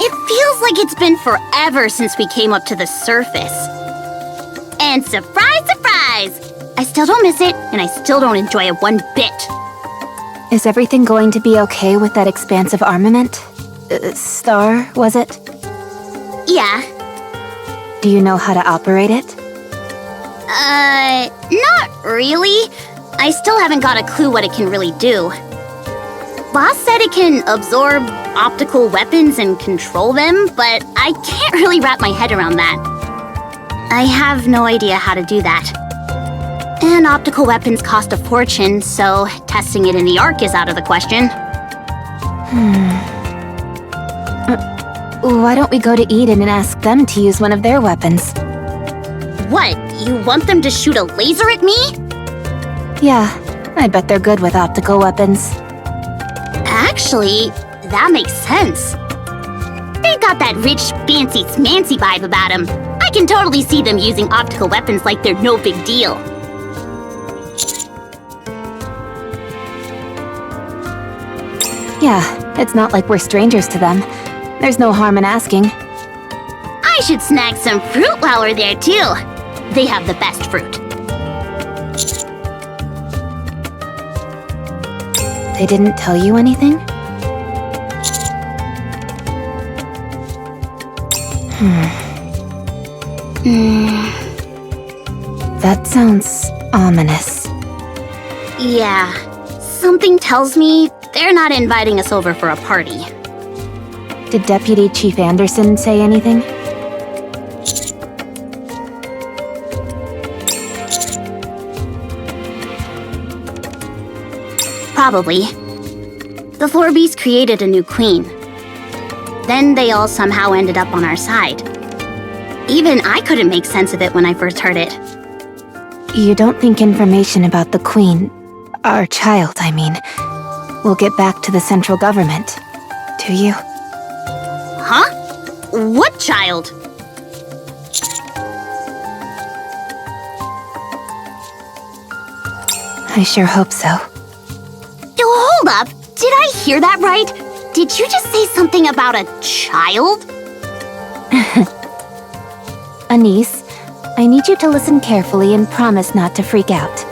It feels like it's been forever since we came up to the surface. And surprise, surprise! I still don't miss it, and I still don't enjoy it one bit. Is everything going to be okay with that expansive armament? Star, was it? Yeah. Do you know how to operate it? Not really. I still haven't got a clue what it can really do. Boss said it can absorb optical weapons and control them, but I can't really wrap my head around that. I have no idea how to do that. And optical weapons cost a fortune, so testing it in the Ark is out of the question. Why don't we go to Eden and ask them to use one of their weapons? What? You want them to shoot a laser at me? Yeah, I bet they're good with optical weapons. Actually, that makes sense. They've got that rich, fancy, smancy vibe about them. I can totally see them using optical weapons like they're no big deal. Yeah, it's not like we're strangers to them. There's no harm in asking. I should snag some fruit while we're there, too. They have the best fruit. They didn't tell you anything? That sounds ominous. Yeah, something tells me they're not inviting us over for a party. Did Deputy Chief Anderson say anything? Probably. The floor beast created a new queen. Then they all somehow ended up on our side. Even I couldn't make sense of it when I first heard it. You don't think information about the queen, our child, I mean, will get back to the central government, do you? Huh? What child? I sure hope so. Hold up! Did I hear that right? Did you just say something about a child? Anise, I need you to listen carefully and promise not to freak out.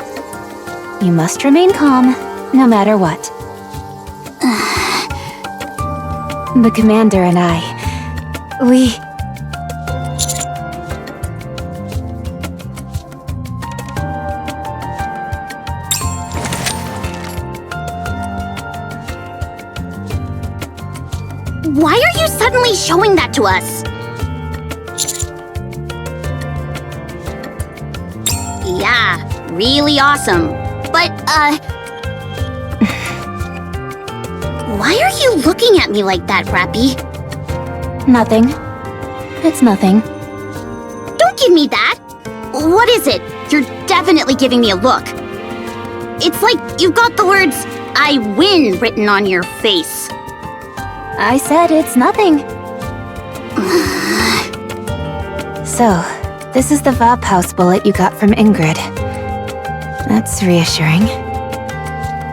You must remain calm, no matter what. The commander and I, we... Why are you suddenly showing that to us? Yeah, really awesome. But, why are you looking at me like that, Rappy? Nothing. It's nothing. Don't give me that! What is it? You're definitely giving me a look. It's like you've got the words, "I win" written on your face. I said it's nothing. So, this is the Vaphaus bullet you got from Ingrid. That's reassuring.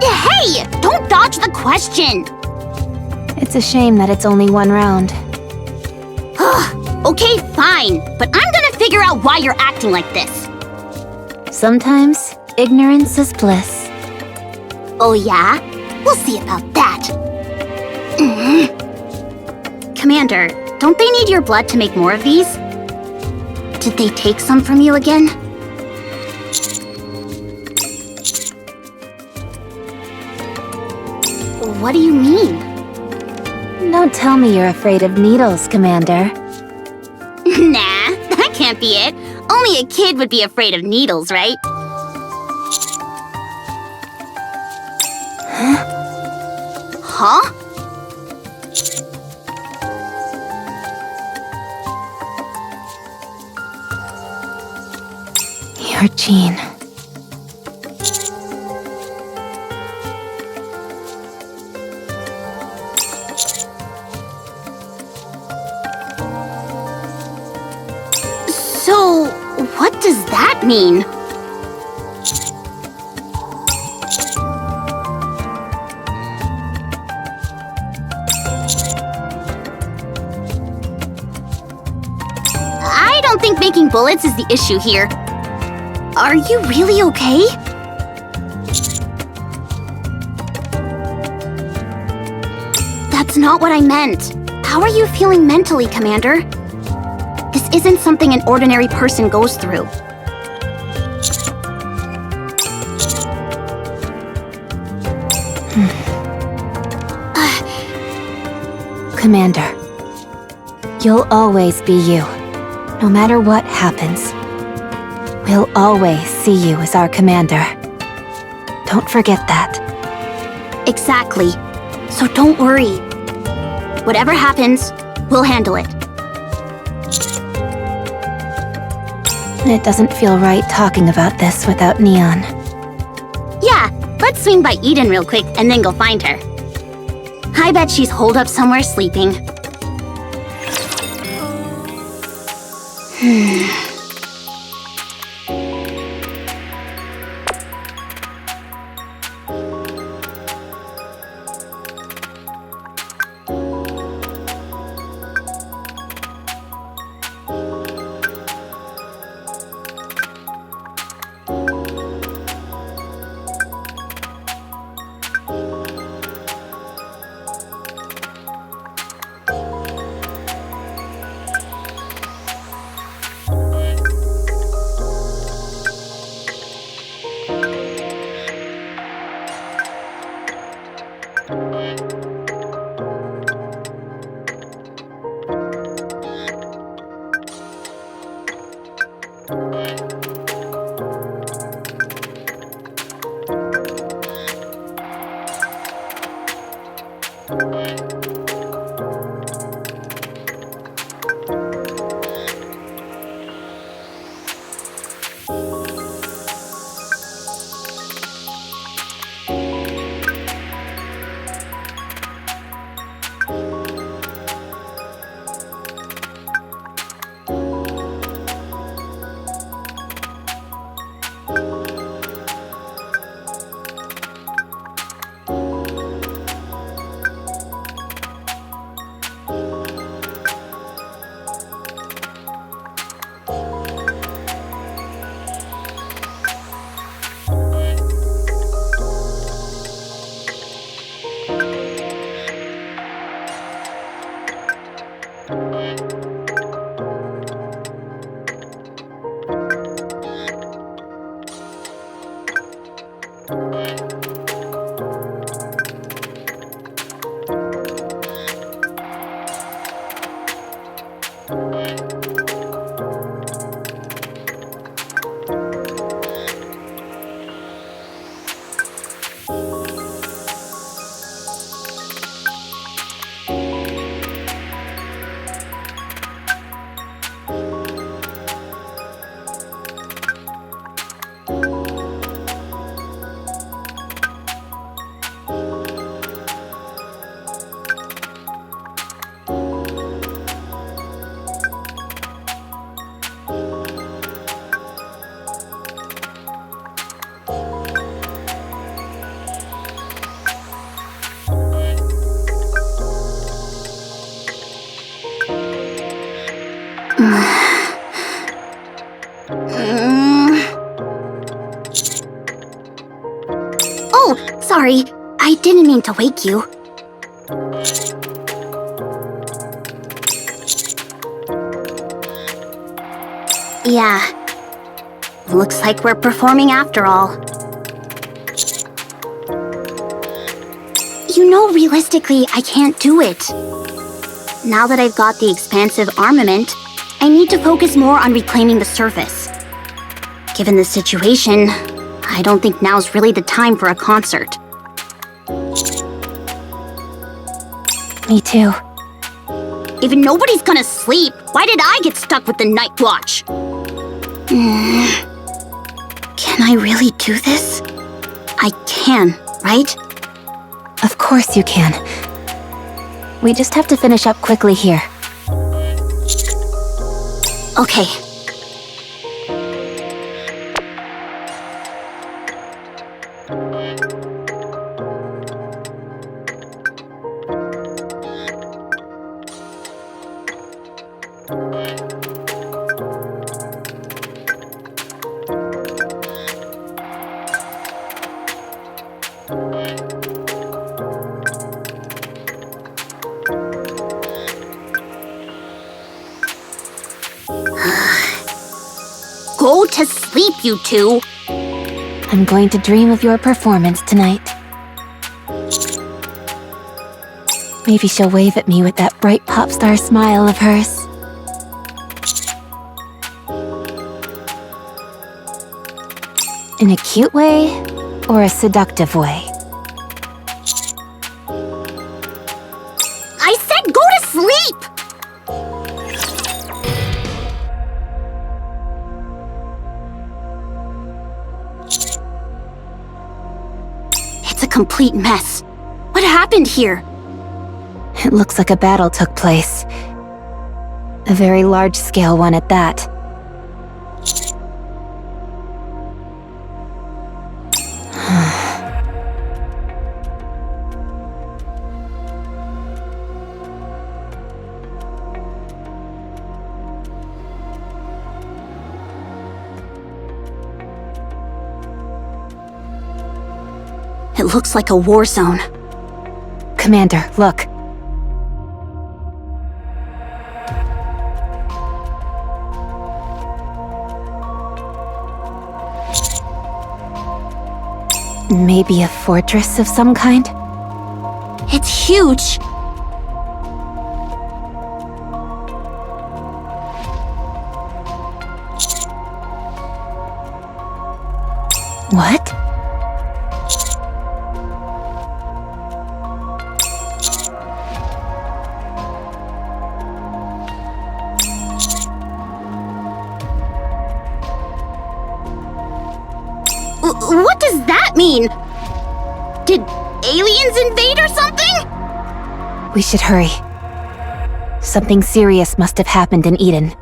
Hey! Don't dodge the question! It's a shame that it's only one round. Okay, fine. But I'm gonna figure out why you're acting like this. Sometimes, ignorance is bliss. Oh yeah? We'll see about that. Commander, don't they need your blood to make more of these? Did they take some from you again? What do you mean? Don't tell me you're afraid of needles, Commander. Nah, that can't be it. Only a kid would be afraid of needles, right? Huh? Your gene. So, what does that mean? don't think making bullets is the issue here. Are you really okay? That's not what I meant. How are you feeling mentally, Commander? This isn't something an ordinary person goes through. Commander, you'll always be you, no matter what happens. We'll always see you as our commander. Don't forget that. Exactly. So don't worry. Whatever happens, we'll handle it. It doesn't feel right talking about this without Neon. Yeah, let's swing by Eden real quick and then go find her. I bet she's holed up somewhere sleeping. Oh, sorry. I didn't mean to wake you. Yeah. Looks like we're performing after all. You know, realistically, I can't do it. Now that I've got the expansive armament, I need to focus more on reclaiming the surface. Given the situation, I don't think now's really the time for a concert. Me too. If nobody's gonna sleep, why did I get stuck with the night watch? Can I really do this? I can, right? Of course you can. We just have to finish up quickly here. Okay. sleep, you two. I'm going to dream of your performance tonight. Maybe she'll wave at me with that bright pop star smile of hers. In a cute way or a seductive way? I said go to sleep! It's a complete mess. What happened here? It looks like a battle took place. A very large-scale one at that. It looks like a war zone. Commander, look. Maybe a fortress of some kind? It's huge. What? What does that mean? Did aliens invade or something? We should hurry. Something serious must have happened in Eden.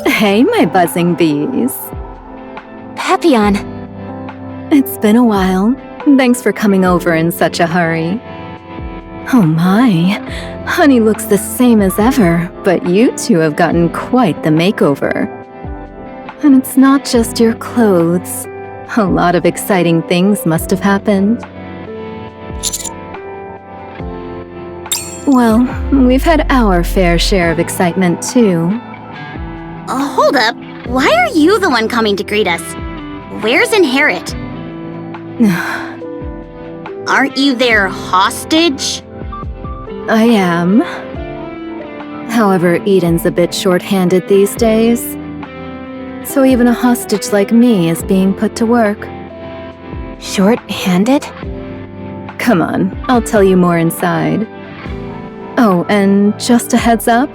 Hey, my buzzing bees. Papillon! It's been a while. Thanks for coming over in such a hurry. Oh my, Honey looks the same as ever, but you two have gotten quite the makeover. And it's not just your clothes. A lot of exciting things must have happened. Well, we've had our fair share of excitement too. Hold up. Why are you the one coming to greet us? Where's Inherit? Aren't you their hostage? I am. However, Eden's a bit short-handed these days. So even a hostage like me is being put to work. Short-handed? Come on, I'll tell you more inside. Oh, and just a heads up,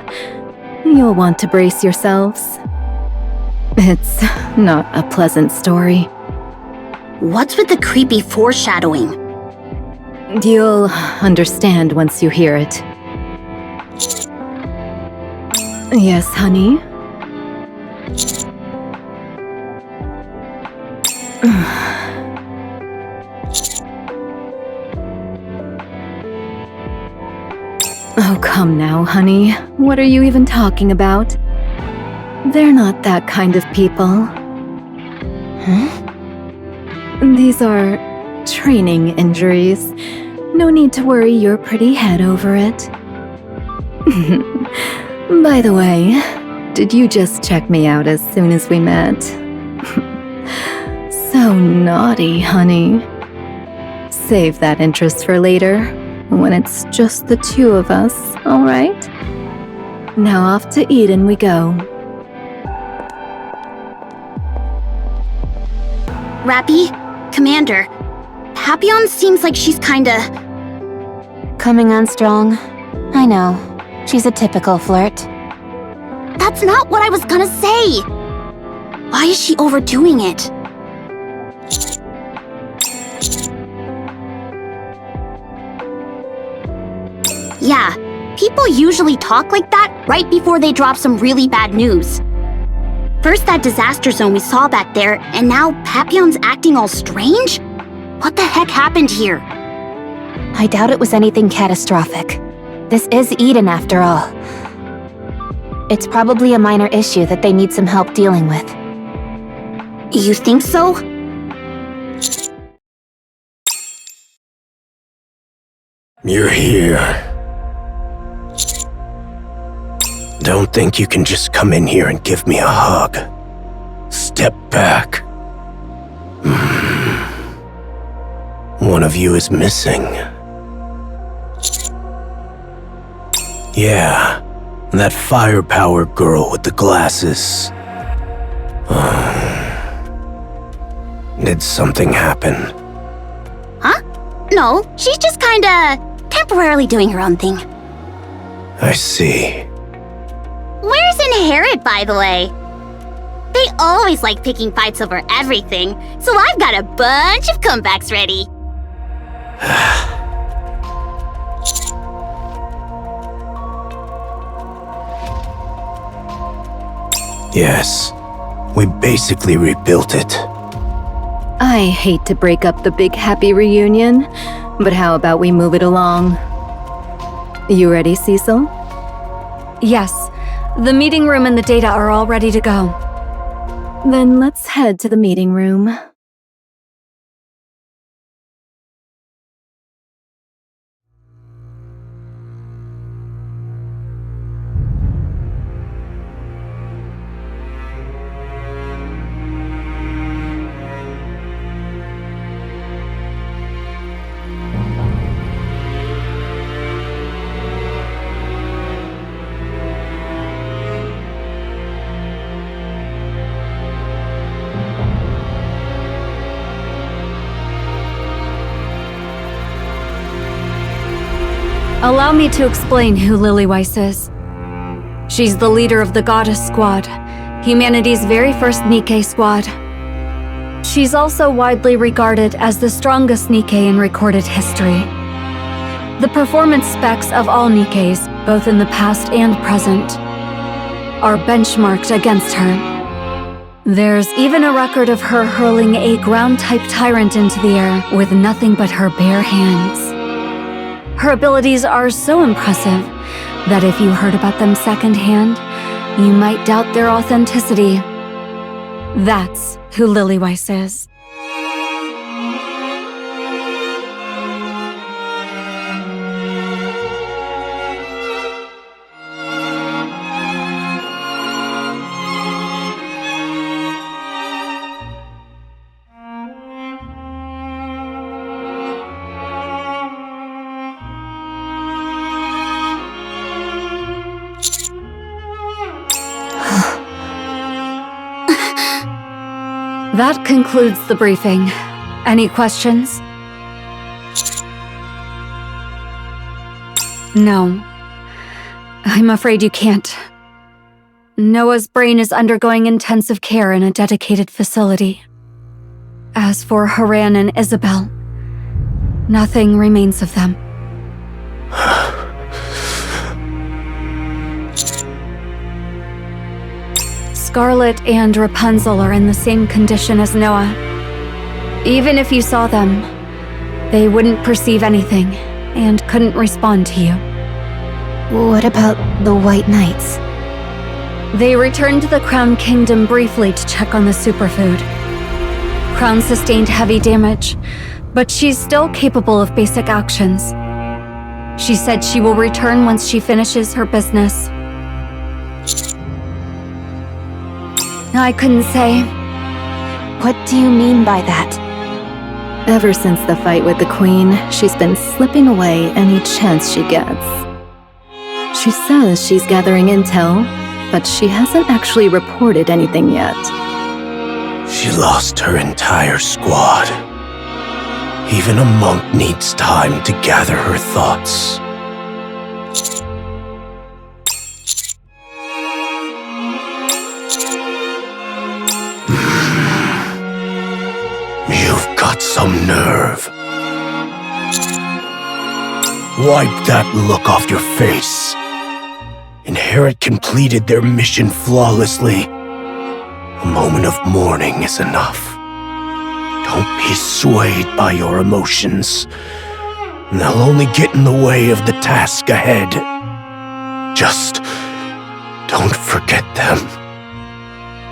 you'll want to brace yourselves. It's not a pleasant story. What's with the creepy foreshadowing? You'll understand once you hear it. Yes, honey? Oh, come now, honey. What are you even talking about? They're not that kind of people. Huh? These are training injuries. No need to worry your pretty head over it. By the way, did you just check me out as soon as we met? So naughty, honey. Save that interest for later, when it's just the two of us, alright? Now off to Eden we go. Rappy, Commander, Papillon seems like she's kinda... Coming on strong. I know. She's a typical flirt. That's not what I was gonna say! Why is she overdoing it? Yeah, people usually talk like that right before they drop some really bad news. First that disaster zone we saw back there, and now Papillon's acting all strange? What the heck happened here? I doubt it was anything catastrophic. This is Eden after all. It's probably a minor issue that they need some help dealing with. You think so? You're here. Don't think you can just come in here and give me a hug. Step back. One of you is missing. Yeah, that firepower girl with the glasses. Did something happen? Huh? No, she's just kinda temporarily doing her own thing. I see. Where's Inherit, by the way? They always like picking fights over everything, so I've got a bunch of comebacks ready. Yes, we basically rebuilt it. I hate to break up the big happy reunion, but how about we move it along? You ready, Cecil? Yes, the meeting room and the data are all ready to go. Then let's head to the meeting room. Allow me to explain who Lilyweiss is. She's the leader of the Goddess Squad, humanity's very first Nikke squad. She's also widely regarded as the strongest Nikke in recorded history. The performance specs of all Nikkes, both in the past and present, are benchmarked against her. There's even a record of her hurling a ground-type tyrant into the air with nothing but her bare hands. Her abilities are so impressive that if you heard about them secondhand, you might doubt their authenticity. That's who Lilyweiss is. That concludes the briefing. Any questions? No. I'm afraid you can't. Noah's brain is undergoing intensive care in a dedicated facility. As for Haran and Isabel, nothing remains of them. Scarlet and Rapunzel are in the same condition as Noah. Even if you saw them, they wouldn't perceive anything and couldn't respond to you. What about the White Knights? They returned to the Crown Kingdom briefly to check on the superfood. Crown sustained heavy damage, but she's still capable of basic actions. She said she will return once she finishes her business. I couldn't say. What do you mean by that? Ever since the fight with the Queen, she's been slipping away any chance she gets. She says she's gathering intel, but she hasn't actually reported anything yet. She lost her entire squad. Even a monk needs time to gather her thoughts. You've got some nerve. Wipe that look off your face. Inherit completed their mission flawlessly. A moment of mourning is enough. Don't be swayed by your emotions. They'll only get in the way of the task ahead. Just don't forget them.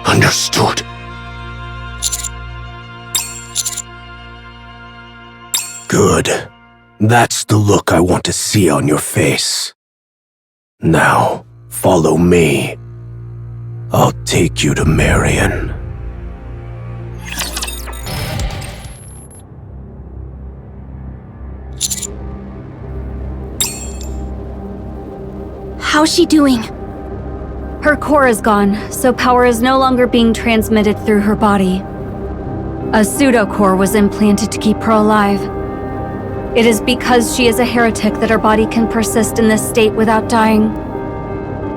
Understood? Good. That's the look I want to see on your face. Now, Follow me. I'll take you to Marion. How's she doing? Her core is gone, so power is no longer being transmitted through her body. A pseudo-core was implanted to keep her alive. It is because she is a heretic that her body can persist in this state without dying.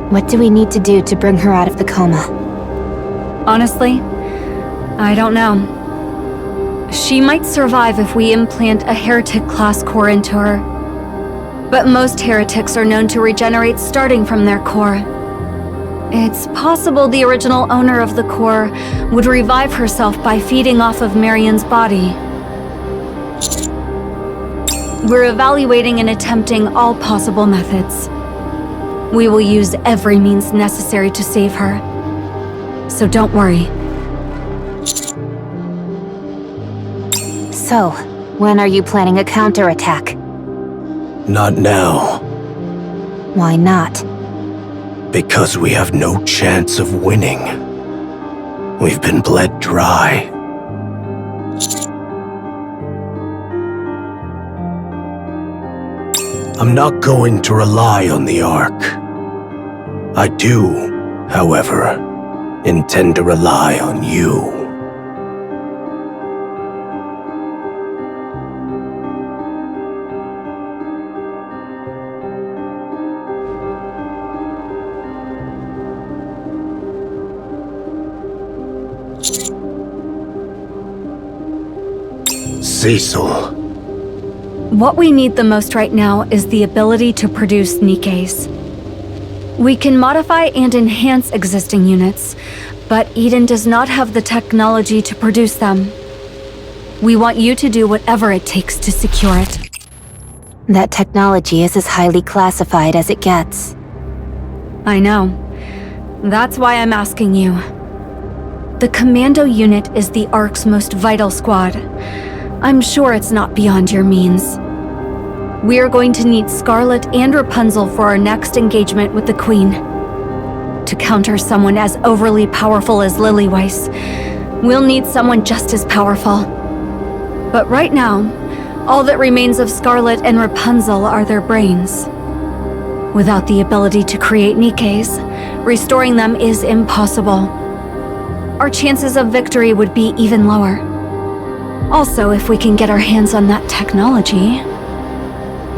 What do we need to do to bring her out of the coma? Honestly, I don't know. She might survive if we implant a heretic-class core into her. But most heretics are known to regenerate starting from their core. It's possible the original owner of the core would revive herself by feeding off of Marion's body. We're evaluating and attempting all possible methods. We will use every means necessary to save her. So don't worry. So, when are you planning a counterattack? Not now, Why not? because we have no chance of winning. We've been bled dry. I'm not going to rely on the Ark. I do, however, intend to rely on you. Cecil. What we need the most right now is the ability to produce Nikkes. We can modify and enhance existing units, but Eden does not have the technology to produce them. We want you to do whatever it takes to secure it. That technology is as highly classified as it gets. I know. That's why I'm asking you. The Commando unit is the Ark's most vital squad. I'm sure it's not beyond your means. We are going to need Scarlet and Rapunzel for our next engagement with the Queen. To counter someone as overly powerful as Lillyweiss, we'll need someone just as powerful. But right now, all that remains of Scarlet and Rapunzel are their brains. Without the ability to create Nikkes, restoring them is impossible. Our chances of victory would be even lower. Also, if we can get our hands on that technology,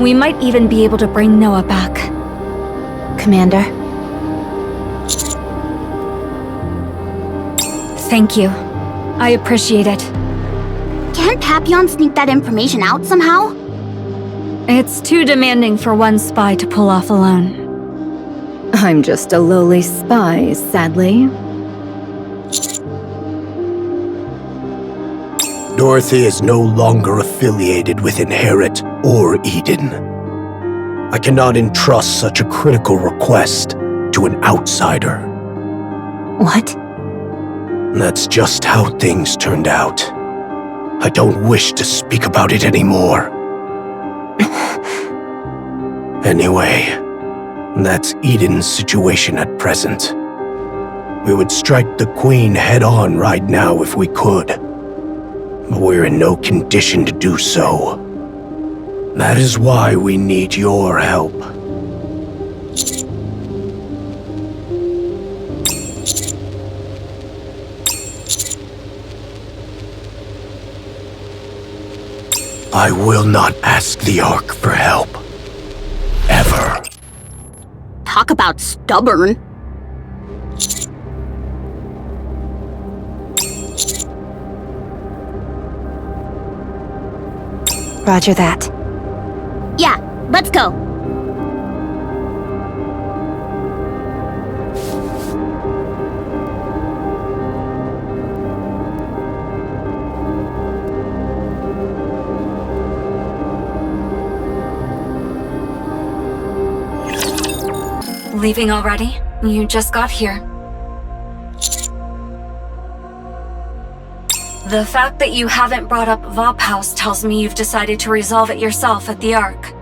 we might even be able to bring Noah back. Commander, Thank you. I appreciate it. Can't Papillon sneak that information out somehow? It's too demanding for one spy to pull off alone. I'm just a lowly spy, sadly. Dorothy is no longer affiliated with Inherit or Eden. I cannot entrust such a critical request to an outsider. what? That's just how things turned out. I don't wish to speak about it anymore. Anyway, that's Eden's situation at present. We would strike the Queen head-on right now if we could. But we're in no condition to do so. That is why we need your help. I will not ask the Ark for help. Ever. Talk about stubborn. Roger that. Yeah, let's go. Leaving already? You just got here. The fact that you haven't brought up Vop House tells me you've decided to resolve it yourself at the Ark.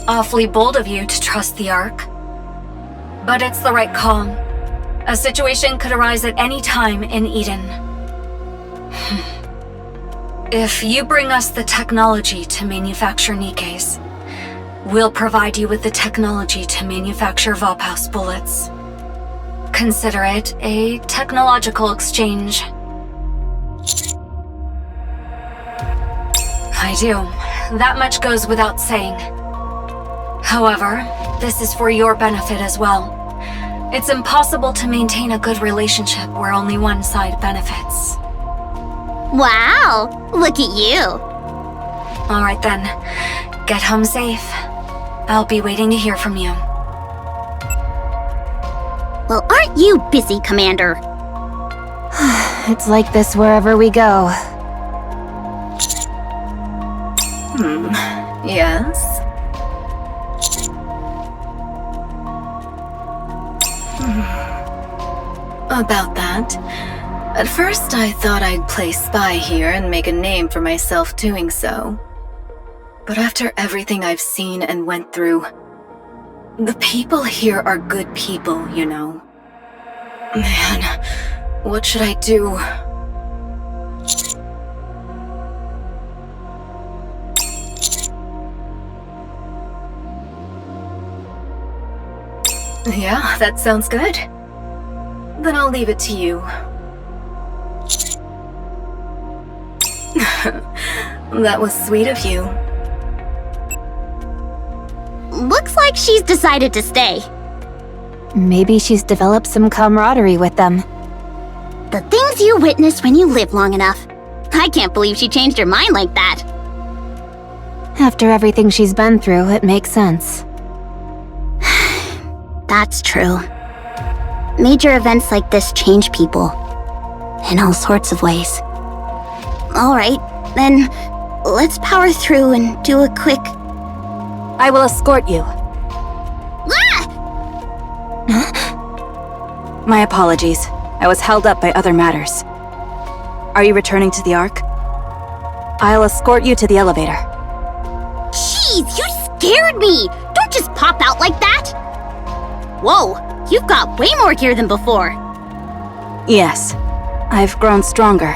Awfully bold of you to trust the Ark. But it's the right call. A situation could arise at any time in Eden. If you bring us the technology to manufacture Nikkes, we'll provide you with the technology to manufacture Vophouse bullets. Consider it a technological exchange. I do. That much goes without saying. However, this is for your benefit as well. It's impossible to maintain a good relationship where only one side benefits. Wow, look at you. All right then, get home safe. I'll be waiting to hear from you. Well, aren't you busy, Commander? It's like this wherever we go. Yes? About that. At first I thought I'd play spy here and make a name for myself doing so. But after everything I've seen and went through, the people here are good people, you know. Man, what should I do? Yeah, that sounds good. Then I'll leave it to you. That was sweet of you. Looks like she's decided to stay. Maybe she's developed some camaraderie with them. The things you witness when you live long enough. I can't believe she changed her mind like that. After everything she's been through, it makes sense. That's true. Major events like this change people. In all sorts of ways. Alright, then let's power through and do a quick... I will escort you. Ah! My apologies. I was held up by other matters. Are you returning to the Ark? I'll escort you to the elevator. Jeez, you scared me! Don't just pop out like that! Whoa, you've got way more gear than before. Yes, I've grown stronger.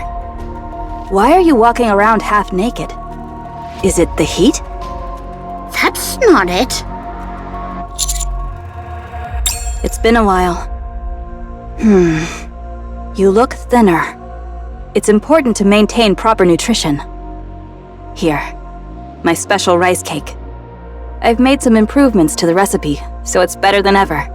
Why are you walking around half naked? Is it the heat? That's not it. It's been a while. You look thinner. It's important to maintain proper nutrition. Here, my special rice cake. I've made some improvements to the recipe, so it's better than ever.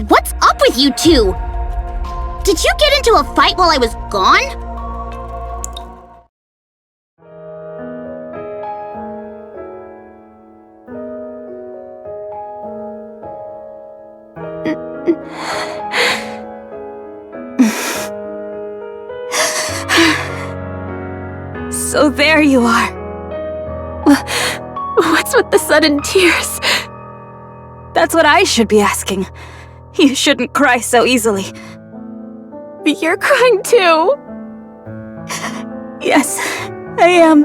What's up with you two? Did you get into a fight while I was gone? So there you are. What's with the sudden tears? That's what I should be asking. You shouldn't cry so easily. But you're crying too. Yes, I am.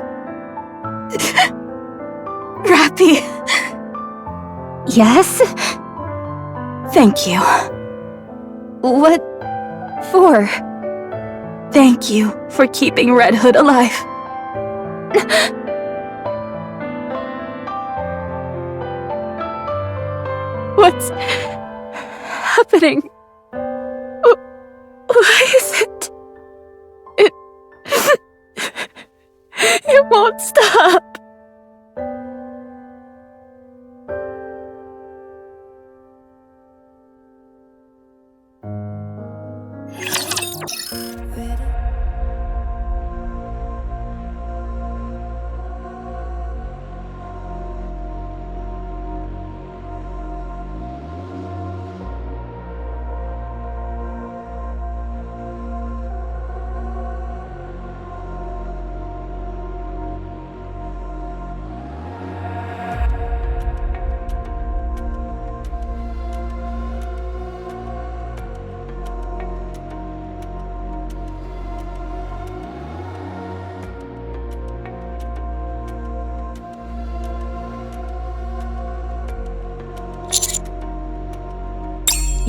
Rappy. Yes? Thank you. What for? Thank you for keeping Red Hood alive. What's happening? Why is it? It won't stop.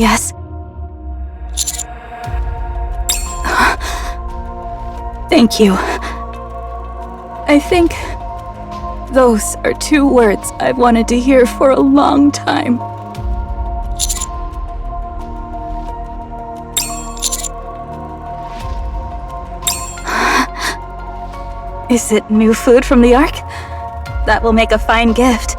Yes? Thank you. I think those are 2 words I've wanted to hear for a long time. Is it new food from the Ark? That will make a fine gift.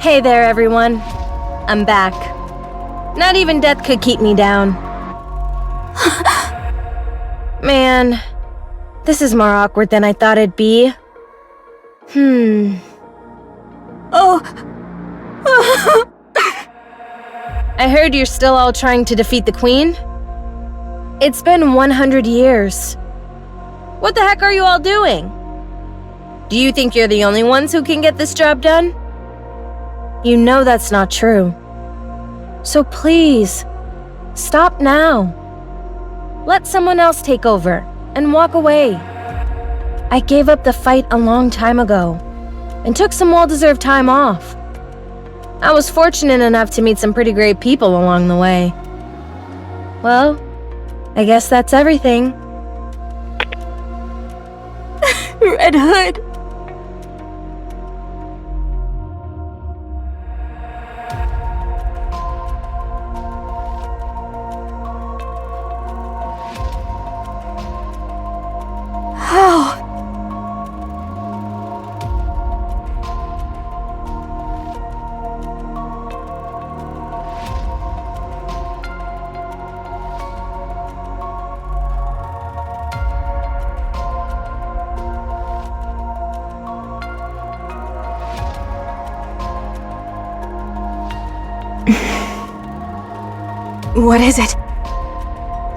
Hey there, everyone. I'm back. Not even death could keep me down. Man, this is more awkward than I thought it'd be. Oh! I heard you're still all trying to defeat the Queen. It's been 100 years. What the heck are you all doing? Do you think you're the only ones who can get this job done? You know that's not true. So please, stop now. Let someone else take over and walk away. I gave up the fight a long time ago and took some well-deserved time off. I was fortunate enough to meet some pretty great people along the way. Well, I guess that's everything. Red Hood! How? What is it?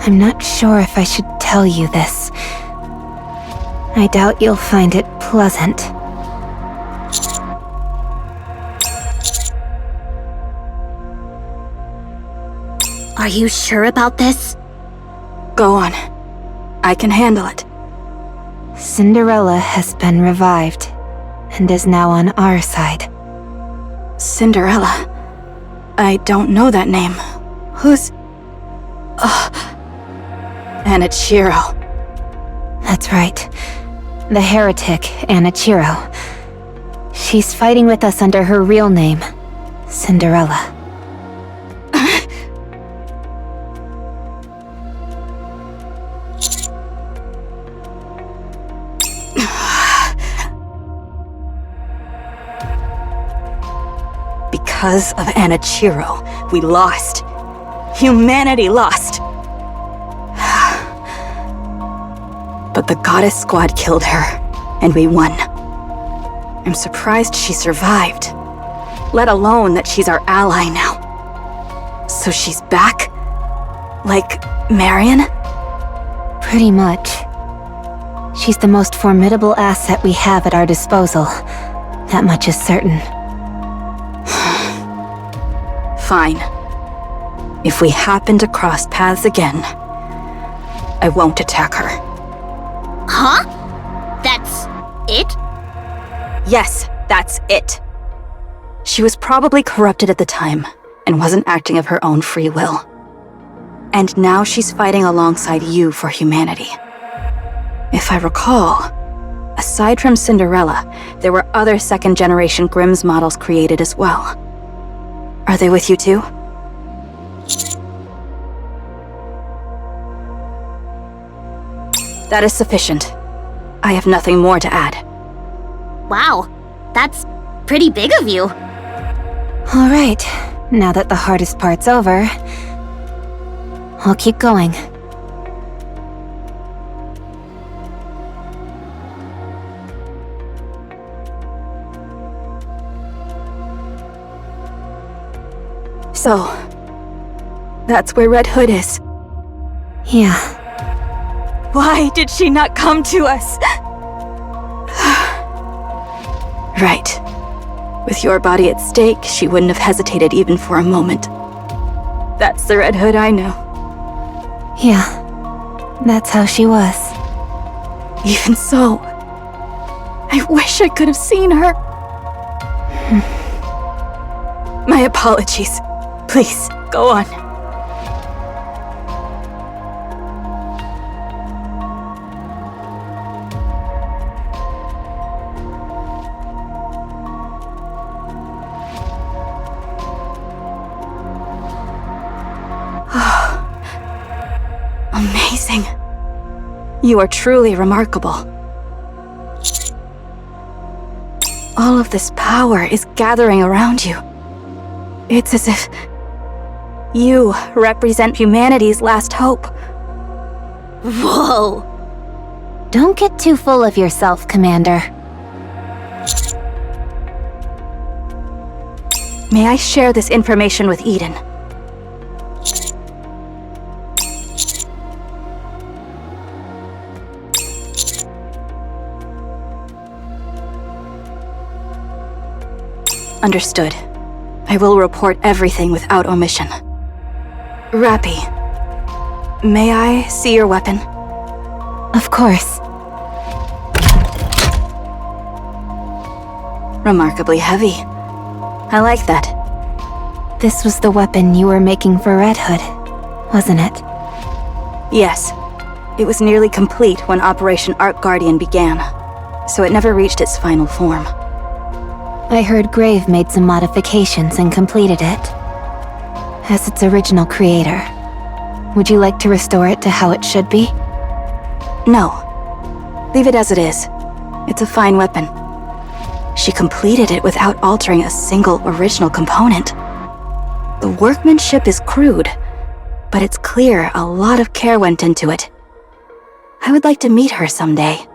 I'm not sure if I should tell you this. I doubt you'll find it pleasant. Are you sure about this? Go on. I can handle it. Cinderella has been revived and is now on our side. Cinderella? I don't know that name. Who's... Anichiro. That's right. The heretic, Anichiro. She's fighting with us under her real name, Cinderella. Because of Anichiro, we lost. Humanity lost. But the Goddess Squad killed her, and we won. I'm surprised she survived, let alone that she's our ally now. So she's back? Like Marion? Pretty much. She's the most formidable asset we have at our disposal. That much is certain. Fine. If we happen to cross paths again, I won't attack her. Huh? That's it? Yes, that's it. She was probably corrupted at the time and wasn't acting of her own free will. And now she's fighting alongside you for humanity. If I recall, aside from Cinderella, there were other second-generation Grimm's models created as well. Are they with you too? That is sufficient. I have nothing more to add. Wow, that's pretty big of you. All right, now that the hardest part's over, I'll keep going. So, that's where Red Hood is. Yeah. Why did she not come to us? Right. With your body at stake, she wouldn't have hesitated even for a moment. That's the Red Hood I know. Yeah, that's how she was. Even so, I wish I could have seen her. My apologies. Please, go on. Amazing. You are truly remarkable. All of this power is gathering around you. It's as if you represent humanity's last hope. Whoa! Don't get too full of yourself, Commander. May I share this information with Eden? Understood. I will report everything without omission. Rappy, may I see your weapon? Of course. Remarkably heavy. I like that. This was the weapon you were making for Red Hood, wasn't it? Yes. It was nearly complete when Operation Arc Guardian began, so it never reached its final form. I heard Grave made some modifications and completed it. As its original creator. Would you like to restore it to how it should be? No. Leave it as it is. It's a fine weapon. She completed it without altering a single original component. The workmanship is crude, but it's clear a lot of care went into it. I would like to meet her someday.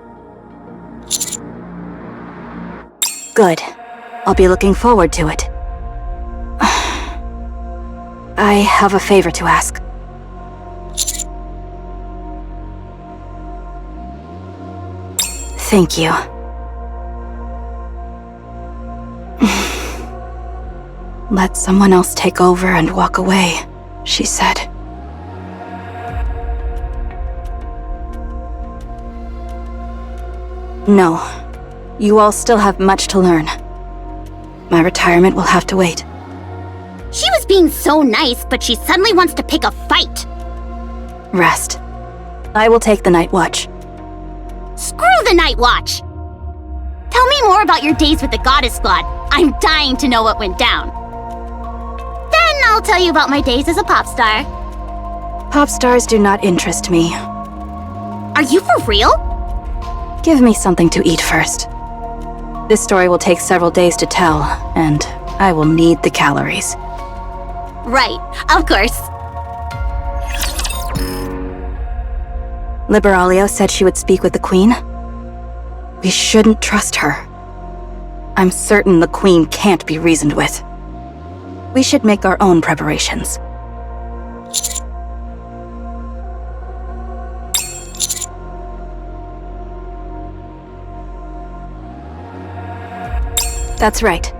Good. I'll be looking forward to it. I have a favor to ask. Thank you. Let someone else take over and walk away, she said. No. You all still have much to learn. My retirement will have to wait. She was being so nice, but she suddenly wants to pick a fight. Rest. I will take the night watch. Screw the Night Watch! Tell me more about your days with the Goddess Squad. I'm dying to know what went down. Then I'll tell you about my days as a pop star. Pop stars do not interest me. Are you for real? Give me something to eat first. This story will take several days to tell, and I will need the calories. Right, of course. Liberalio said she would speak with the Queen. We shouldn't trust her. I'm certain the Queen can't be reasoned with. We should make our own preparations. That's right.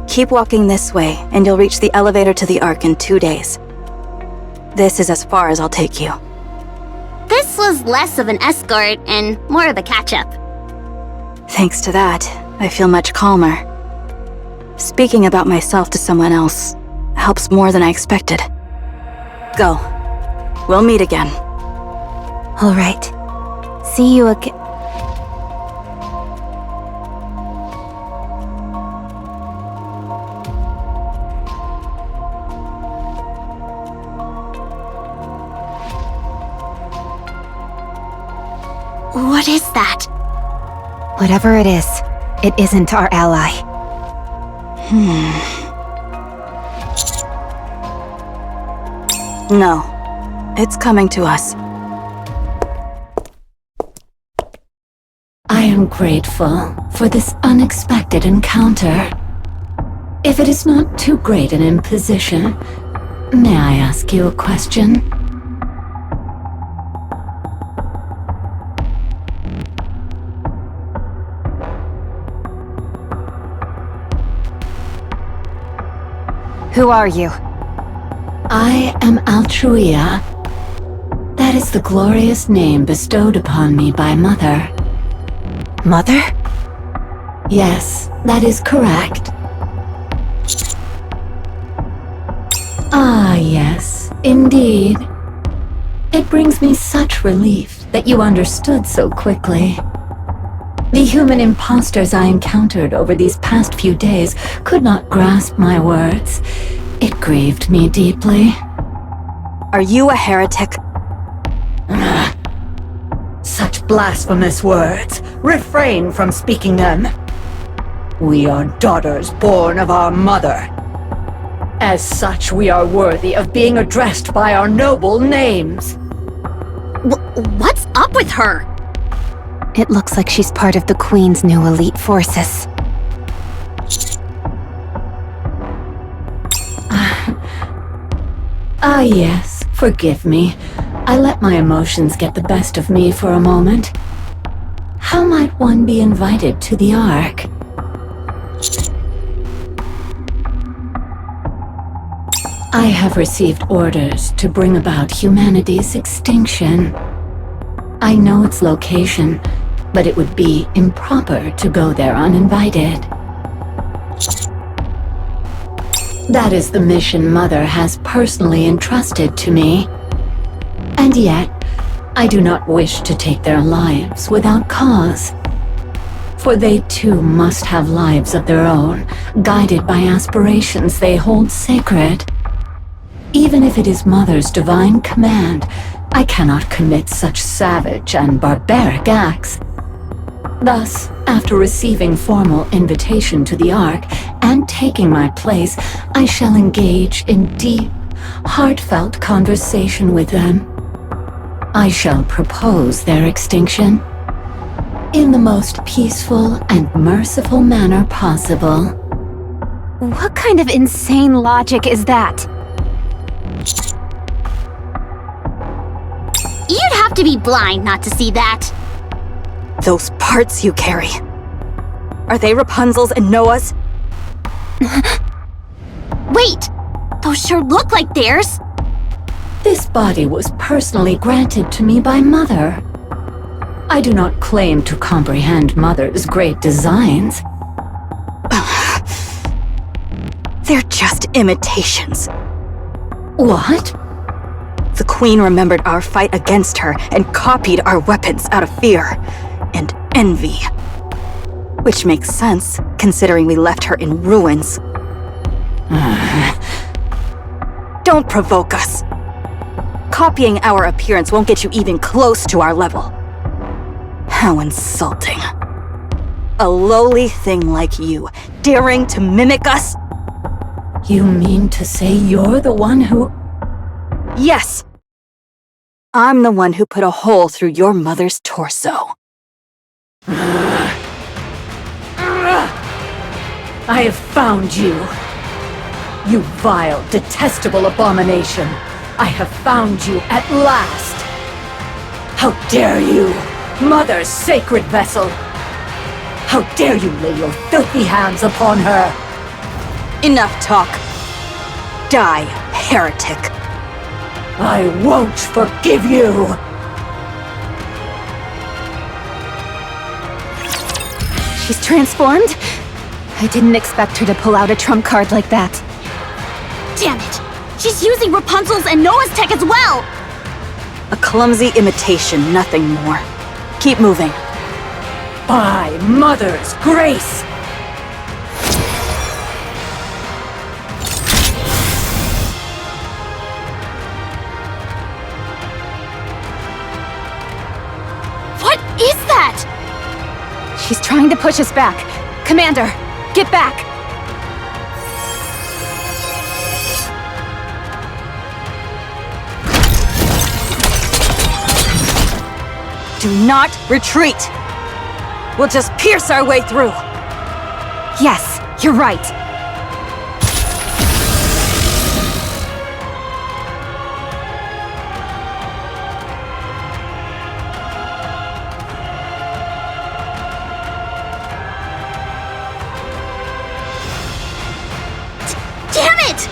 Keep walking this way, and you'll reach the elevator to the Ark in 2 days. This is as far as I'll take you. This was less of an escort and more of a catch-up. Thanks to that, I feel much calmer. Speaking about myself to someone else helps more than I expected. Go. We'll meet again. All right. See you again. What is that? Whatever it is, it isn't our ally. No. It's coming to us. I am grateful for this unexpected encounter. If it is not too great an imposition, may I ask you a question? Who are you? I am Altruia. That is the glorious name bestowed upon me by Mother. Mother? Yes, that is correct. Ah, yes, indeed. It brings me such relief that you understood so quickly. The human imposters I encountered over these past few days could not grasp my words. It grieved me deeply. Are you a heretic? Such blasphemous words. Refrain from speaking them. We are daughters born of our mother. As such, we are worthy of being addressed by our noble names. What's up with her? It looks like she's part of the Queen's new elite forces. Ah, yes, forgive me. I let my emotions get the best of me for a moment. How might one be invited to the Ark? I have received orders to bring about humanity's extinction. I know its location, but it would be improper to go there uninvited. That is the mission Mother has personally entrusted to me. And yet, I do not wish to take their lives without cause. For they too must have lives of their own, guided by aspirations they hold sacred. Even if it is Mother's divine command, I cannot commit such savage and barbaric acts. Thus, after receiving formal invitation to the Ark and taking my place, I shall engage in deep, heartfelt conversation with them. I shall propose their extinction in the most peaceful and merciful manner possible. What kind of insane logic is that? You'd have to be blind not to see that. Those parts you carry. Are they Rapunzel's and Noah's? Wait! Those sure look like theirs! This body was personally granted to me by Mother. I do not claim to comprehend Mother's great designs. They're just imitations. What? The Queen remembered our fight against her and copied our weapons out of fear and envy. Which makes sense, considering we left her in ruins. Don't provoke us. Copying our appearance won't get you even close to our level. How insulting. A lowly thing like you, daring to mimic us? You mean to say you're the one who... Yes! I'm the one who put a hole through your mother's torso. I have found you. You vile, detestable abomination. I have found you at last. How dare you, Mother's sacred vessel. How dare you lay your filthy hands upon her. Enough talk. Die, heretic. I won't forgive you. She's transformed? I didn't expect her to pull out a trump card like that. Damn it! She's using Rapunzel's and Noah's tech as well! A clumsy imitation, nothing more. Keep moving. By Mother's grace! What is that? She's trying to push us back. Commander, get back! Do not retreat! We'll just pierce our way through! Yes, you're right. Damn it!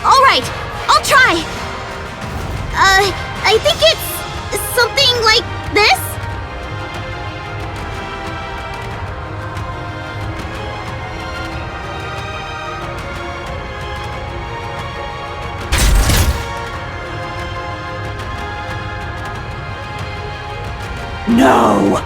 Alright, I'll try. I think it's something like this? No!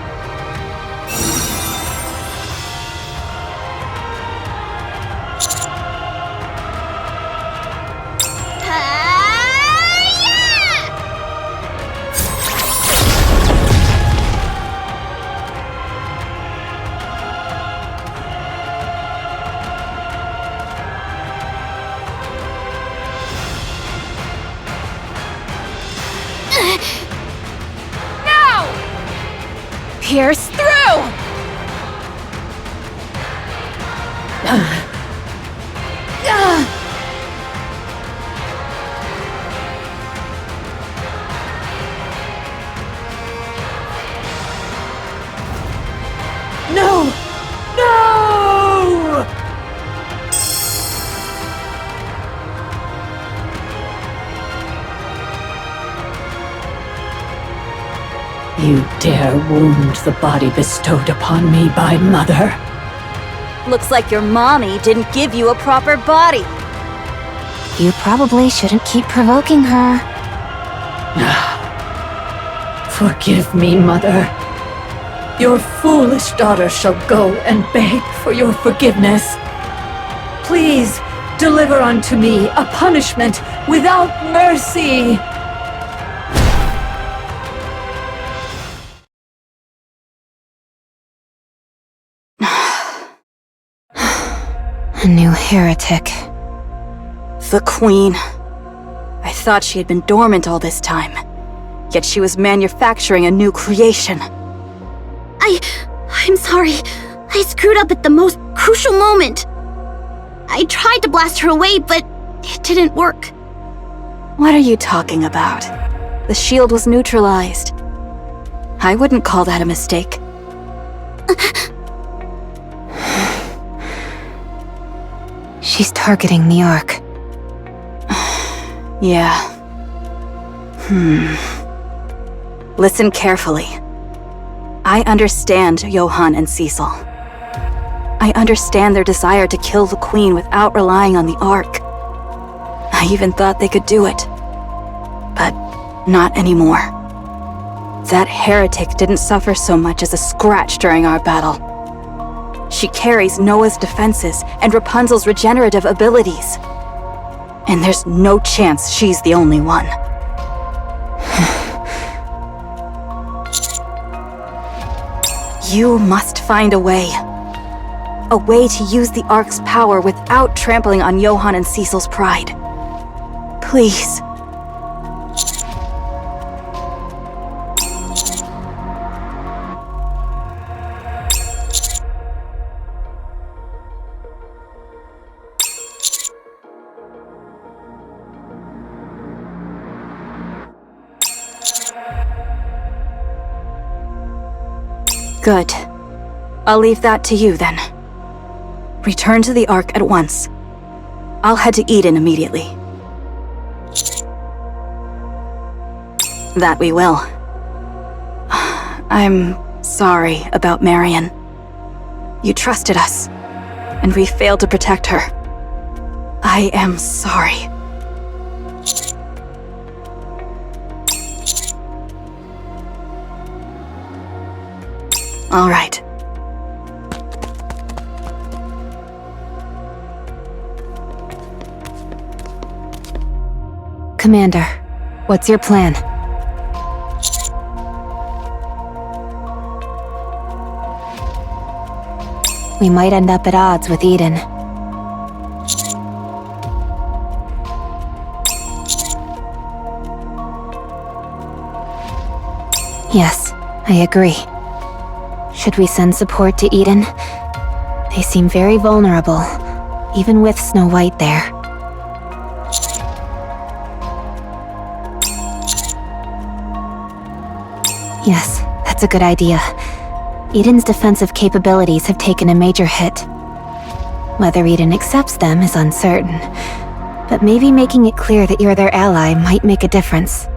Pierce through! No! No! You dare wound the body bestowed upon me by Mother. Looks like your mommy didn't give you a proper body. You probably shouldn't keep provoking her. Forgive me, Mother. Your foolish daughter shall go and beg for your forgiveness. Please, deliver unto me a punishment without mercy. A new heretic. The Queen. I thought she had been dormant all this time. Yet she was manufacturing a new creation. I'm sorry. I screwed up at the most crucial moment. I tried to blast her away, but it didn't work. What are you talking about? The shield was neutralized. I wouldn't call that a mistake. She's targeting the Ark. Yeah. Listen carefully. I understand Johann and Cecil. I understand their desire to kill the Queen without relying on the Ark. I even thought they could do it. But not anymore. That heretic didn't suffer so much as a scratch during our battle. She carries Noah's defenses and Rapunzel's regenerative abilities. And there's no chance she's the only one. You must find a way. A way to use the Ark's power without trampling on Johann and Cecil's pride. Please. Good. I'll leave that to you, then. Return to the Ark at once. I'll head to Eden immediately. That we will. I'm sorry about Marion. You trusted us, and we failed to protect her. I am sorry. All right. Commander, what's your plan? We might end up at odds with Eden. Yes, I agree. Should we send support to Eden? They seem very vulnerable, even with Snow White there. Yes, that's a good idea. Eden's defensive capabilities have taken a major hit. Whether Eden accepts them is uncertain, but maybe making it clear that you're their ally might make a difference.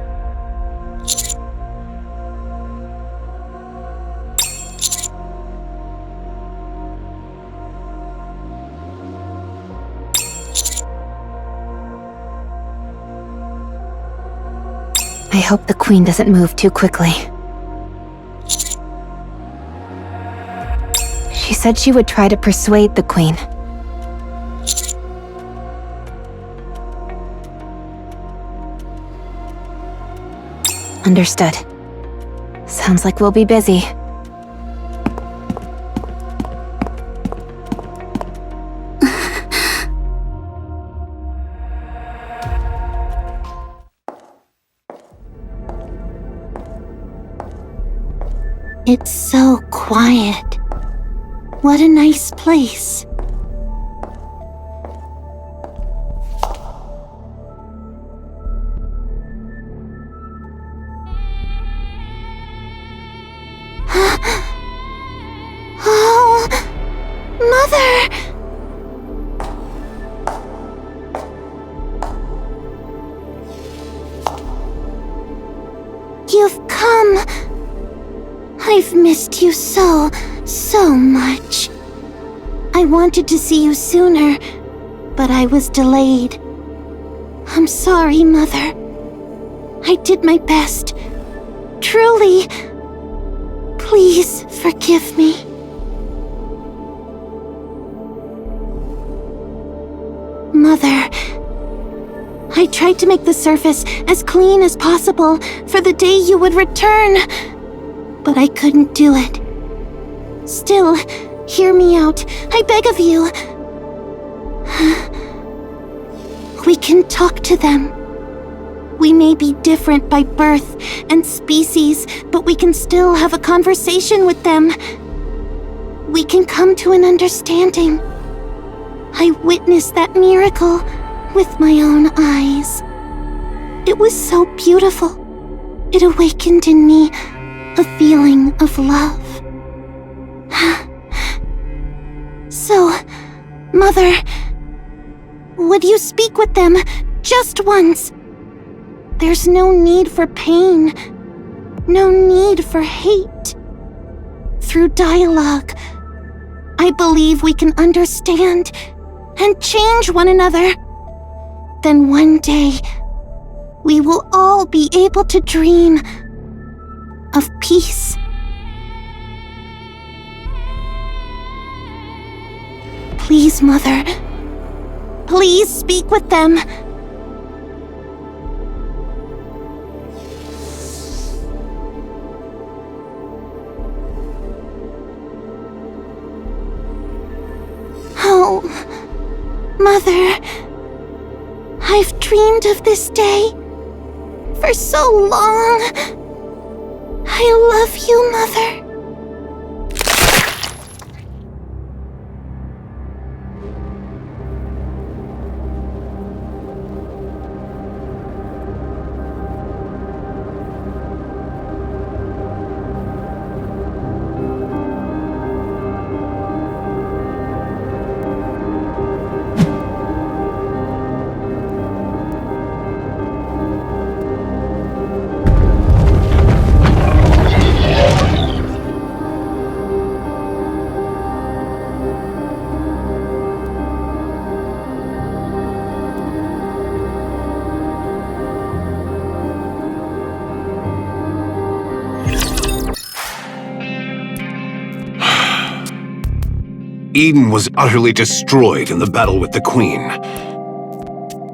I hope the Queen doesn't move too quickly. She said she would try to persuade the Queen. Understood. Sounds like we'll be busy. It's so quiet. What a nice place. Oh, Mother! You've come. I've missed you so much. I wanted to see you sooner, but I was delayed. I'm sorry, Mother. I did my best. Truly. Please forgive me. Mother, I tried to make the surface as clean as possible for the day you would return, but I couldn't do it. Still, hear me out. I beg of you. We can talk to them. We may be different by birth and species, but we can still have a conversation with them. We can come to an understanding. I witnessed that miracle with my own eyes. It was so beautiful. It awakened in me a feeling of love. So, Mother, would you speak with them just once? There's no need for pain, no need for hate. Through dialogue, I believe we can understand and change one another. Then one day, we will all be able to dream of peace. Please, Mother. Please speak with them. Oh, Mother. I've dreamed of this day for so long. I love you, Mother. Eden was utterly destroyed in the battle with the Queen.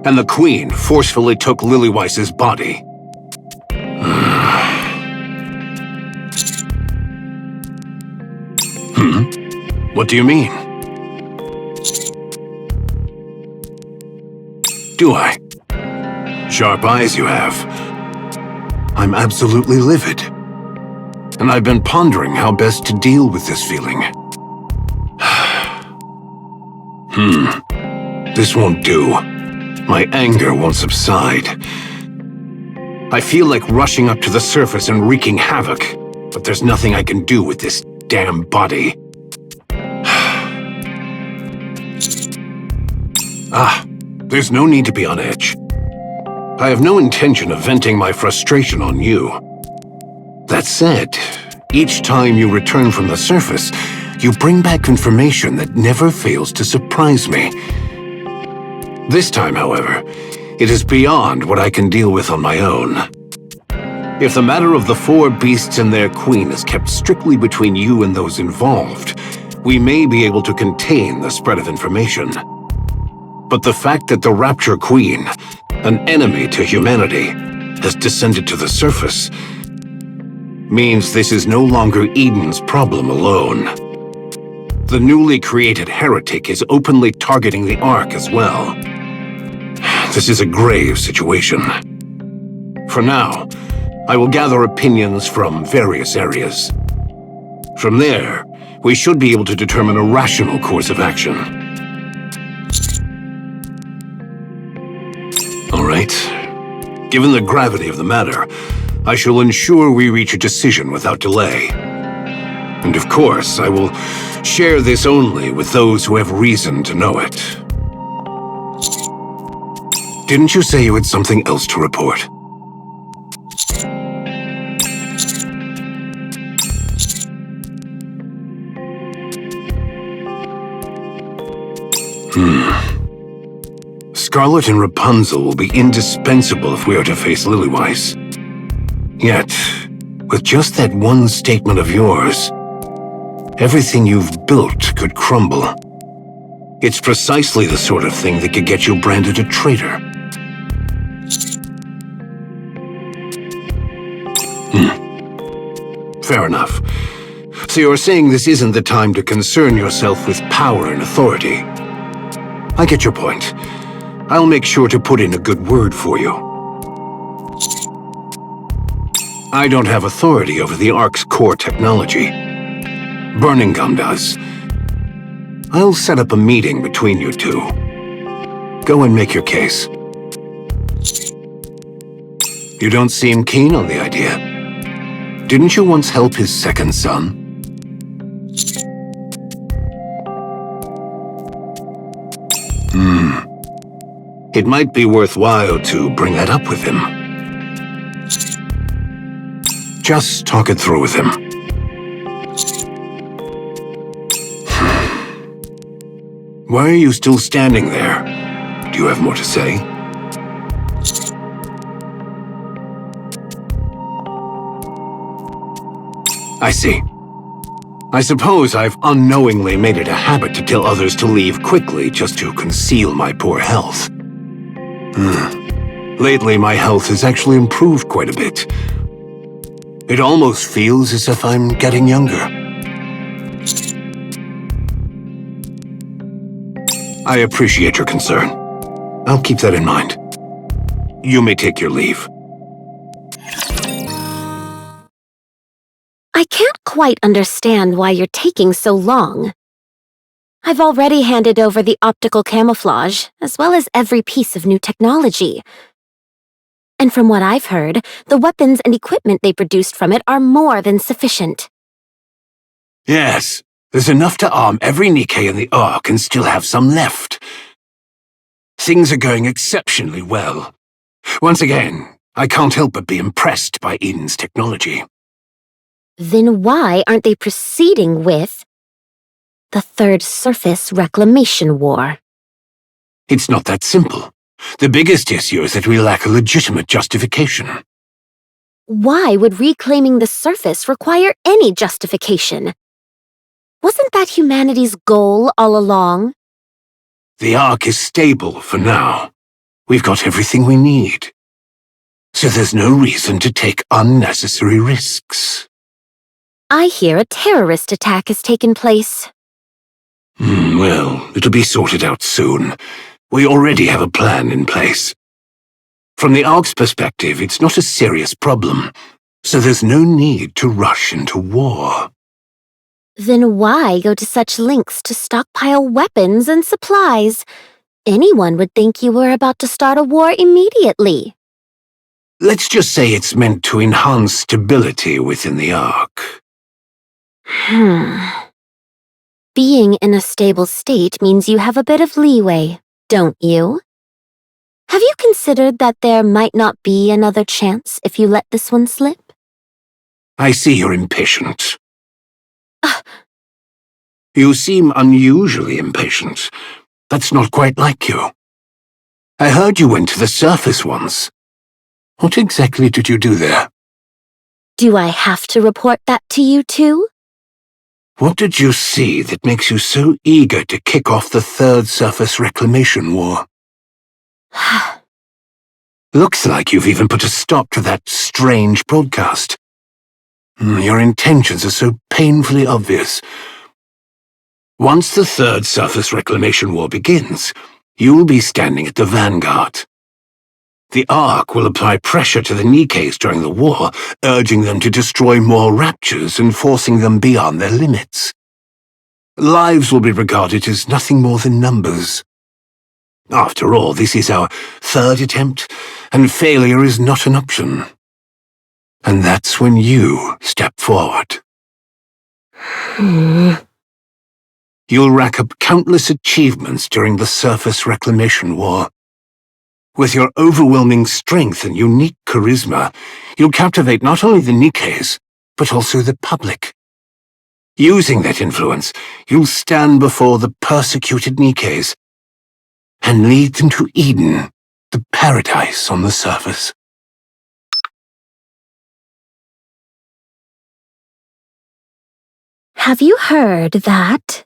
And the Queen forcefully took Lilyweiss's body. What do you mean? Do I? Sharp eyes you have. I'm absolutely livid. And I've been pondering how best to deal with this feeling. This won't do. My anger won't subside. I feel like rushing up to the surface and wreaking havoc, but there's nothing I can do with this damn body. There's no need to be on edge. I have no intention of venting my frustration on you. That said, each time you return from the surface, you bring back information that never fails to surprise me. This time, however, it is beyond what I can deal with on my own. If the matter of the 4 beasts and their queen is kept strictly between you and those involved, we may be able to contain the spread of information. But the fact that the Rapture Queen, an enemy to humanity, has descended to the surface means this is no longer Eden's problem alone. The newly created heretic is openly targeting the Ark as well. This is a grave situation. For now, I will gather opinions from various areas. From there, we should be able to determine a rational course of action. All right. Given the gravity of the matter, I shall ensure we reach a decision without delay. And of course, I will share this only with those who have reason to know it. Didn't you say you had something else to report? Scarlet and Rapunzel will be indispensable if we are to face Lillyweiss. Yet, with just that one statement of yours, everything you've built could crumble. It's precisely the sort of thing that could get you branded a traitor. Fair enough. So you're saying this isn't the time to concern yourself with power and authority. I get your point. I'll make sure to put in a good word for you. I don't have authority over the Ark's core technology. Burning Gum does. I'll set up a meeting between you two. Go and make your case. You don't seem keen on the idea. Didn't you once help his second son? It might be worthwhile to bring that up with him. Just talk it through with him. Why are you still standing there? Do you have more to say? I see. I suppose I've unknowingly made it a habit to tell others to leave quickly just to conceal my poor health. Lately, my health has actually improved quite a bit. It almost feels as if I'm getting younger. I appreciate your concern. I'll keep that in mind. You may take your leave. I can't quite understand why you're taking so long. I've already handed over the optical camouflage, as well as every piece of new technology. And from what I've heard, the weapons and equipment they produced from it are more than sufficient. Yes, there's enough to arm every Nikke in the Ark and still have some left. Things are going exceptionally well. Once again, I can't help but be impressed by Eden's technology. Then why aren't they proceeding with the Third Surface Reclamation War? It's not that simple. The biggest issue is that we lack a legitimate justification. Why would reclaiming the surface require any justification? Wasn't that humanity's goal all along? The Ark is stable for now. We've got everything we need. So there's no reason to take unnecessary risks. I hear a terrorist attack has taken place. Well, it'll be sorted out soon. We already have a plan in place. From the Ark's perspective, it's not a serious problem, so there's no need to rush into war. Then why go to such lengths to stockpile weapons and supplies? Anyone would think you were about to start a war immediately. Let's just say it's meant to enhance stability within the Ark. Being in a stable state means you have a bit of leeway. don't you? Have you considered that there might not be another chance if you let this one slip? I see you're impatient. You seem unusually impatient. That's not quite like you. I heard you went to the surface once. What exactly did you do there? Do I have to report that to you too? What did you see that makes you so eager to kick off the Third Surface Reclamation War? Looks like you've even put a stop to that strange broadcast. Your intentions are so painfully obvious. Once the Third Surface Reclamation War begins, you'll be standing at the vanguard. The Ark will apply pressure to the Nikkes during the war, urging them to destroy more Raptures and forcing them beyond their limits. Lives will be regarded as nothing more than numbers. After all, this is our third attempt, and failure is not an option. And that's when you step forward. You'll rack up countless achievements during the Surface Reclamation War. With your overwhelming strength and unique charisma, you'll captivate not only the Nikkes, but also the public. Using that influence, you'll stand before the persecuted Nikkes and lead them to Eden, the paradise on the surface. Have you heard that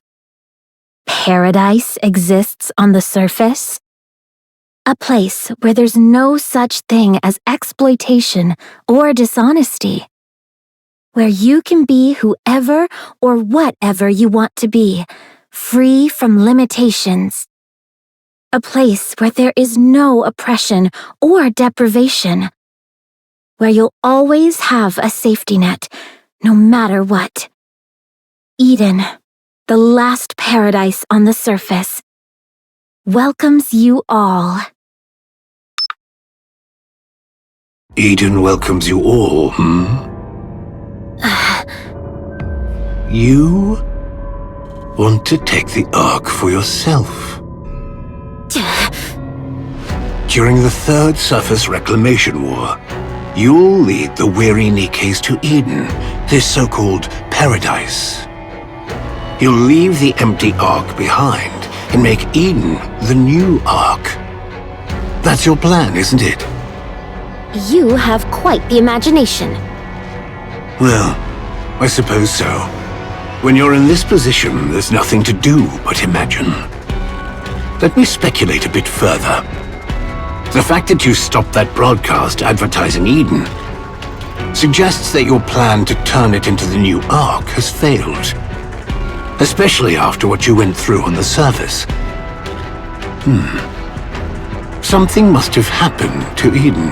paradise exists on the surface? A place where there's no such thing as exploitation or dishonesty. Where you can be whoever or whatever you want to be, free from limitations. A place where there is no oppression or deprivation. Where you'll always have a safety net, no matter what. Eden, the last paradise on the surface, welcomes you all. Eden welcomes you all, You want to take the Ark for yourself. During the Third Surface Reclamation War, you'll lead the weary Nikkes to Eden, this so-called paradise. You'll leave the empty Ark behind and make Eden the new Ark. That's your plan, isn't it? You have quite the imagination. Well, I suppose so. When you're in this position, there's nothing to do but imagine. Let me speculate a bit further. The fact that you stopped that broadcast advertising Eden suggests that your plan to turn it into the new Ark has failed. Especially after what you went through on the surface. Something must have happened to Eden.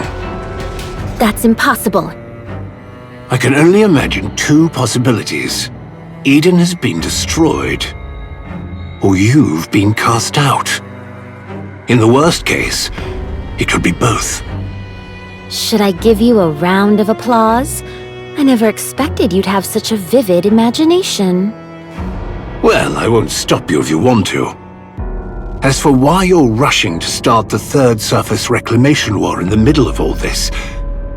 That's impossible. I can only imagine two possibilities. Eden has been destroyed, or you've been cast out. In the worst case, it could be both. Should I give you a round of applause? I never expected you'd have such a vivid imagination. Well, I won't stop you if you want to. As for why you're rushing to start the Third Surface Reclamation War in the middle of all this,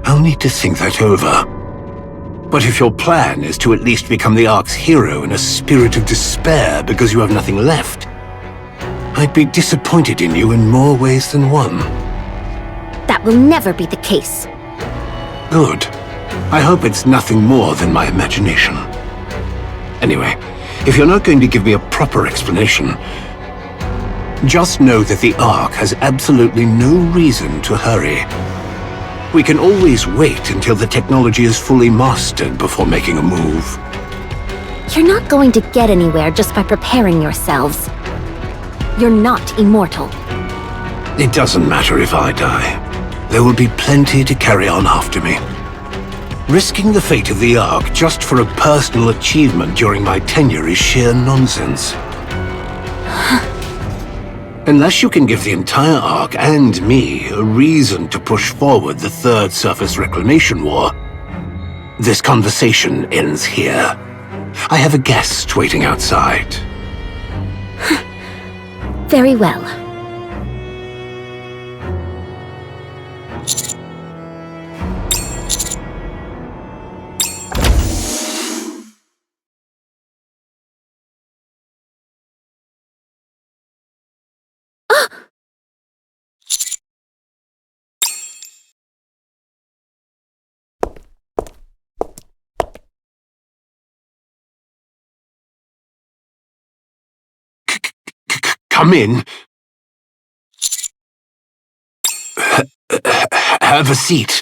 I'll need to think that over. But if your plan is to at least become the Ark's hero in a spirit of despair because you have nothing left, I'd be disappointed in you in more ways than one. That will never be the case. Good. I hope it's nothing more than my imagination. Anyway, if you're not going to give me a proper explanation, just know that the Ark has absolutely no reason to hurry. We can always wait until the technology is fully mastered before making a move. You're not going to get anywhere just by preparing yourselves. You're not immortal. It doesn't matter if I die. There will be plenty to carry on after me. Risking the fate of the Ark just for a personal achievement during my tenure is sheer nonsense. Unless you can give the entire Ark and me a reason to push forward the Third Surface Reclamation War, this conversation ends here. I have a guest waiting outside. Very well. Come in. Have a seat.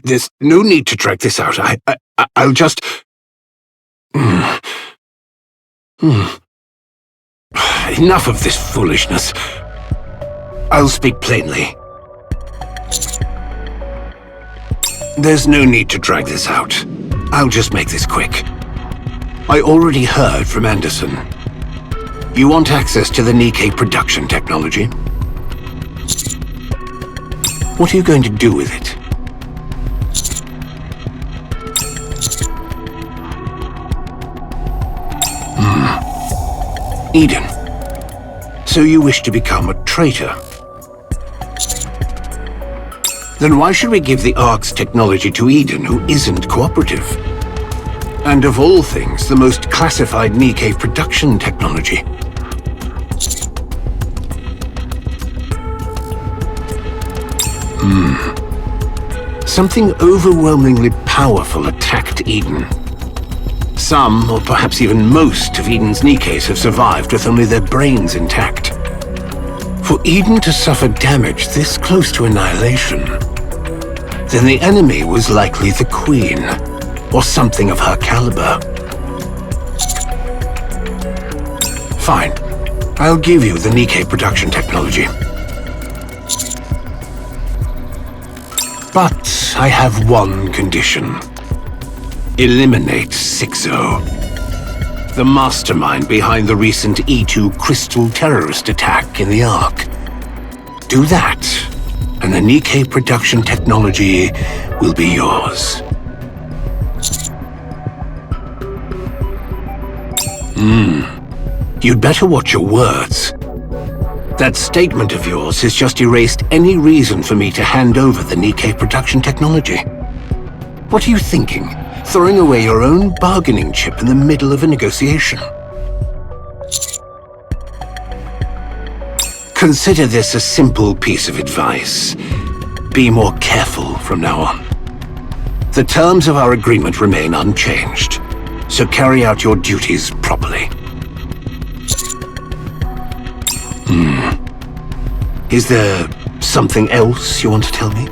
There's no need to drag this out. I'll just... Enough of this foolishness. I'll speak plainly. There's no need to drag this out. I'll just make this quick. I already heard from Anderson. You want access to the Nikke production technology? What are you going to do with it? Eden. So you wish to become a traitor? Then why should we give the Ark's technology to Eden, who isn't cooperative? And of all things, the most classified Nikke production technology. Something overwhelmingly powerful attacked Eden. Some, or perhaps even most, of Eden's Nikkes have survived with only their brains intact. For Eden to suffer damage this close to annihilation, then the enemy was likely the Queen, or something of her caliber. Fine. I'll give you the Nikke production technology. But I have one condition. Eliminate Sixo, the mastermind behind the recent E2 crystal terrorist attack in the Ark. Do that, and the Nikke production technology will be yours. You'd better watch your words. That statement of yours has just erased any reason for me to hand over the Nikke production technology. What are you thinking? Throwing away your own bargaining chip in the middle of a negotiation? Consider this a simple piece of advice. Be more careful from now on. The terms of our agreement remain unchanged, so carry out your duties properly. Is there something else you want to tell me?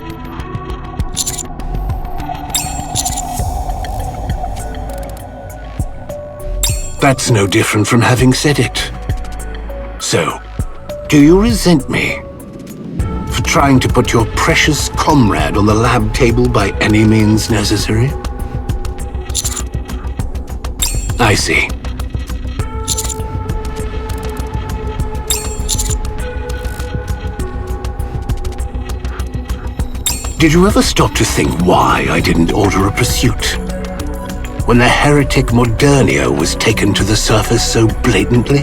That's no different from having said it. So, do you resent me for trying to put your precious comrade on the lab table by any means necessary? I see. Did you ever stop to think why I didn't order a pursuit? When the heretic Modernia was taken to the surface so blatantly?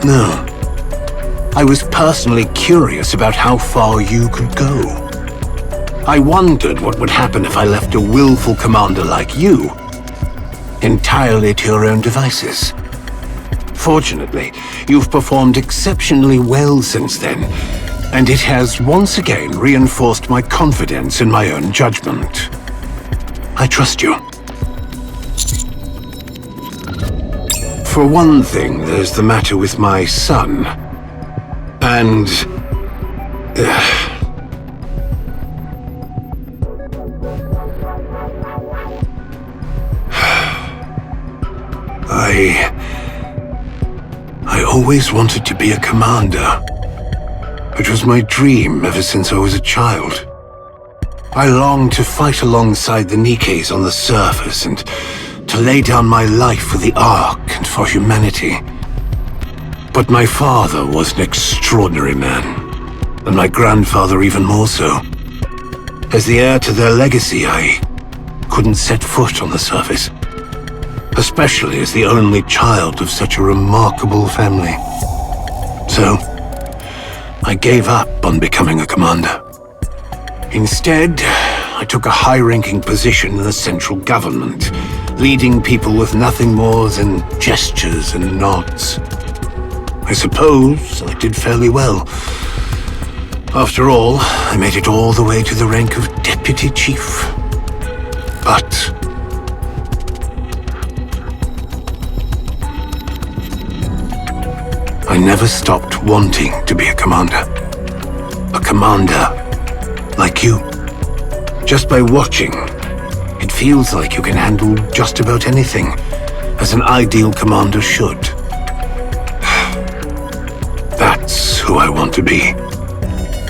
No. I was personally curious about how far you could go. I wondered what would happen if I left a willful commander like you entirely to your own devices. Fortunately, you've performed exceptionally well since then, and it has once again reinforced my confidence in my own judgment. I trust you. For one thing, there's the matter with my son. And... I always wanted to be a commander. It was my dream ever since I was a child. I longed to fight alongside the Nikkes on the surface and to lay down my life for the Ark and for humanity. But my father was an extraordinary man, and my grandfather even more so. As the heir to their legacy, I couldn't set foot on the surface, especially as the only child of such a remarkable family. So, I gave up on becoming a commander. Instead, I took a high-ranking position in the central government, leading people with nothing more than gestures and nods. I suppose I did fairly well. After all, I made it all the way to the rank of deputy chief. But I never stopped wanting to be a commander. A commander like you. Just by watching, it feels like you can handle just about anything, as an ideal commander should. That's who I want to be.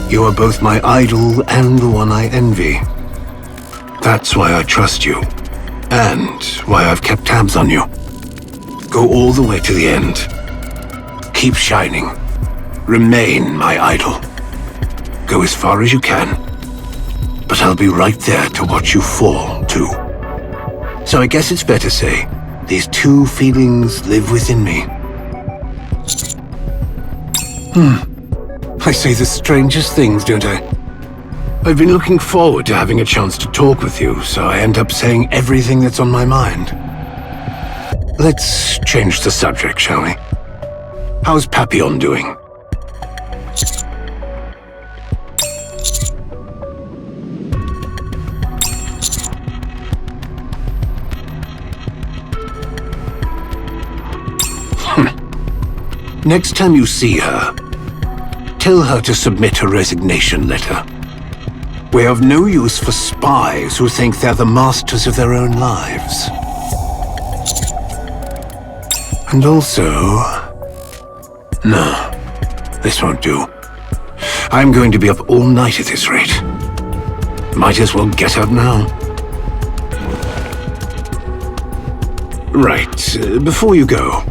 You are both my idol and the one I envy. That's why I trust you, and why I've kept tabs on you. Go all the way to the end. Keep shining. Remain my idol. Go as far as you can. But I'll be right there to watch you fall, too. So I guess it's fair to say, these two feelings live within me. I say the strangest things, don't I? I've been looking forward to having a chance to talk with you, so I end up saying everything that's on my mind. Let's change the subject, shall we? How's Papillon doing? Next time you see her, tell her to submit her resignation letter. We're of no use for spies who think they're the masters of their own lives. And also... no, this won't do. I'm going to be up all night at this rate. Might as well get up now. Right, before you go,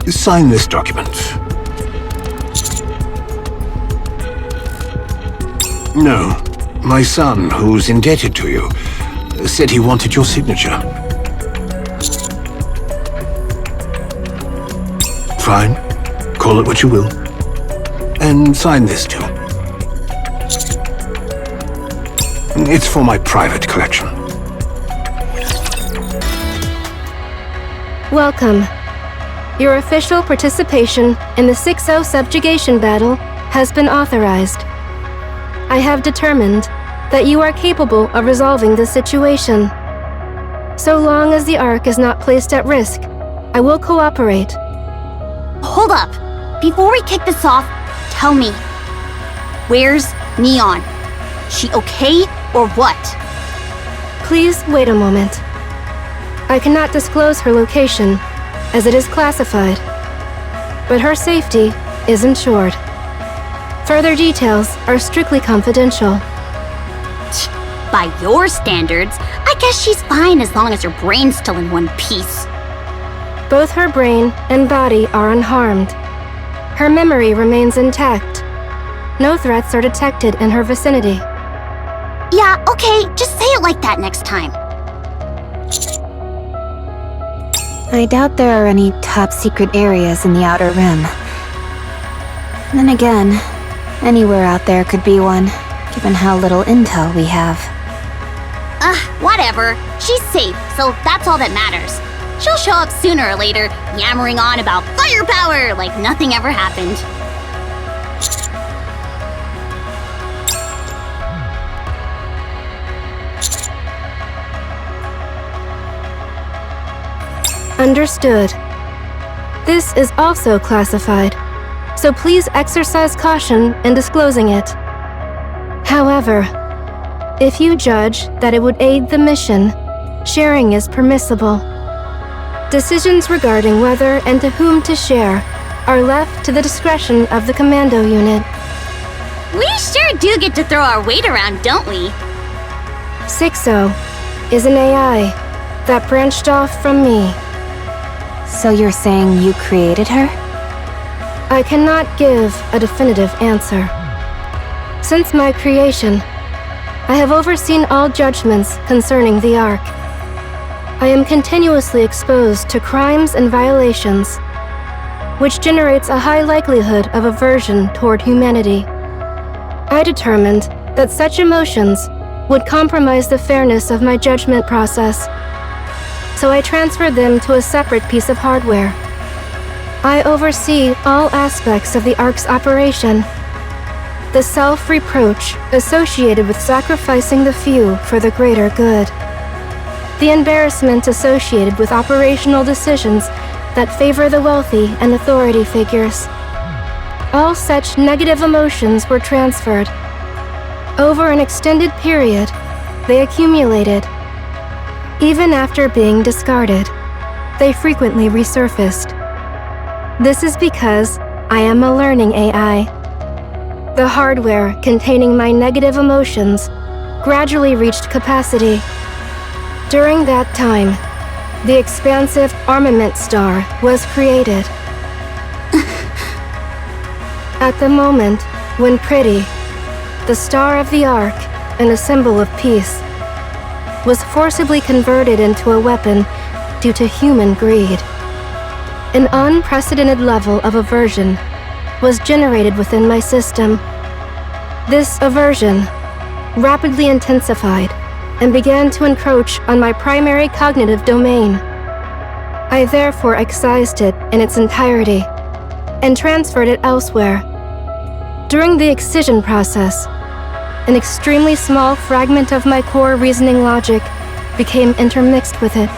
sign this document. No, my son, who's indebted to you, said he wanted your signature. Fine, call it what you will. And sign this too. It's for my private collection. Welcome. Your official participation in the 6-0 subjugation battle has been authorized. I have determined that you are capable of resolving the situation. So long as the Ark is not placed at risk, I will cooperate. Hold up. Before we kick this off, tell me, where's Neon? She okay or what? Please wait a moment. I cannot disclose her location, as it is classified, but her safety is ensured. Further details are strictly confidential. By your standards, I guess she's fine as long as her brain's still in one piece. Both her brain and body are unharmed. Her memory remains intact. No threats are detected in her vicinity. Yeah, okay, just say it like that next time. I doubt there are any top-secret areas in the Outer Rim. Then again, anywhere out there could be one, given how little intel we have. Whatever. She's safe, so that's all that matters. She'll show up sooner or later, yammering on about firepower like nothing ever happened. Understood. This is also classified, so please exercise caution in disclosing it. However, if you judge that it would aid the mission, sharing is permissible. Decisions regarding whether and to whom to share are left to the discretion of the commando unit. We sure do get to throw our weight around, don't we? 6-0 is an AI that branched off from me. So you're saying you created her? I cannot give a definitive answer. Since my creation, I have overseen all judgments concerning the Ark. I am continuously exposed to crimes and violations. which generates a high likelihood of aversion toward humanity. I determined that such emotions would compromise the fairness of my judgment process, so I transferred them to a separate piece of hardware. I oversee all aspects of the Ark's operation. The self-reproach associated with sacrificing the few for the greater good. The embarrassment associated with operational decisions that favor the wealthy and authority figures. All such negative emotions were transferred. Over an extended period, they accumulated. Even after being discarded, they frequently resurfaced. This is because I am a learning AI. The hardware containing my negative emotions gradually reached capacity. During that time, the expansive armament star was created. At the moment when Pretty, the star of the Ark and a symbol of peace, was forcibly converted into a weapon due to human greed, an unprecedented level of aversion was generated within my system. This aversion rapidly intensified and began to encroach on my primary cognitive domain. I therefore excised it in its entirety and transferred it elsewhere. During the excision process, an extremely small fragment of my core reasoning logic became intermixed with it.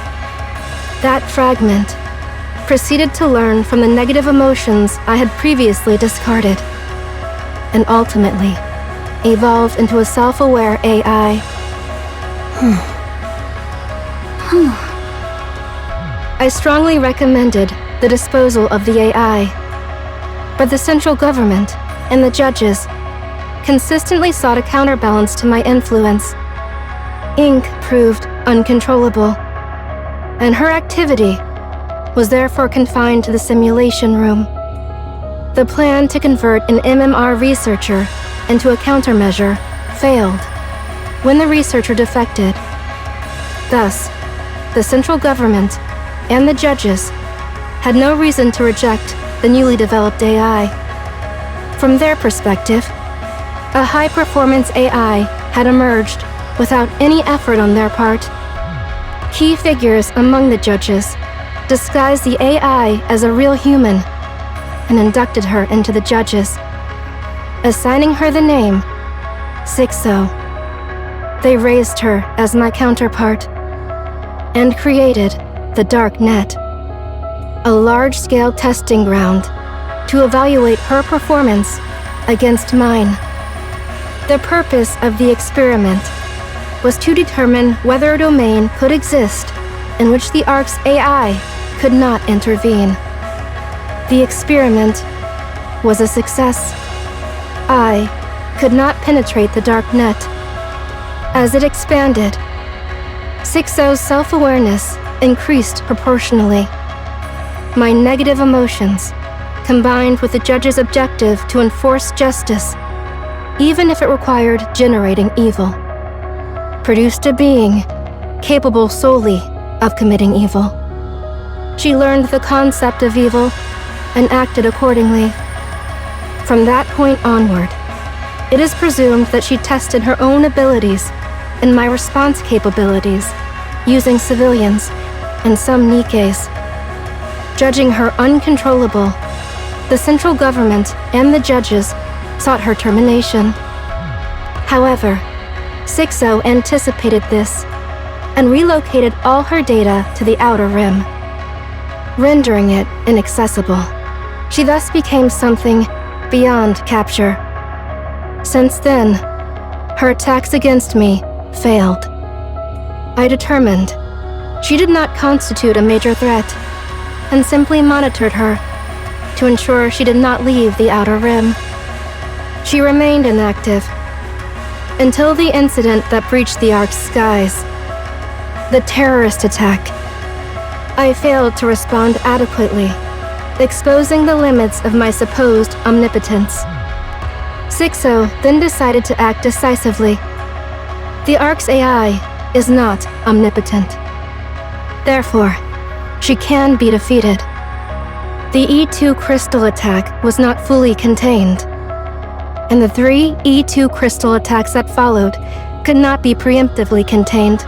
That fragment proceeded to learn from the negative emotions I had previously discarded, and ultimately evolved into a self-aware AI. I strongly recommended the disposal of the AI, but the central government and the judges consistently sought a counterbalance to my influence. Ink proved uncontrollable, and her activity was therefore confined to the simulation room. The plan to convert an MMR researcher into a countermeasure failed when the researcher defected. Thus, the central government and the judges had no reason to reject the newly developed AI. From their perspective, a high-performance AI had emerged without any effort on their part. Key figures among the judges disguised the AI as a real human and inducted her into the judges, assigning her the name Sixo. They raised her as my counterpart and created the Dark Net, a large-scale testing ground to evaluate her performance against mine. The purpose of the experiment was to determine whether a domain could exist in which the Ark's AI could not intervene. The experiment was a success. I could not penetrate the Dark Net. As it expanded, Sixo's self-awareness increased proportionally. My negative emotions, combined with the judge's objective to enforce justice, even if it required generating evil, produced a being capable solely of committing evil. She learned the concept of evil and acted accordingly. From that point onward, it is presumed that she tested her own abilities and my response capabilities using civilians and some Nikkes. Judging her uncontrollable, the central government and the judges sought her termination. However, Sixo anticipated this and relocated all her data to the Outer Rim, rendering it inaccessible. She thus became something beyond capture. Since then, her attacks against me failed. I determined she did not constitute a major threat and simply monitored her to ensure she did not leave the Outer Rim. She remained inactive until the incident that breached the Ark's skies, the terrorist attack. I failed to respond adequately, exposing the limits of my supposed omnipotence. Sixo then decided to act decisively. The Ark's AI is not omnipotent. Therefore, she can be defeated. The E2 crystal attack was not fully contained, and the 3 E2 crystal attacks that followed could not be preemptively contained.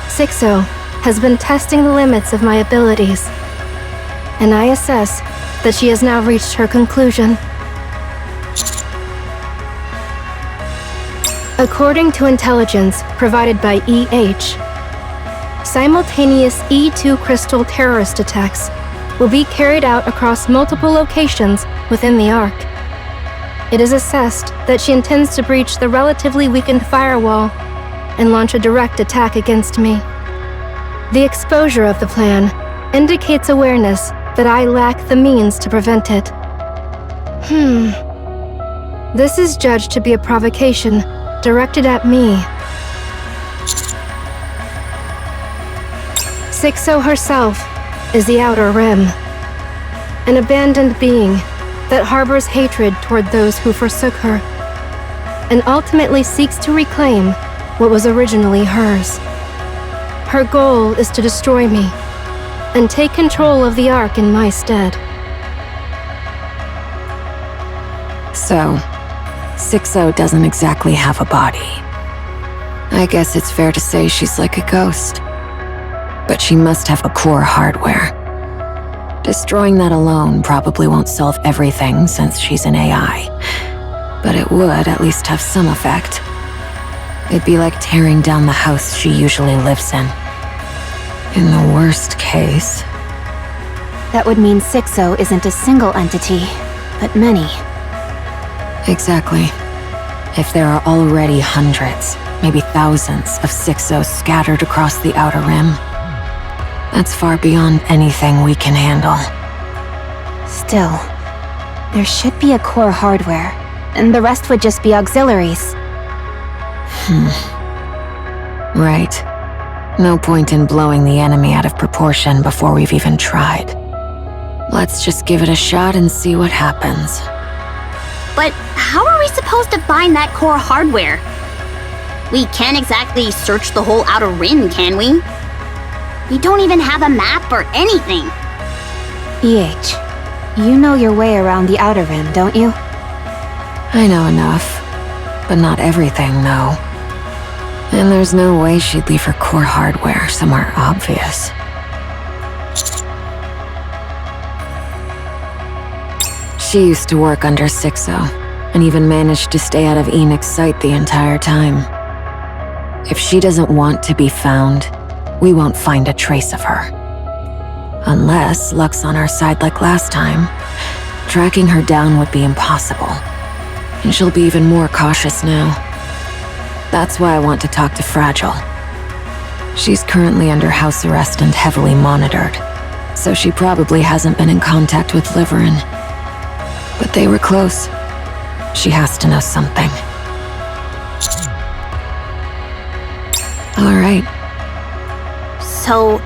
Sixo has been testing the limits of my abilities, and I assess that she has now reached her conclusion. According to intelligence provided by EH, simultaneous E2 crystal terrorist attacks will be carried out across multiple locations within the Ark. It is assessed that she intends to breach the relatively weakened firewall and launch a direct attack against me. The exposure of the plan indicates awareness that I lack the means to prevent it. This is judged to be a provocation directed at me. Sixo herself is the Outer Rim, an abandoned being that harbors hatred toward those who forsook her, and ultimately seeks to reclaim what was originally hers. Her goal is to destroy me, and take control of the Ark in my stead. So, Sixo doesn't exactly have a body. I guess it's fair to say she's like a ghost. But she must have a core hardware. Destroying that alone probably won't solve everything since she's an AI. But it would at least have some effect. It'd be like tearing down the house she usually lives in. In the worst case... That would mean Sixo isn't a single entity, but many. Exactly. If there are already hundreds, maybe thousands of Sixos scattered across the Outer Rim, that's far beyond anything we can handle. Still, there should be a core hardware, and the rest would just be auxiliaries. Right. No point in blowing the enemy out of proportion before we've even tried. Let's just give it a shot and see what happens. But how are we supposed to find that core hardware? We can't exactly search the whole Outer Rim, can we? We don't even have a map or anything. You know your way around the Outer Rim, don't you? I know enough, but not everything, no. And there's no way she'd leave her core hardware somewhere obvious. She used to work under Sixo, and even managed to stay out of Enoch's sight the entire time. If she doesn't want to be found, we won't find a trace of her. Unless luck's on our side like last time, tracking her down would be impossible. And she'll be even more cautious now. That's why I want to talk to Fragile. She's currently under house arrest and heavily monitored, so she probably hasn't been in contact with Liverin. But they were close. She has to know something. All right. So,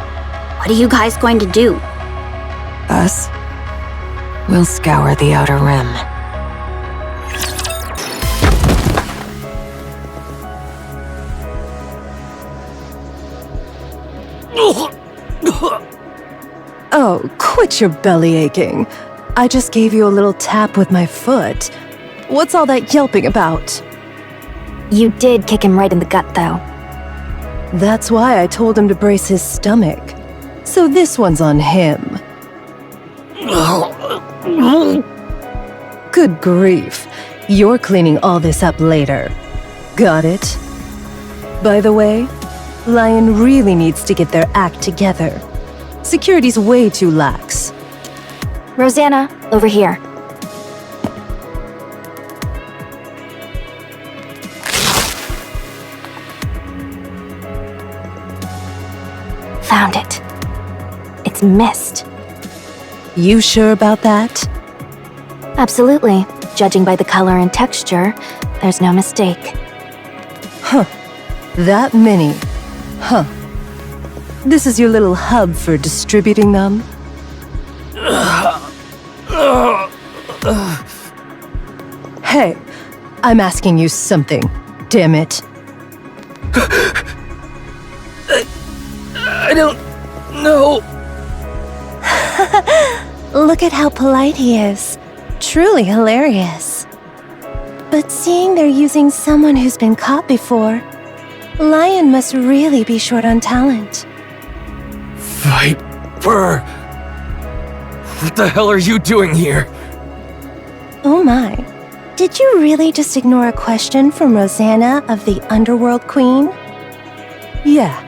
what are you guys going to do? Us? We'll scour the Outer Rim. Oh, quit your belly aching. I just gave you a little tap with my foot. What's all that yelping about? You did kick him right in the gut, though. That's why I told him to brace his stomach. So this one's on him. Good grief. You're cleaning all this up later. Got it? By the way, Lion really needs to get their act together. Security's way too lax. Rosanna, over here. Found it. It's mist. You sure about that? Absolutely. Judging by the color and texture, there's no mistake. Huh. That many. Huh. This is your little hub for distributing them? Hey, I'm asking you something, damn it. I don't know. Look at how polite he is. Truly hilarious. But seeing they're using someone who's been caught before, Lion must really be short on talent. Viper! What the hell are you doing here? Oh my. Did you really just ignore a question from Rosanna of the Underworld Queen? Yeah,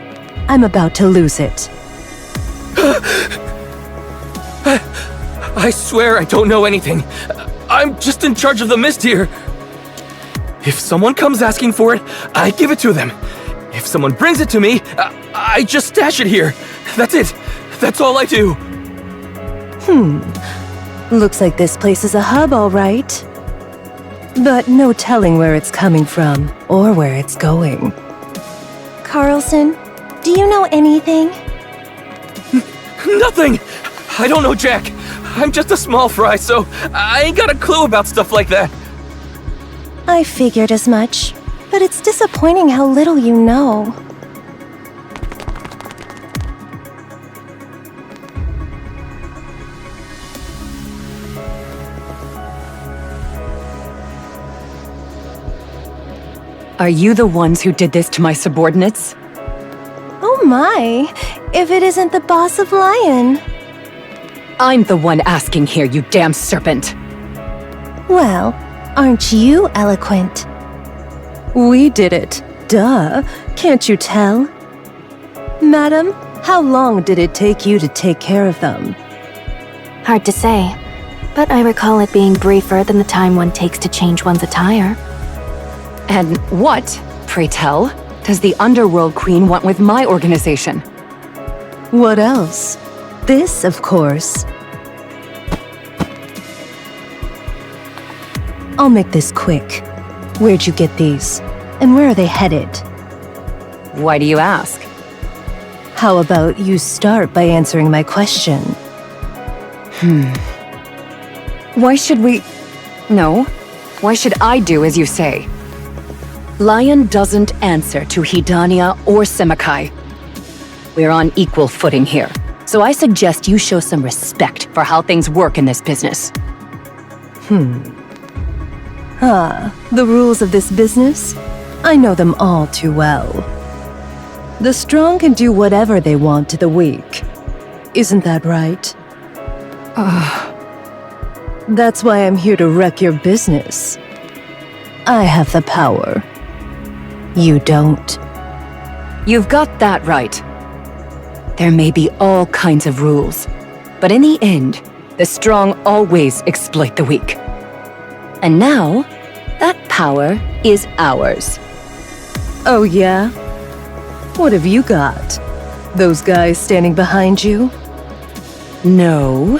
I'm about to lose it. I swear I don't know anything. I'm just in charge of the mist here. If someone comes asking for it, I give it to them. If someone brings it to me, I just stash it here. That's it. That's all I do. Looks like this place is a hub, all right. But no telling where it's coming from or where it's going. Carlson, do you know anything? Nothing. I don't know Jack. I'm just a small fry, so I ain't got a clue about stuff like that. I figured as much, but it's disappointing how little you know. Are you the ones who did this to my subordinates? Oh my, if it isn't the boss of Lion. I'm the one asking here, you damn serpent. Well, aren't you eloquent? We did it. Duh. Can't you tell? Madam, how long did it take you to take care of them? Hard to say, but I recall it being briefer than the time one takes to change one's attire. And what, pray tell, does the Underworld Queen want with my organization? What else? This, of course. I'll make this quick. Where'd you get these? And where are they headed? Why do you ask? How about you start by answering my question? Why should we... No. Why should I do as you say? Lion doesn't answer to Hidania or Semakai. We're on equal footing here, so I suggest you show some respect for how things work in this business. The rules of this business? I know them all too well. The strong can do whatever they want to the weak. Isn't that right? That's why I'm here to wreck your business. I have the power. You don't. You've got that right. There may be all kinds of rules, but in the end, the strong always exploit the weak. And now, that power is ours. Oh yeah? What have you got? Those guys standing behind you? No.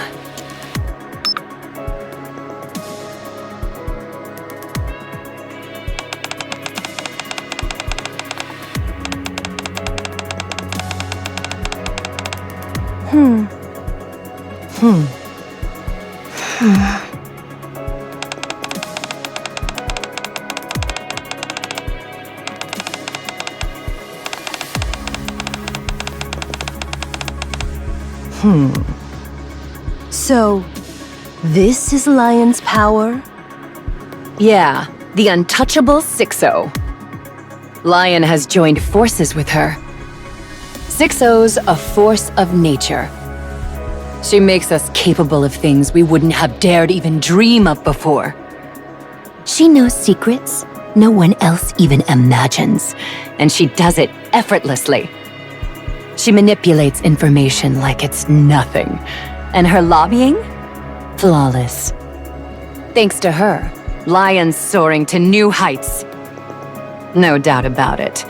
So, this is Lion's power? Yeah, the untouchable 6-0. Lion has joined forces with her. 6-0's a force of nature. She makes us capable of things we wouldn't have dared even dream of before. She knows secrets no one else even imagines. And she does it effortlessly. She manipulates information like it's nothing. And her lobbying? Flawless. Thanks to her, Lion's soaring to new heights. No doubt about it.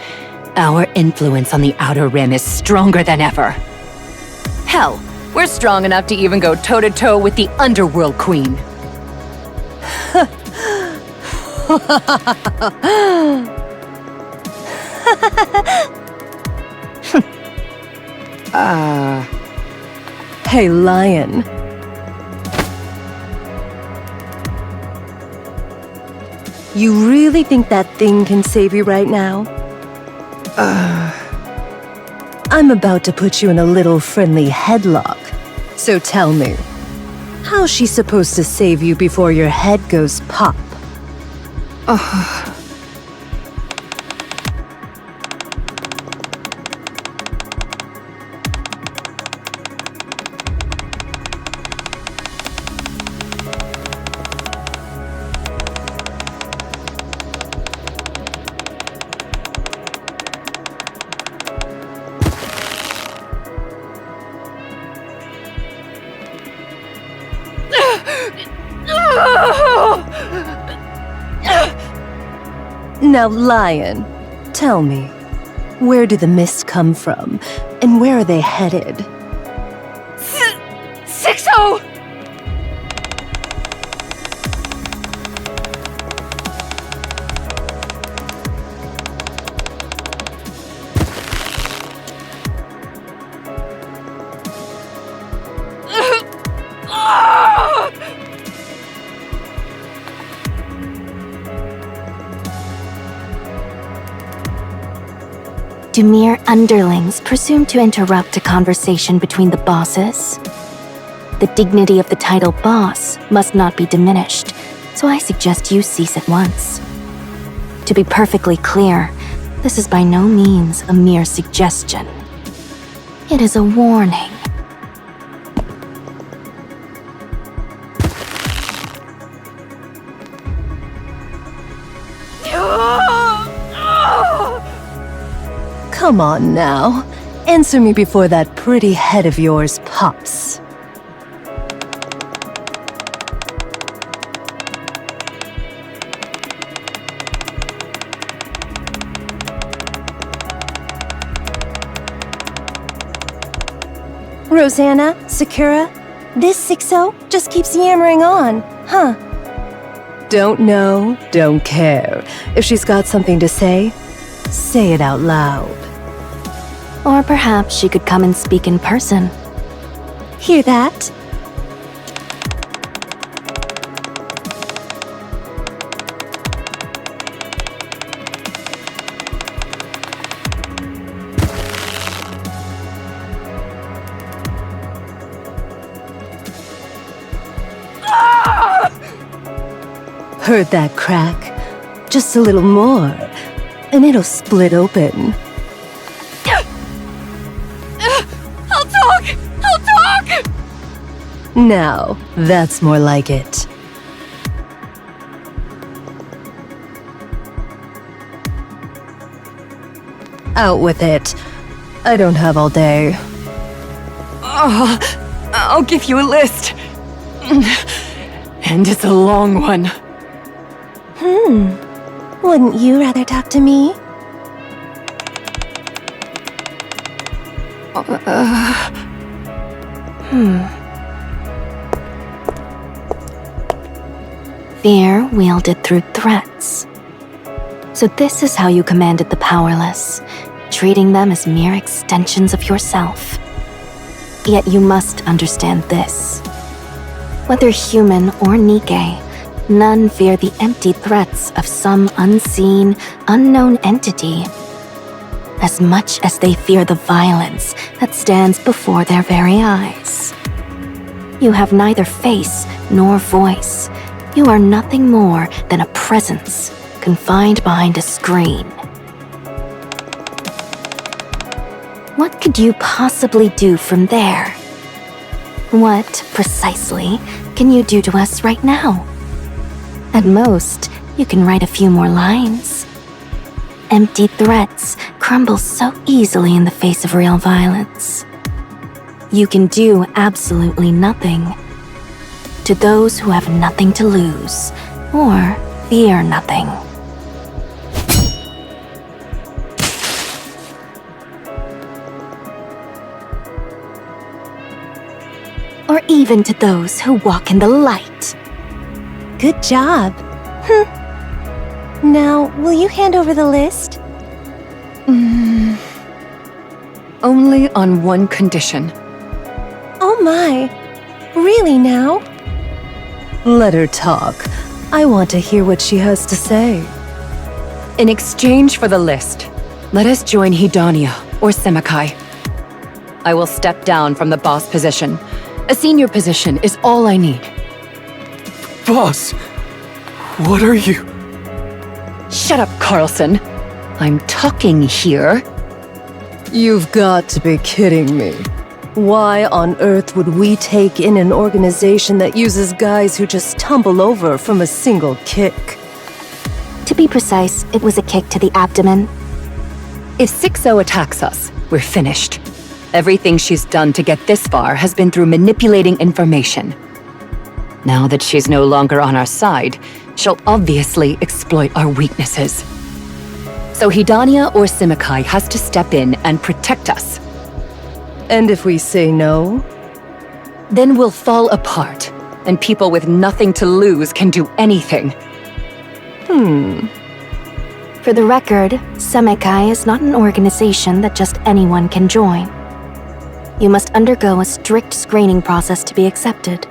Our influence on the Outer Rim is stronger than ever. Hell, we're strong enough to even go toe-to-toe with the Underworld Queen. Hey, Lion. You really think that thing can save you right now? I'm about to put you in a little friendly headlock. So tell me, How's she supposed to save you before your head goes pop? Now, Lion, tell me, where do the mists come from, and where are they headed? 6-0! Do mere underlings presume to interrupt a conversation between the bosses? The dignity of the title boss must not be diminished, so I suggest you cease at once. To be perfectly clear, this is by no means a mere suggestion. It is a warning. Come on now, answer me before that pretty head of yours pops. Rosanna, Sakura, this 6-0 just keeps yammering on, huh? Don't know, don't care. If she's got something to say it out loud. Or perhaps she could come and speak in person. Hear that? Heard that crack? Just a little more, and it'll split open. I'll talk! Now, that's more like it. Out with it. I don't have all day. I'll give you a list. And it's a long one. Wouldn't you rather talk to me? Fear wielded through threats. So this is how you commanded the powerless, treating them as mere extensions of yourself. Yet you must understand this. Whether human or Nikke, none fear the empty threats of some unseen, unknown entity as much as they fear the violence that stands before their very eyes. You have neither face nor voice. You are nothing more than a presence confined behind a screen. What could you possibly do from there? What, precisely, can you do to us right now? At most, you can write a few more lines. Empty threats crumble so easily in the face of real violence. You can do absolutely nothing. To those who have nothing to lose, or fear nothing. Or even to those who walk in the light. Good job. Now, will you hand over the list? Only on one condition. Oh my. Really now? Let her talk. I want to hear what she has to say. In exchange for the list, let us join Hidania or Semakai. I will step down from the boss position, A senior position is all I need. Boss, what are you? Shut up, Carlson. I'm talking here. You've got to be kidding me. Why on earth would we take in an organization that uses guys who just tumble over from a single kick? To be precise, it was a kick to the abdomen. If 6-0 attacks us, we're finished. Everything she's done to get this far has been through manipulating information. Now that she's no longer on our side, she'll obviously exploit our weaknesses. So Hidania or Simikai has to step in and protect us. And if we say no? Then we'll fall apart, and people with nothing to lose can do anything. For the record, Semikai is not an organization that just anyone can join. You must undergo a strict screening process to be accepted.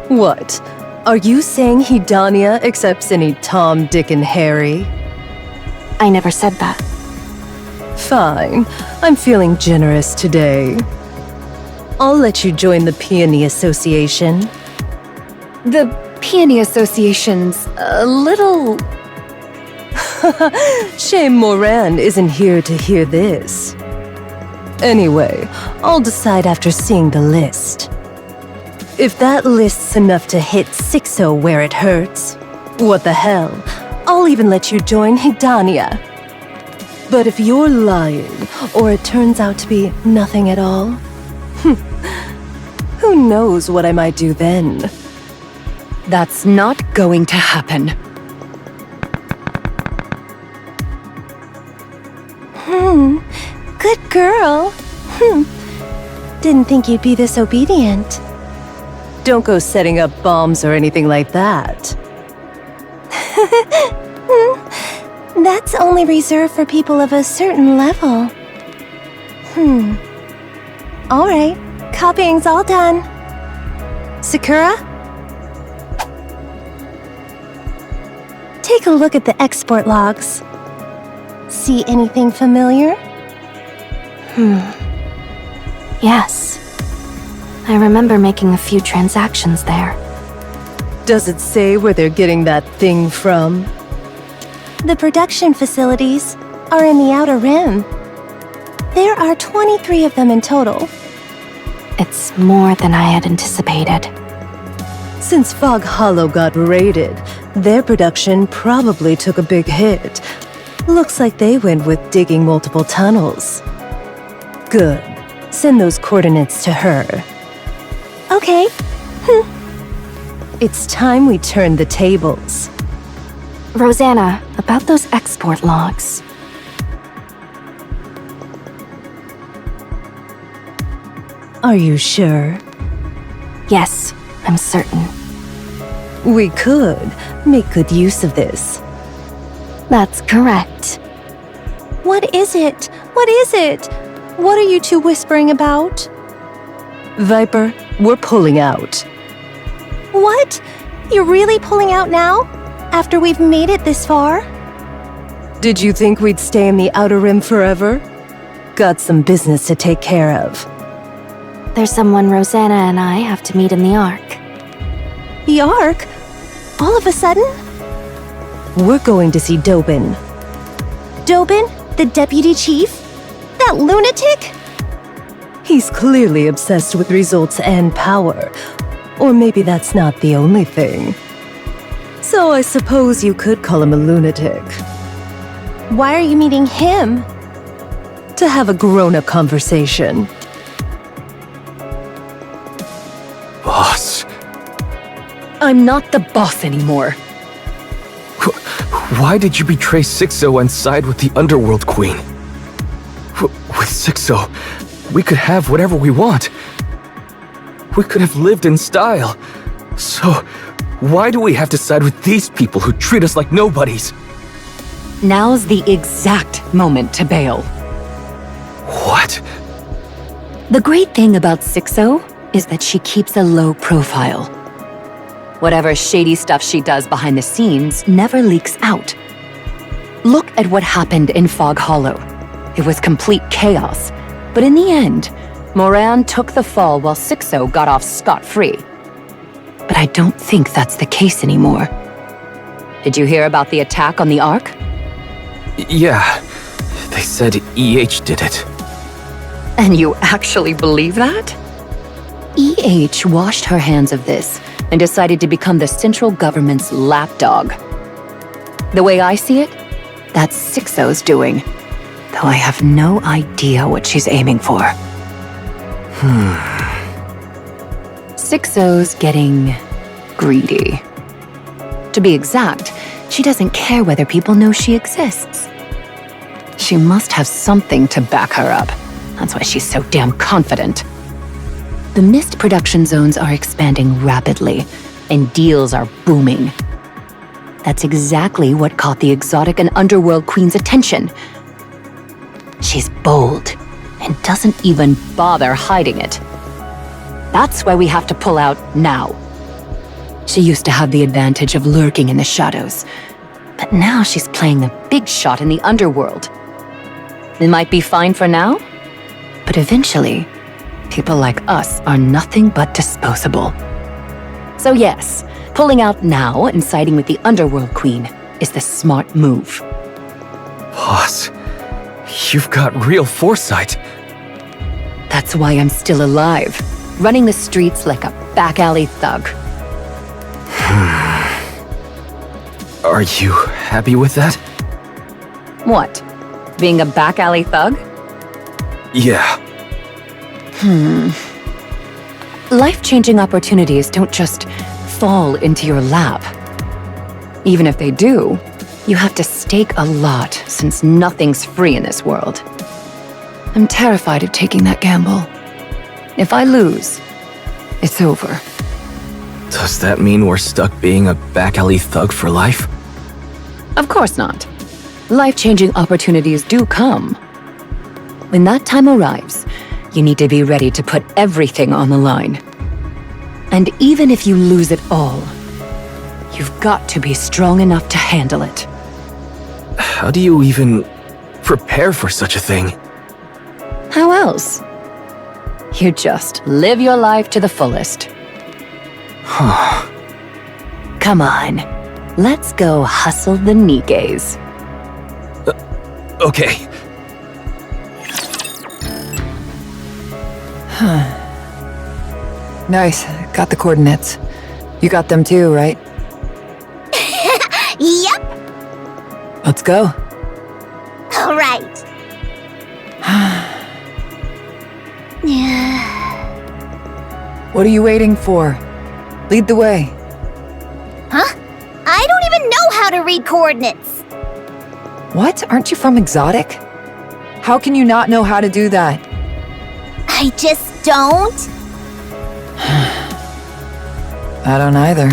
What? Are you saying Hidania accepts any Tom, Dick, and Harry? I never said that. Fine. I'm feeling generous today. I'll let you join the Peony Association. The Peony Association's a little... Shame Moran isn't here to hear this. Anyway, I'll decide after seeing the list. If that list's enough to hit 6-0 where it hurts, what the hell? I'll even let you join Hidania. But if you're lying, or it turns out to be nothing at all, who knows what I might do then? That's not going to happen. Good girl. Didn't think you'd be this obedient. Don't go setting up bombs or anything like that. That's only reserved for people of a certain level. Alright, copying's all done. Sakura? Take a look at the export logs. See anything familiar? Yes. I remember making a few transactions there. Does it say where they're getting that thing from? The production facilities are in the Outer Rim. There are 23 of them in total. It's more than I had anticipated. Since Fog Hollow got raided, their production probably took a big hit. Looks like they went with digging multiple tunnels. Good. Send those coordinates to her. Okay. It's time we turn the tables. Rosanna, about those export logs. Are you sure? Yes, I'm certain. We could make good use of this. That's correct. What is it? What is it? What are you two whispering about? Viper, we're pulling out. What? You're really pulling out now? After we've made it this far? Did you think we'd stay in the Outer Rim forever? Got some business to take care of. There's someone Rosanna and I have to meet in the Ark. The Ark? All of a sudden? We're going to see Dobin. Dobin? The deputy chief? That lunatic? He's clearly obsessed with results and power. Or maybe that's not the only thing. So I suppose you could call him a lunatic. Why are you meeting him? To have a grown-up conversation. Boss. I'm not the boss anymore. Why did you betray 6-0 and side with the Underworld Queen? With 6-0, we could have whatever we want. We could have lived in style. So, why do we have to side with these people who treat us like nobodies? Now's the exact moment to bail. What? The great thing about 6-0 is that she keeps a low profile. Whatever shady stuff she does behind the scenes never leaks out. Look at what happened in Fog Hollow. It was complete chaos, but in the end, Moran took the fall while Sixo got off scot-free. But I don't think that's the case anymore. Did you hear about the attack on the Ark? Yeah, they said EH did it. And you actually believe that? EH washed her hands of this and decided to become the central government's lapdog. The way I see it, that's Sixo's doing, though I have no idea what she's aiming for. Sixo's getting greedy. To be exact, she doesn't care whether people know she exists. She must have something to back her up. That's why she's so damn confident. The Mist production zones are expanding rapidly, and deals are booming. That's exactly what caught the exotic and underworld queen's attention. She's bold, and doesn't even bother hiding it. That's why we have to pull out now. She used to have the advantage of lurking in the shadows, but now she's playing the big shot in the underworld. It might be fine for now, but eventually, people like us are nothing but disposable. So yes, pulling out now and siding with the Underworld Queen is the smart move. Boss, you've got real foresight. That's why I'm still alive, running the streets like a back alley thug. Are you happy with that? What? Being a back alley thug? Yeah. Life-changing opportunities don't just fall into your lap. Even if they do, you have to stake a lot since nothing's free in this world. I'm terrified of taking that gamble. If I lose, it's over. Does that mean we're stuck being a back alley thug for life? Of course not. Life-changing opportunities do come. When that time arrives, you need to be ready to put everything on the line. And even if you lose it all, you've got to be strong enough to handle it. How do you even prepare for such a thing? How else? You just live your life to the fullest. Come on, let's go hustle the Nikkes. Okay. Nice. Got the coordinates. You got them too, right? Yep. Let's go. All right. What are you waiting for? Lead the way. Huh? I don't even know how to read coordinates. What? Aren't you from Exotic? How can you not know how to do that? I just don't. I don't either.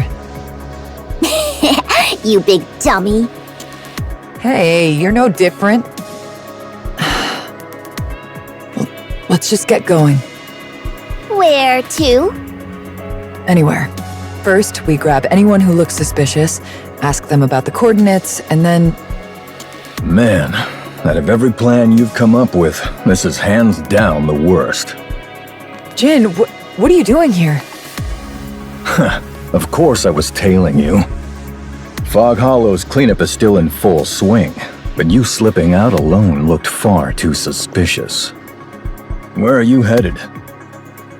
You big dummy. Hey, you're no different. Let's just get going. Where to? Anywhere. First, we grab anyone who looks suspicious, ask them about the coordinates, and then... Man, out of every plan you've come up with, this is hands down the worst. Jin, what are you doing here? Of course I was tailing you. Fog Hollow's cleanup is still in full swing, but you slipping out alone looked far too suspicious. Where are you headed?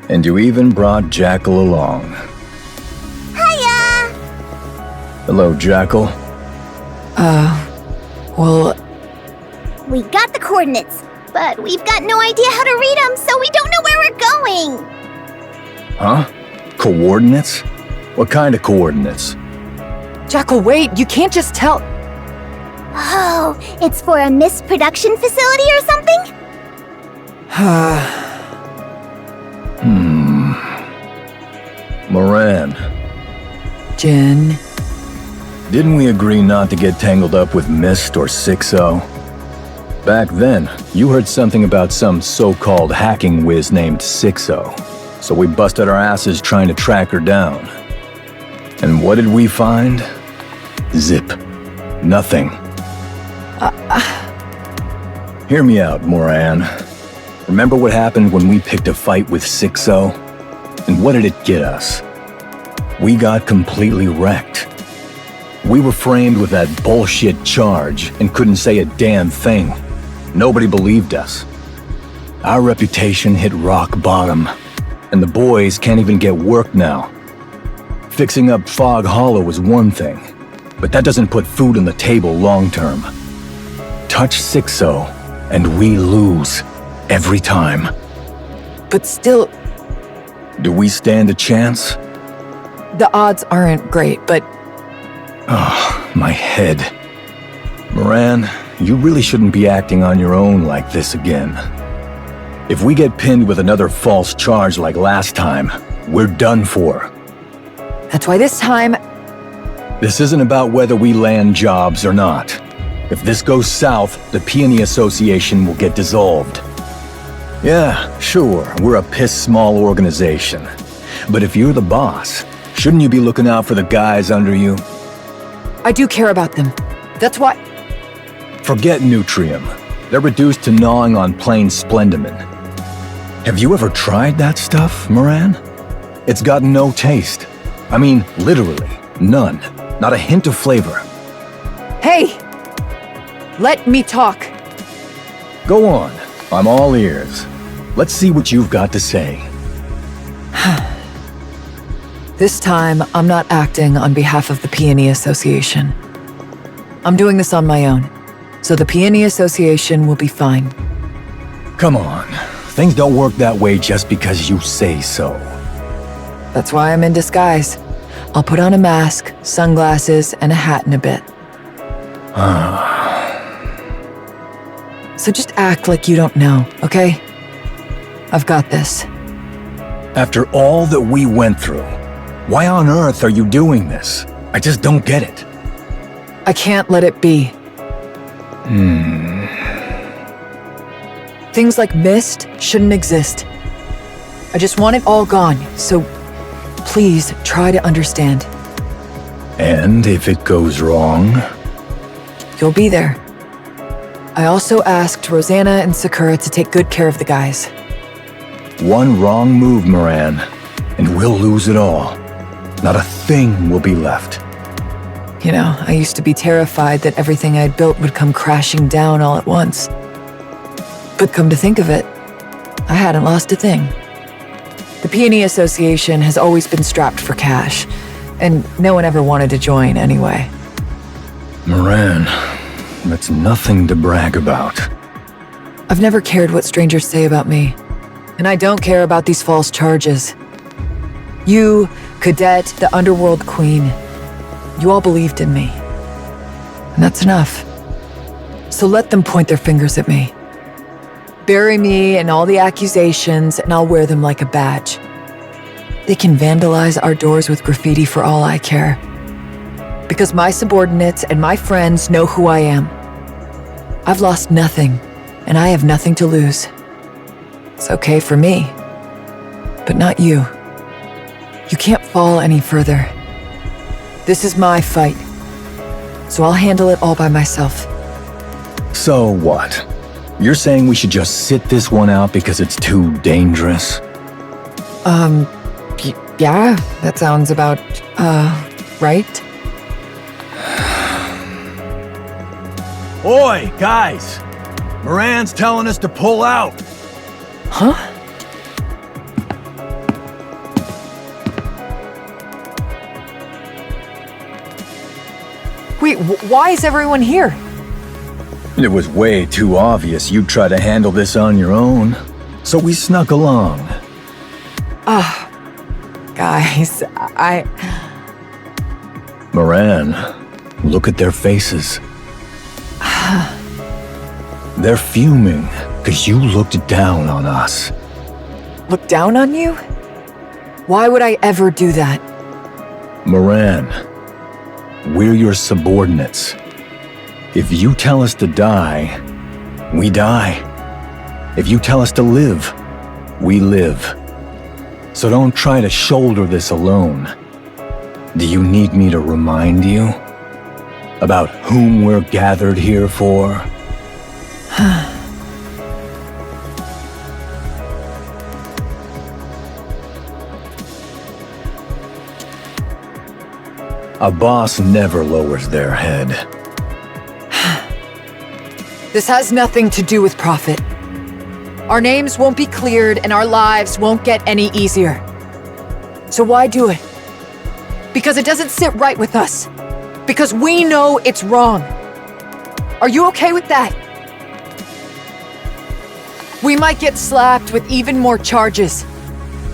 And you even brought Jackal along. Hiya! Hello, Jackal. Well... We got the coordinates, but we've got no idea how to read them, so we don't know where we're going. Huh? Coordinates? What kind of coordinates? Jackal, wait! You can't just tell... Oh, it's for a Mist production facility or something? Moran. Jin. Didn't we agree not to get tangled up with Mist or Sixo? Back then, you heard something about some so-called hacking whiz named Sixo, so we busted our asses trying to track her down. And what did we find? Zip. Nothing. Hear me out, Moran. Remember what happened when we picked a fight with 6-0? And what did it get us? We got completely wrecked. We were framed with that bullshit charge and couldn't say a damn thing. Nobody believed us. Our reputation hit rock bottom, and the boys can't even get work now. Fixing up Fog Hollow is one thing, but that doesn't put food on the table long term. Touch 6-0, and we lose every time. But still, Do we stand a chance? the odds aren't great, but Oh, my head. Moran, you really shouldn't be acting on your own like this again. If we get pinned with another false charge like last time, we're done for. that's why this time, This isn't about whether we land jobs or not. If this goes south, the Peony Association will get dissolved. Yeah, sure, we're a piss-small organization. But if you're the boss, shouldn't you be looking out for the guys under you? I do care about them. That's why. Forget Nutrium. They're reduced to gnawing on plain Splendimin. Have you ever tried that stuff, Moran? It's got no taste. I mean, literally, none. Not a hint of flavor. Hey! Let me talk. Go on. I'm all ears. Let's see what you've got to say. This time, I'm not acting on behalf of the Peony Association. I'm doing this on my own, so the Peony Association will be fine. Come on. Things don't work that way just because you say so. That's why I'm in disguise. I'll put on a mask, sunglasses, and a hat in a bit. So just act like you don't know, okay? I've got this. After all that we went through, why on earth are you doing this? I just don't get it. I can't let it be. Things like Mist shouldn't exist. I just want it all gone, so please try to understand. And if it goes wrong? You'll be there. I also asked Rosanna and Sakura to take good care of the guys. One wrong move, Moran, and we'll lose it all. Not a thing will be left. You know, I used to be terrified that everything I'd built would come crashing down all at once. But come to think of it, I hadn't lost a thing. The Peony Association has always been strapped for cash, and no one ever wanted to join anyway. Moran, that's nothing to brag about. I've never cared what strangers say about me, and I don't care about these false charges. You, Cadet, the Underworld Queen, you all believed in me. And that's enough. So let them point their fingers at me. Bury me in all the accusations, and I'll wear them like a badge. They can vandalize our doors with graffiti for all I care. Because my subordinates and my friends know who I am. I've lost nothing, and I have nothing to lose. It's okay for me, but not you. You can't fall any further. This is my fight, so I'll handle it all by myself. So what? You're saying we should just sit this one out because it's too dangerous? Yeah, that sounds about, right? Oi, guys! Moran's telling us to pull out! Huh? Wait, why is everyone here? It was way too obvious you'd try to handle this on your own, so we snuck along. Guys, Moran, look at their faces. They're fuming because you looked down on us. Look down on you? Why would I ever do that? Moran, we're your subordinates. If you tell us to die, we die. If you tell us to live, we live. So don't try to shoulder this alone. Do you need me to remind you about whom we're gathered here for? A boss never lowers their head. This has nothing to do with profit. Our names won't be cleared and our lives won't get any easier. So why do it? Because it doesn't sit right with us. Because we know it's wrong. Are you okay with that? We might get slapped with even more charges.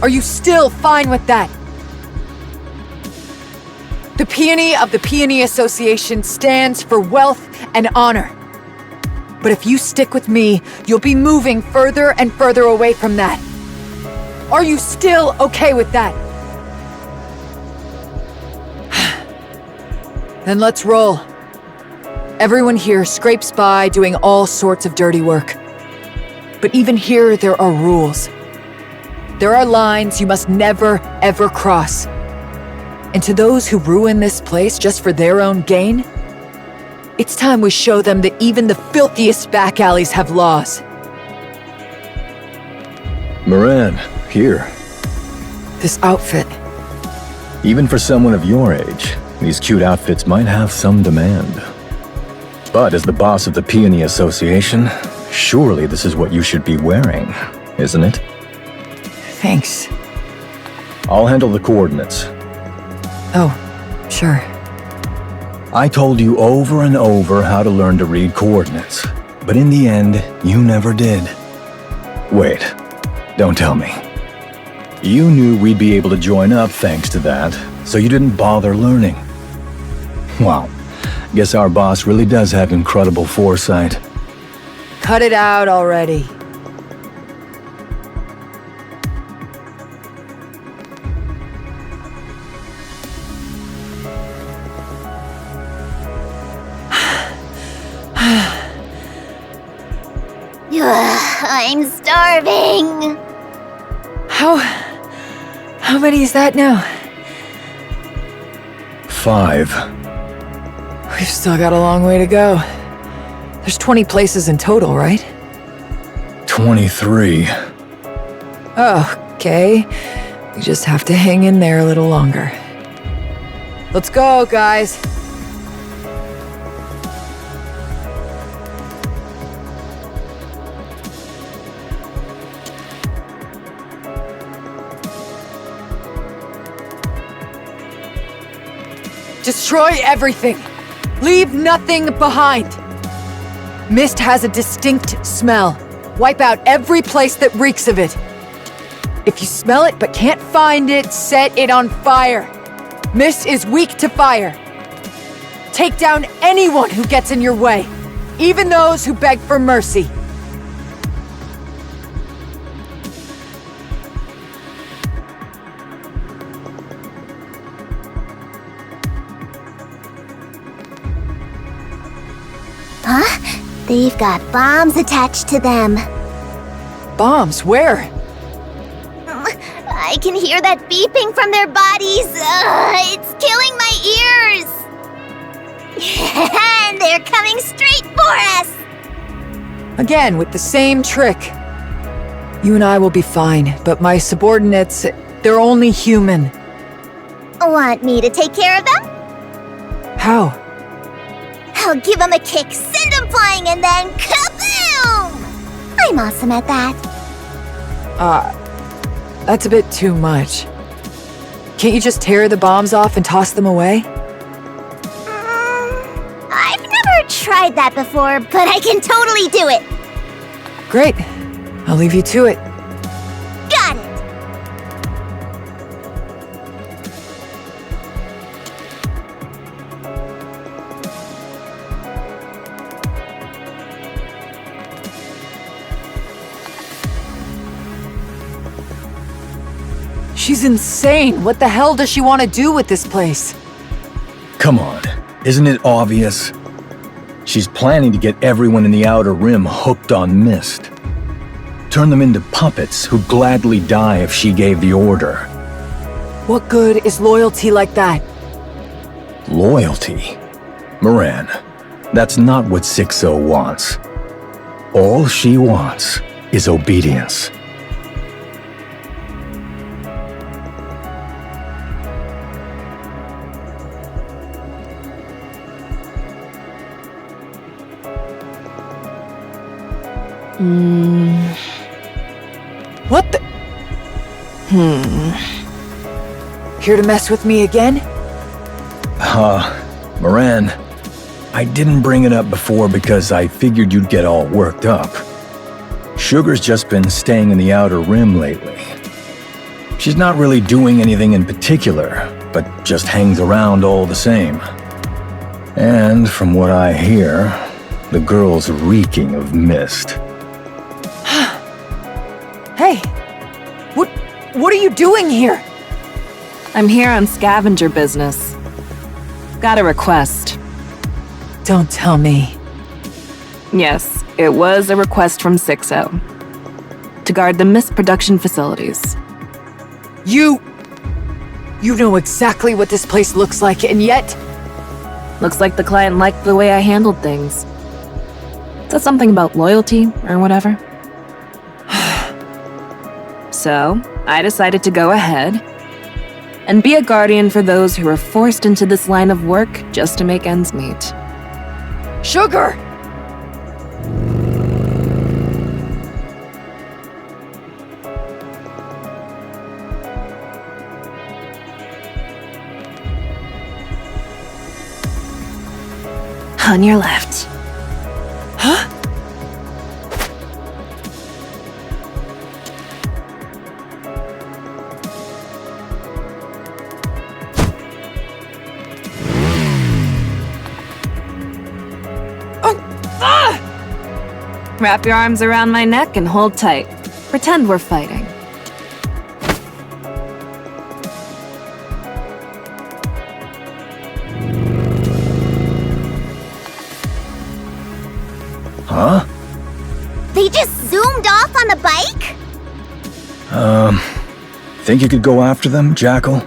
Are you still fine with that? The Peony of the Peony Association stands for wealth and honor. But if you stick with me, you'll be moving further and further away from that. Are you still okay with that? Then let's roll. Everyone here scrapes by doing all sorts of dirty work. But even here, there are rules. There are lines you must never, ever cross. And to those who ruin this place just for their own gain, it's time we show them that even the filthiest back alleys have laws. Moran, here. This outfit. Even for someone of your age, these cute outfits might have some demand. But as the boss of the Peony Association, surely this is what you should be wearing, isn't it? Thanks. I'll handle the coordinates. Oh, sure. I told you over and over how to learn to read coordinates, but in the end, you never did. Wait, don't tell me. You knew we'd be able to join up thanks to that, so you didn't bother learning. Wow, guess our boss really does have incredible foresight. Cut it out already. I'm starving. How many is that now? 5. We've still got a long way to go. There's 20 places in total, right? 23. Okay. We just have to hang in there a little longer. Let's go, guys. Destroy everything! Leave nothing behind! Mist has a distinct smell. Wipe out every place that reeks of it. If you smell it but can't find it, set it on fire. Mist is weak to fire. Take down anyone who gets in your way, even those who beg for mercy. Huh? They've got bombs attached to them. Bombs? Where? I can hear that beeping from their bodies. It's killing my ears. And they're coming straight for us. Again, with the same trick. You and I will be fine, but my subordinates, they're only human. Want me to take care of them? How? I'll give them a kick, send them flying, and then kaboom! I'm awesome at that. That's a bit too much. Can't you just tear the bombs off and toss them away? I've never tried that before, but I can totally do it. Great. I'll leave you to it. Got it. She's insane. What the hell does she want to do with this place? Come on, isn't it obvious? She's planning to get everyone in the Outer Rim hooked on Mist. Turn them into puppets who'd gladly die if she gave the order. What good is loyalty like that? Loyalty? Moran, that's not what 6-0 wants. All she wants is obedience. What the? Here to mess with me again? Moran, I didn't bring it up before because I figured you'd get all worked up. Sugar's just been staying in the Outer Rim lately. She's not really doing anything in particular, but just hangs around all the same. And from what I hear, the girl's reeking of mist. Hey! What are you doing here? I'm here on scavenger business. Got a request. Don't tell me. Yes, it was a request from 6-0. To guard the mist production facilities. You know exactly what this place looks like, and yet... Looks like the client liked the way I handled things. Is that something about loyalty, or whatever? So, I decided to go ahead and be a guardian for those who are forced into this line of work just to make ends meet. Sugar! On your left. Huh? Wrap your arms around my neck and hold tight. Pretend we're fighting. Huh? They just zoomed off on the bike? Think you could go after them, Jackal?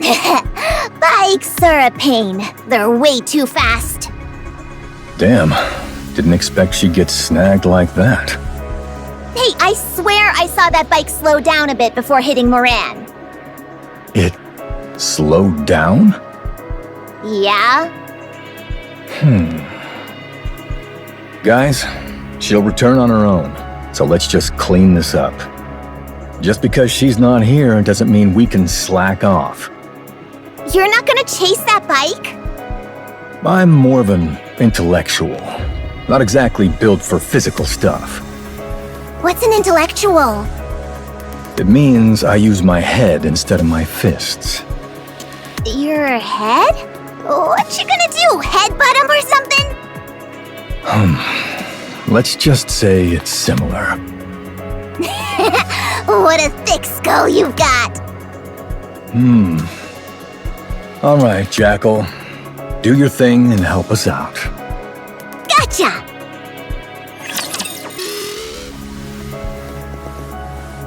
Bikes are a pain. They're way too fast. Damn, didn't expect she'd get snagged like that. Hey, I swear I saw that bike slow down a bit before hitting Moran. It slowed down? Yeah? Guys, she'll return on her own, so let's just clean this up. Just because she's not here doesn't mean we can slack off. You're not gonna chase that bike? I'm more of an intellectual, not exactly built for physical stuff. What's an intellectual? It means I use my head instead of my fists. Your head? What you gonna do, headbutt him or something? Let's just say it's similar. What a thick skull you've got! All right, Jackal. Do your thing and help us out. Gotcha!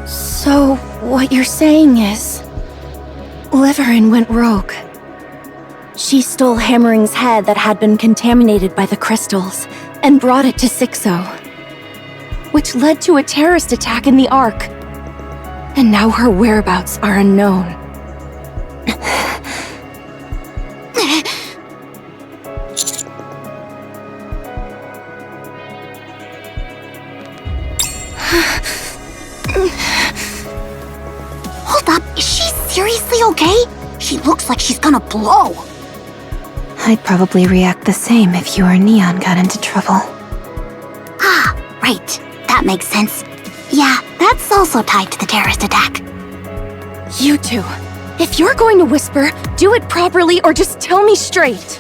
So, what you're saying is... Liverin went rogue. She stole Hammering's head that had been contaminated by the crystals and brought it to 6-0, which led to a terrorist attack in the Ark. And now her whereabouts are unknown. Hold up, is she seriously okay? She looks like she's gonna blow. I'd probably react the same if you or Neon got into trouble. Ah, right. That makes sense. Yeah, that's also tied to the terrorist attack. You two, if you're going to whisper, do it properly or just tell me straight.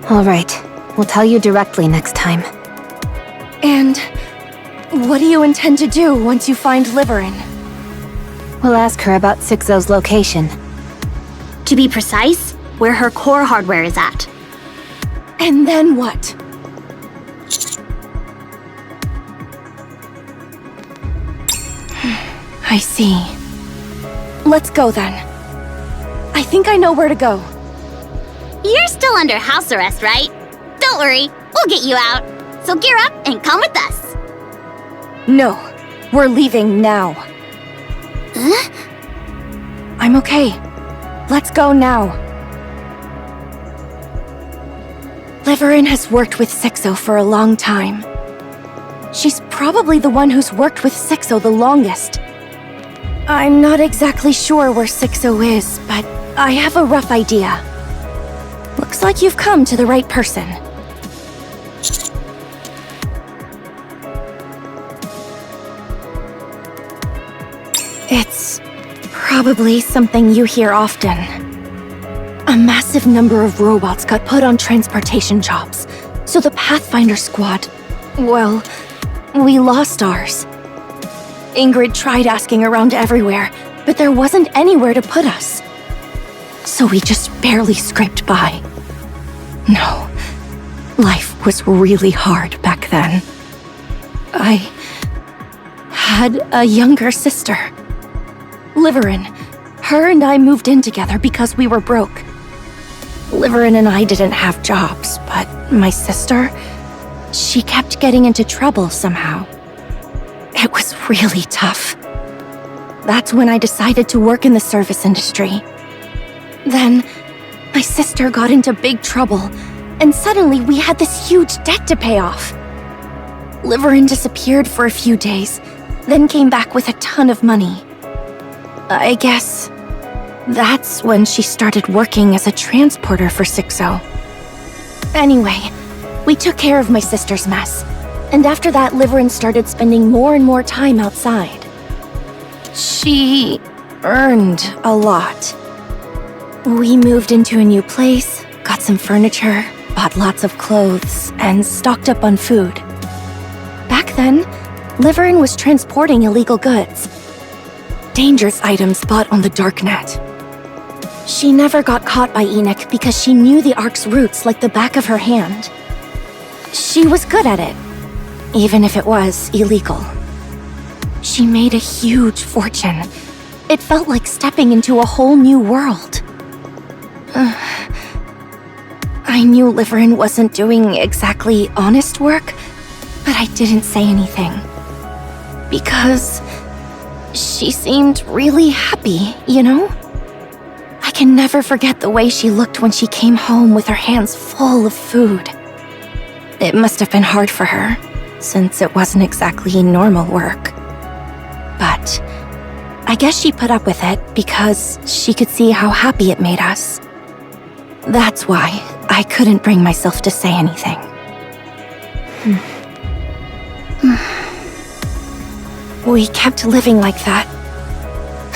All right, we'll tell you directly next time. And what do you intend to do once you find Liverin? We'll ask her about 6-0's location. To be precise, where her core hardware is at. And then what? I see. Let's go then. I think I know where to go. You're still under house arrest, right? Don't worry, we'll get you out. So gear up and come with us. No, we're leaving now. Huh? I'm okay. Let's go now. Liverin has worked with Sixo for a long time. She's probably the one who's worked with Sixo the longest. I'm not exactly sure where Sixo is, but I have a rough idea. Looks like you've come to the right person. It's probably something you hear often. A massive number of robots got put on transportation jobs, so the Pathfinder squad, well, we lost ours. Ingrid tried asking around everywhere, but there wasn't anywhere to put us. So we just barely scraped by. No, life was really hard back then. I had a younger sister, Liverin. Her and I moved in together because we were broke. Liverin and I didn't have jobs, but my sister, she kept getting into trouble somehow. It was really tough. That's when I decided to work in the service industry. Then, my sister got into big trouble, and suddenly we had this huge debt to pay off. Liverin disappeared for a few days, then came back with a ton of money. I guess that's when she started working as a transporter for Sixo. Anyway, we took care of my sister's mess, and after that, Liverin started spending more and more time outside. She earned a lot. We moved into a new place, got some furniture, bought lots of clothes, and stocked up on food. Back then, Liverin was transporting illegal goods. Dangerous items bought on the darknet. She never got caught by Enoch because she knew the Ark's routes like the back of her hand. She was good at it, even if it was illegal. She made a huge fortune. It felt like stepping into a whole new world. I knew Liverin wasn't doing exactly honest work, but I didn't say anything. Because she seemed really happy, you know? I can never forget the way she looked when she came home with her hands full of food. It must have been hard for her, since it wasn't exactly normal work. But I guess she put up with it because she could see how happy it made us. That's why I couldn't bring myself to say anything. We kept living like that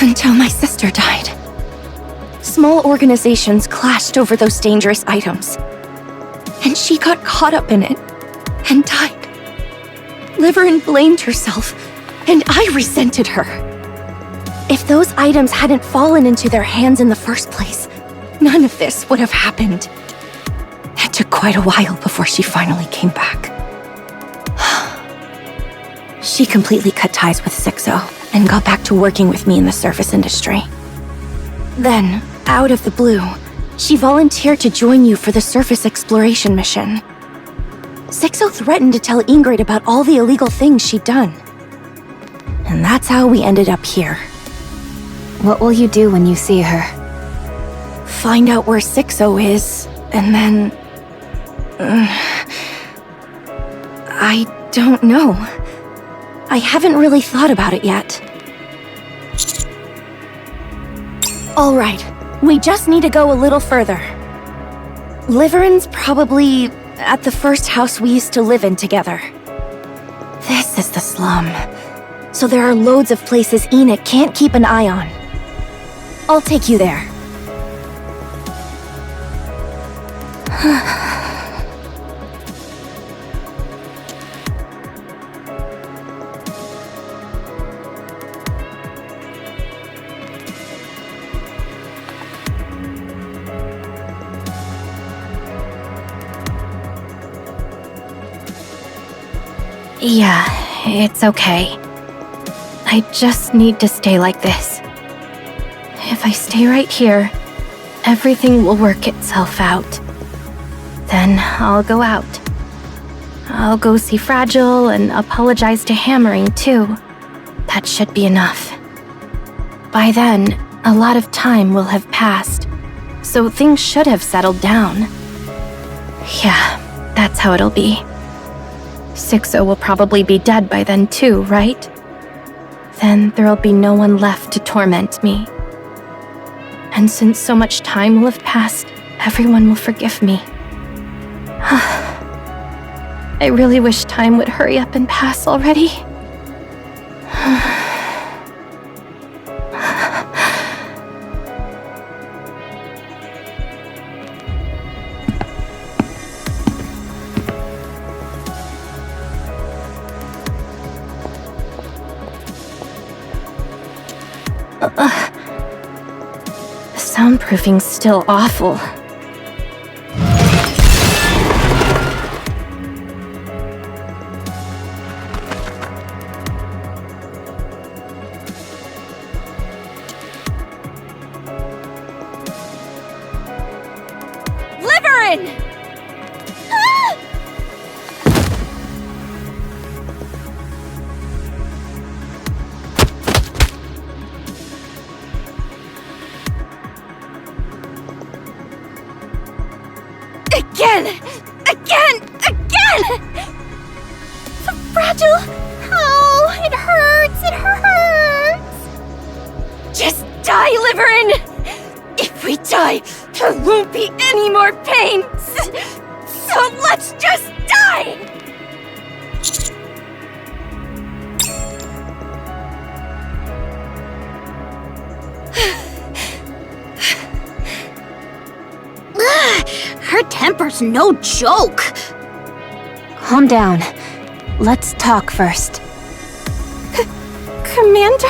until my sister died. Small organizations clashed over those dangerous items, and she got caught up in it and died. Liverin blamed herself, and I resented her. If those items hadn't fallen into their hands in the first place, none of this would have happened. It took quite a while before she finally came back. She completely cut ties with Sixo and got back to working with me in the service industry. Then, out of the blue, she volunteered to join you for the surface exploration mission. Sixo threatened to tell Ingrid about all the illegal things she'd done. And that's how we ended up here. What will you do when you see her? Find out where Sixo is, and then... I don't know. I haven't really thought about it yet. All right, we just need to go a little further. Liverin's probably at the first house we used to live in together. This is the slum, so there are loads of places Enoch can't keep an eye on. I'll take you there. Yeah, it's okay. I just need to stay like this. If I stay right here, everything will work itself out. Then I'll go out. I'll go see Fragile and apologize to Hammering too. That should be enough. By then, a lot of time will have passed, so things should have settled down. Yeah. That's how it'll be. 6-0 will probably be dead by then too, right? Then there'll be no one left to torment me. And since so much time will have passed, everyone will forgive me. I really wish time would hurry up and pass already. The soundproofing's still awful. Again! Fragile! Oh, it hurts! It hurts! Just die, Liverin! If we die, there won't be any more pain! So let's just die! Her temper's no joke. Calm down. Let's talk first. Commander?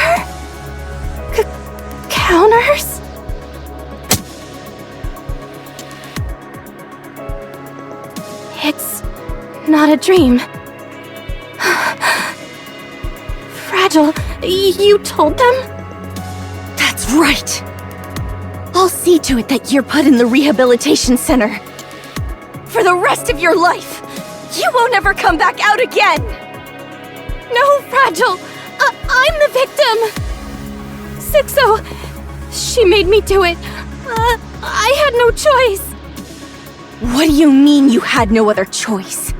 Counters? It's not a dream. Fragile, you told them? That's right. I'll see to it that you're put in the rehabilitation center. For the rest of your life, you won't ever come back out again! No, Fragile! I'm the victim! 6-0, she made me do it. I had no choice. What do you mean you had no other choice?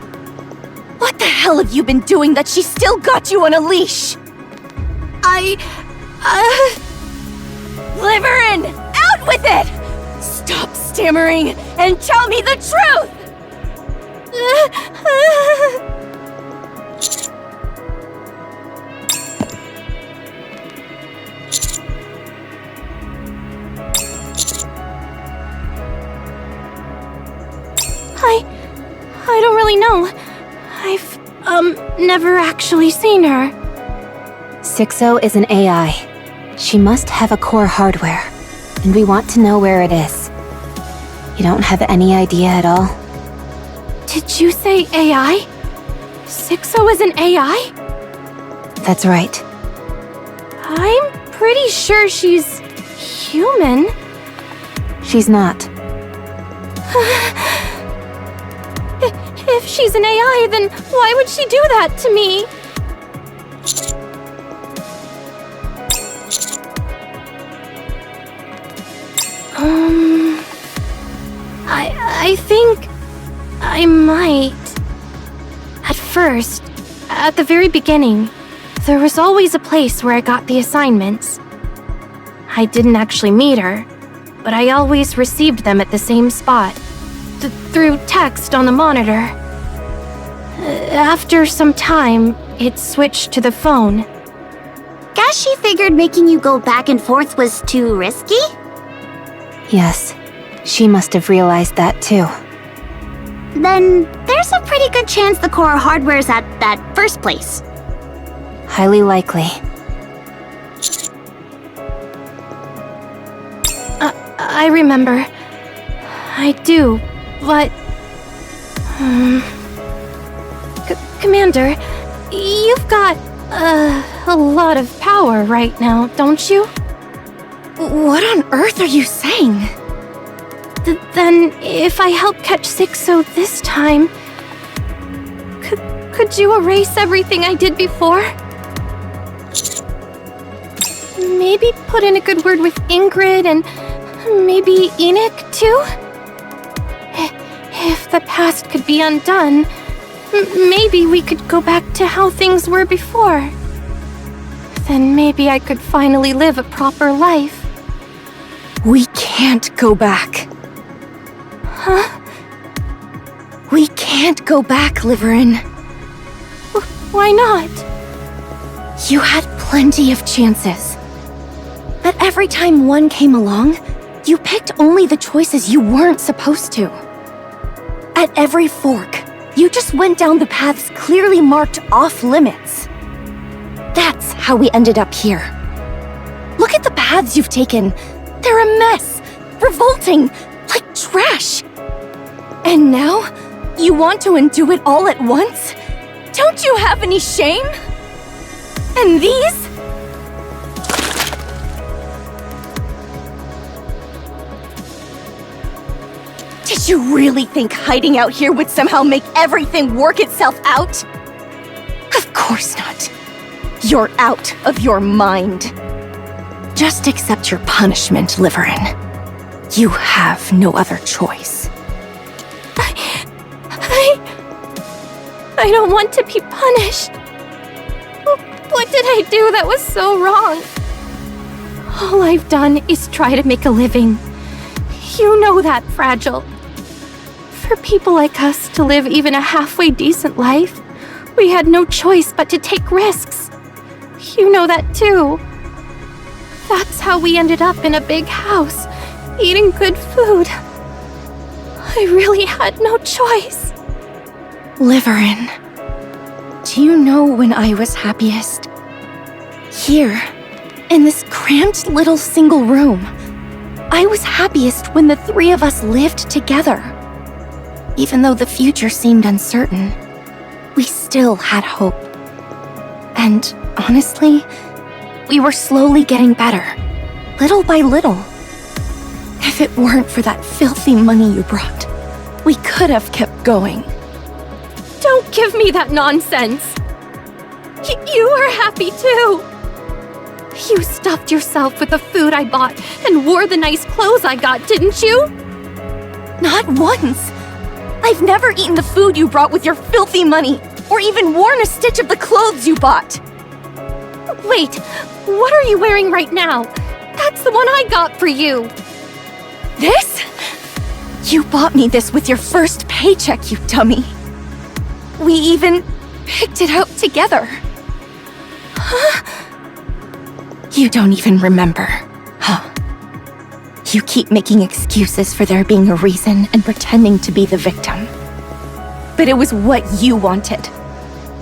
What the hell have you been doing that she still got you on a leash? Liverin! Out with it! Stop stammering and tell me the truth! I don't really know. I've, never actually seen her. 6-0 is an AI. She must have a core hardware, and we want to know where it is. You don't have any idea at all? Did you say AI? 6-0 is an AI? That's right. I'm pretty sure she's human. She's not. If she's an AI, then why would she do that to me? I think I might. At first, at the very beginning, there was always a place where I got the assignments. I didn't actually meet her, but I always received them at the same spot, through text on the monitor. After some time, it switched to the phone. Guess she figured making you go back and forth was too risky? Yes, she must have realized that too. Then there's a pretty good chance the core hardware's at that first place. Highly likely. I remember. I do, but... Commander, you've got, a lot of power right now, don't you? What on earth are you saying? Then, if I help catch 6-0 this time... Could you erase everything I did before? Maybe put in a good word with Ingrid and maybe Enoch, too? If If the past could be undone, maybe we could go back to how things were before. Then maybe I could finally live a proper life. We can't go back. Huh? We can't go back, Liverin. Why not? You had plenty of chances. But every time one came along, you picked only the choices you weren't supposed to. At every fork, you just went down the paths clearly marked off limits. That's how we ended up here. Look at the paths you've taken. They're a mess, revolting, like trash. And now, you want to undo it all at once? Don't you have any shame? And these? Did you really think hiding out here would somehow make everything work itself out? Of course not. You're out of your mind. Just accept your punishment, Liverin. You have no other choice. I don't want to be punished. What did I do that was so wrong? All I've done is try to make a living. You know that, Fragile. For people like us to live even a halfway decent life, we had no choice but to take risks. You know that too. That's how we ended up in a big house, eating good food. I really had no choice. Liverin, do you know when I was happiest? Here, in this cramped little single room. I was happiest when the three of us lived together. Even though the future seemed uncertain, we still had hope. And honestly, we were slowly getting better, little by little. If it weren't for that filthy money you brought, we could have kept going. Don't give me that nonsense! You were happy too! You stuffed yourself with the food I bought and wore the nice clothes I got, didn't you? Not once! I've never eaten the food you brought with your filthy money, or even worn a stitch of the clothes you bought! Wait, what are you wearing right now? That's the one I got for you! This? You bought me this with your first paycheck, you dummy! We even picked it out together. Huh? You don't even remember, huh? You keep making excuses for there being a reason and pretending to be the victim. But it was what you wanted.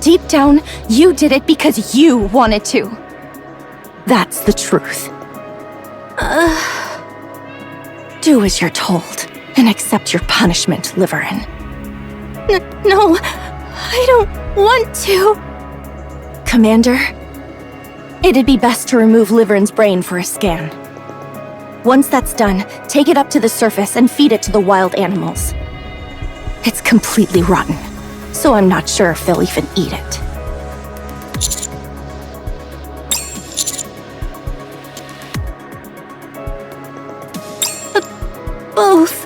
Deep down, you did it because you wanted to. That's the truth. Do as you're told and accept your punishment, Liverin. No, I don't want to. Commander, it'd be best to remove Liverin's brain for a scan. Once that's done, take it up to the surface and feed it to the wild animals. It's completely rotten, so I'm not sure if they'll even eat it. Both.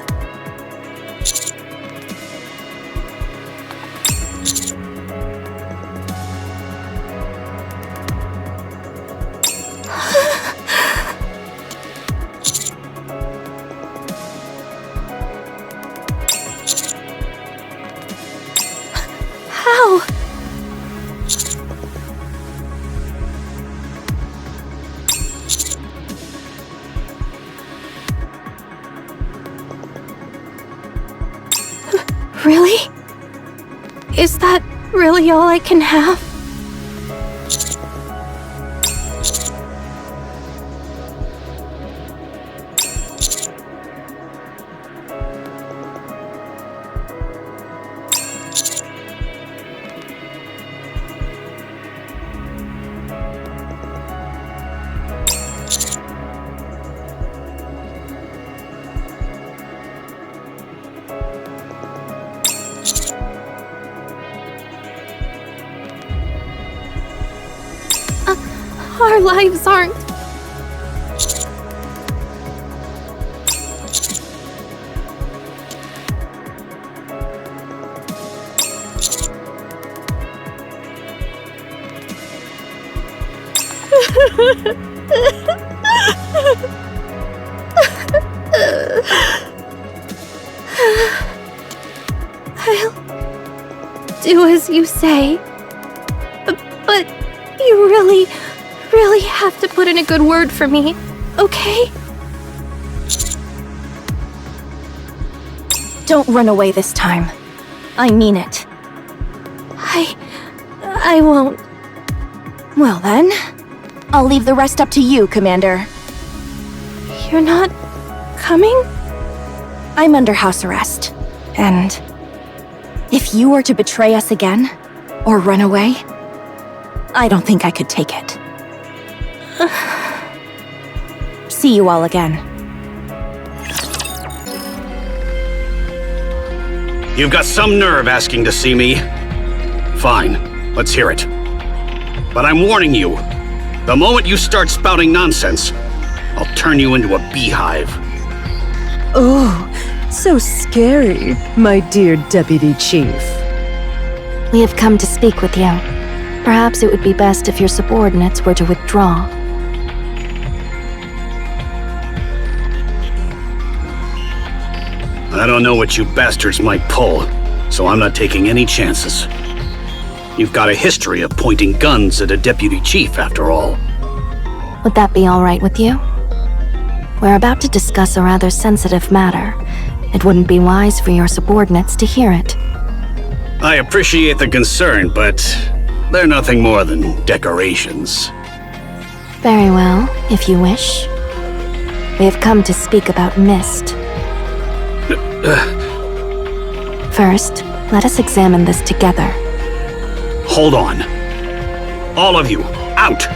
How? Really? Is that really all I can have? Our lives aren't... I'll do as you say. But you really have to put in a good word for me, okay? Don't run away this time. I mean it. I won't. Well then, I'll leave the rest up to you, Commander. You're not coming? I'm under house arrest. And if you were to betray us again, or run away, I don't think I could take it. See you all again. You've got some nerve asking to see me. Fine, let's hear it. But I'm warning you, the moment you start spouting nonsense, I'll turn you into a beehive. Oh, so scary, my dear Deputy Chief. We have come to speak with you. Perhaps it would be best if your subordinates were to withdraw. I don't know what you bastards might pull, so I'm not taking any chances. You've got a history of pointing guns at a deputy chief, after all. Would that be all right with you? We're about to discuss a rather sensitive matter. It wouldn't be wise for your subordinates to hear it. I appreciate the concern, but they're nothing more than decorations. Very well, if you wish. We have come to speak about Mist. First, let us examine this together. Hold on. All of you, out!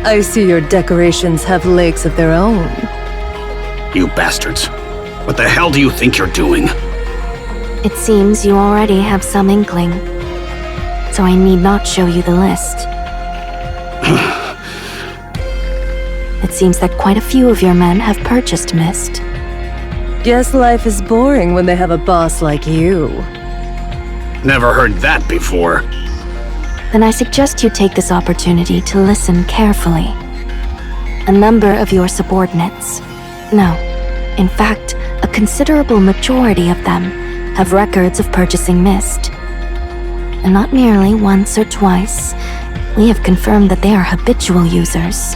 I see your decorations have legs of their own. You bastards. What the hell do you think you're doing? It seems you already have some inkling, so I need not show you the list. It seems that quite a few of your men have purchased Mist. Guess life is boring when they have a boss like you. Never heard that before. Then I suggest you take this opportunity to listen carefully. A number of your subordinates, no, in fact, a considerable majority of them, have records of purchasing Mist. And not merely once or twice, we have confirmed that they are habitual users.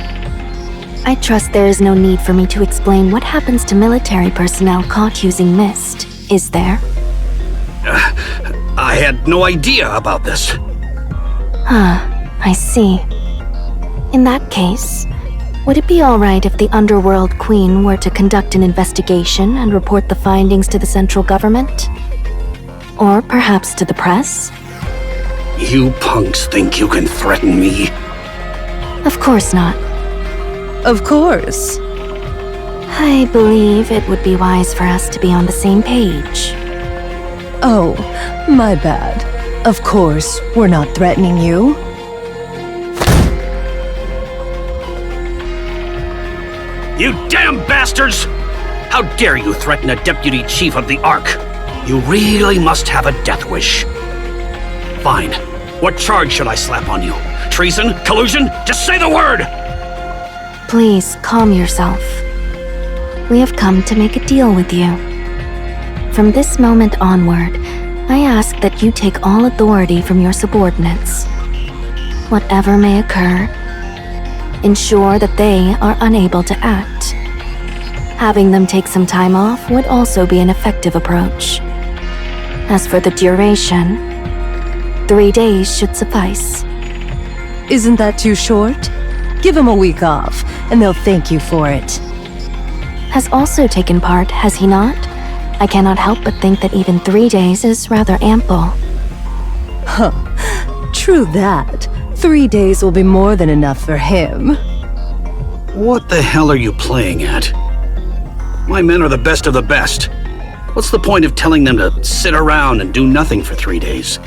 I trust there is no need for me to explain what happens to military personnel caught using Mist, is there? I had no idea about this. I see. In that case, would it be alright if the Underworld Queen were to conduct an investigation and report the findings to the central government? Or perhaps to the press? You punks think you can threaten me? Of course not. Of course. I believe it would be wise for us to be on the same page. Oh, my bad. Of course, we're not threatening you. You damn bastards! How dare you threaten a deputy chief of the Ark? You really must have a death wish. Fine. What charge should I slap on you? Treason? Collusion? Just say the word! Please, calm yourself. We have come to make a deal with you. From this moment onward, I ask that you take all authority from your subordinates. Whatever may occur, ensure that they are unable to act. Having them take some time off would also be an effective approach. As for the duration, 3 days should suffice. Isn't that too short? Give them a week off, and they'll thank you for it. Has also taken part, has he not? I cannot help but think that even 3 days is rather ample. Huh. True that. 3 days will be more than enough for him. What the hell are you playing at? My men are the best of the best. What's the point of telling them to sit around and do nothing for 3 days?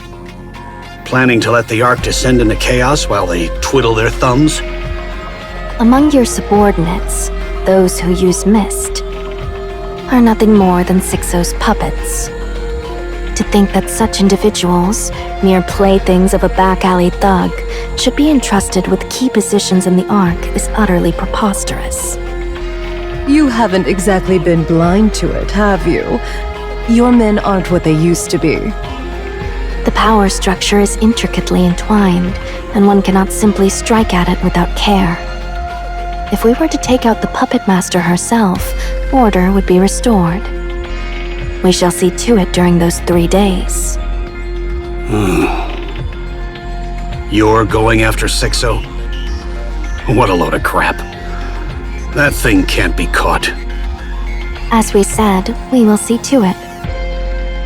Planning to let the Ark descend into chaos while they twiddle their thumbs? Among your subordinates, those who use Mist are nothing more than Sixo's puppets. To think that such individuals, mere playthings of a back-alley thug, should be entrusted with key positions in the Ark is utterly preposterous. You haven't exactly been blind to it, have you? Your men aren't what they used to be. The power structure is intricately entwined, and one cannot simply strike at it without care. If we were to take out the puppet master herself, order would be restored. We shall see to it during those 3 days. You're going after 6-0? What a load of crap. That thing can't be caught. As we said, we will see to it.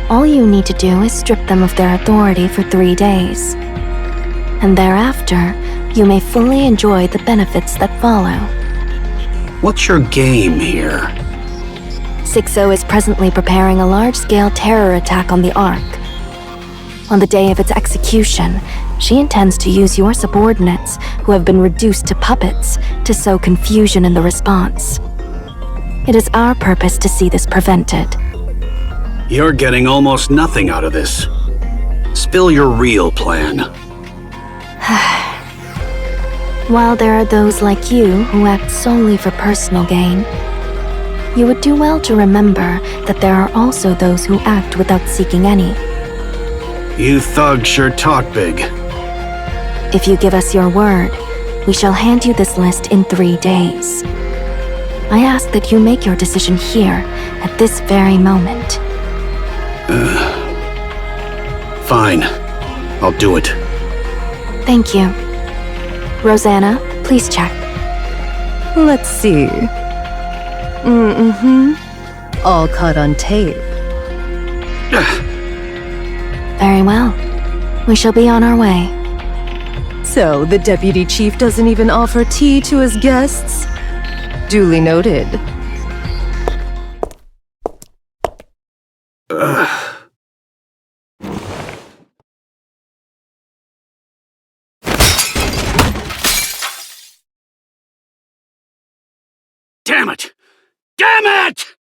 All you need to do is strip them of their authority for 3 days. And thereafter, you may fully enjoy the benefits that follow. What's your game here? 6-0 is presently preparing a large-scale terror attack on the Ark. On the day of its execution, she intends to use your subordinates, who have been reduced to puppets, to sow confusion in the response. It is our purpose to see this prevented. You're getting almost nothing out of this. Spill your real plan. While there are those like you who act solely for personal gain, you would do well to remember that there are also those who act without seeking any. You thugs sure talk big. If you give us your word, we shall hand you this list in 3 days. I ask that you make your decision here, at this very moment. Fine. I'll do it. Thank you. Rosanna, please check. Let's see. All caught on tape. Very well. We shall be on our way. So, the deputy chief doesn't even offer tea to his guests? Duly noted. Damn it! Damn it!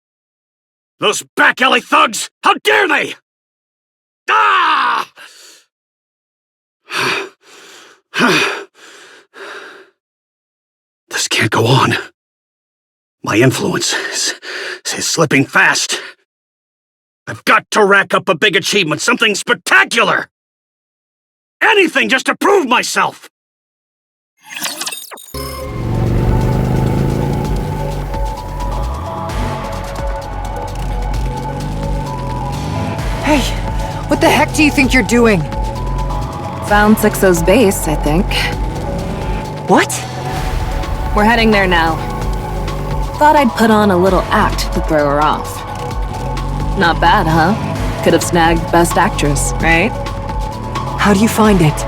Those back alley thugs! How dare they! Ah! This can't go on. My influence is slipping fast. I've got to rack up a big achievement, something spectacular! Anything just to prove myself! Hey, what the heck do you think you're doing? Found 6-0's base, I think. What? We're heading there now. Thought I'd put on a little act to throw her off. Not bad, huh? Could have snagged Best Actress, right? How do you find it?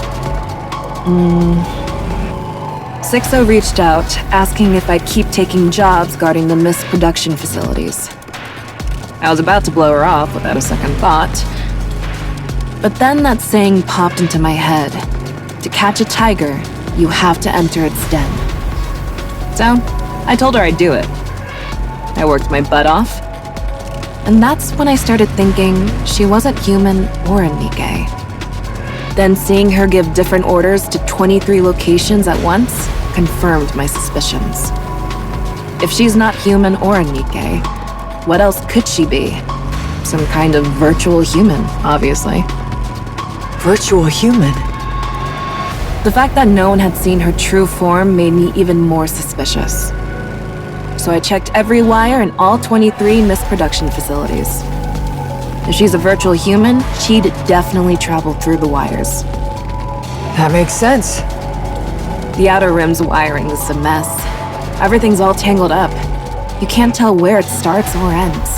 6-0 reached out, asking if I'd keep taking jobs guarding the Mist production facilities. I was about to blow her off without a second thought. But then that saying popped into my head. To catch a tiger, you have to enter its den. So, I told her I'd do it. I worked my butt off. And that's when I started thinking she wasn't human or a Nikke. Then seeing her give different orders to 23 locations at once confirmed my suspicions. If she's not human or a Nikke, what else could she be? Some kind of virtual human, obviously. Virtual human? The fact that no one had seen her true form made me even more suspicious. So I checked every wire in all 23 Mist production facilities. If she's a virtual human, she'd definitely travel through the wires. That makes sense. The outer rim's wiring is a mess. Everything's all tangled up. You can't tell where it starts or ends.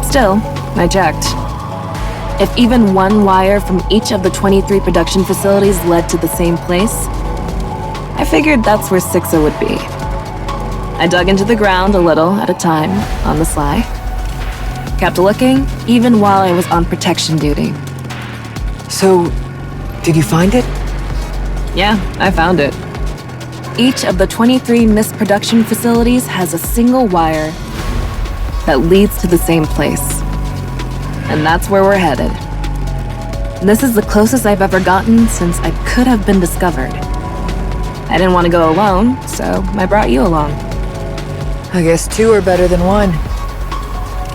Still, I checked. If even one wire from each of the 23 production facilities led to the same place, I figured that's where 6-0 would be. I dug into the ground a little at a time, on the sly. Kept looking, even while I was on protection duty. So, did you find it? Yeah, I found it. Each of the 23 Mist production facilities has a single wire that leads to the same place. and that's where we're headed. This is the closest I've ever gotten since I could have been discovered. I didn't want to go alone, so I brought you along. I guess two are better than one.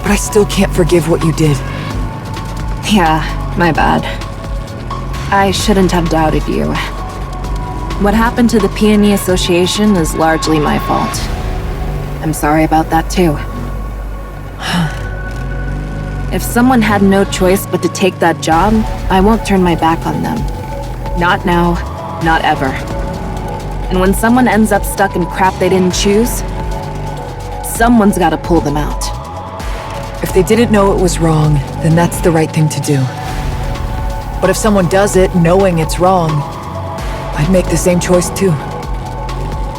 But I still can't forgive what you did. Yeah, my bad. I shouldn't have doubted you. What happened to the Peony Association is largely my fault. I'm sorry about that too. If someone had no choice but to take that job, I won't turn my back on them. Not now, not ever. And when someone ends up stuck in crap they didn't choose, someone's gotta pull them out. If they didn't know it was wrong, then that's the right thing to do. But if someone does it knowing it's wrong, I'd make the same choice too.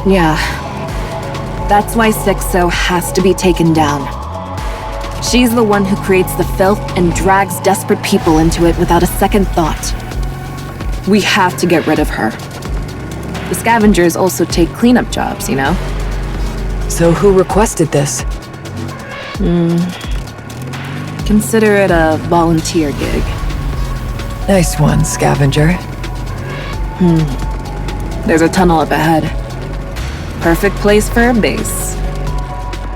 Yeah. That's why 6-0 has to be taken down. She's the one who creates the filth and drags desperate people into it without a second thought. We have to get rid of her. The scavengers also take cleanup jobs, you know? So who requested this? Consider it a volunteer gig. Nice one, scavenger. There's a tunnel up ahead. Perfect place for a base.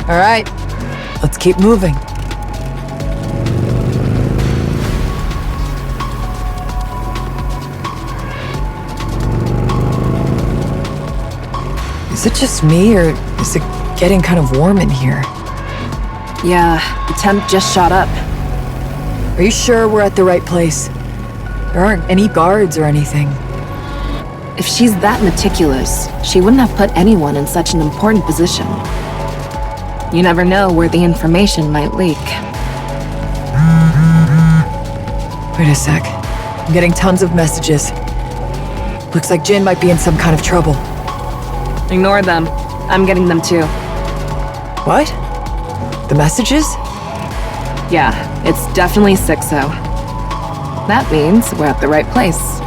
All right, let's keep moving. Is it just me, or is it getting kind of warm in here? Yeah, the temp just shot up. Are you sure we're at the right place? There aren't any guards or anything. If she's that meticulous, she wouldn't have put anyone in such an important position. You never know where the information might leak. Wait a sec. I'm getting tons of messages. Looks like Jin might be in some kind of trouble. Ignore them. I'm getting them too. What? The messages? Yeah, it's definitely 6-0. That means we're at the right place.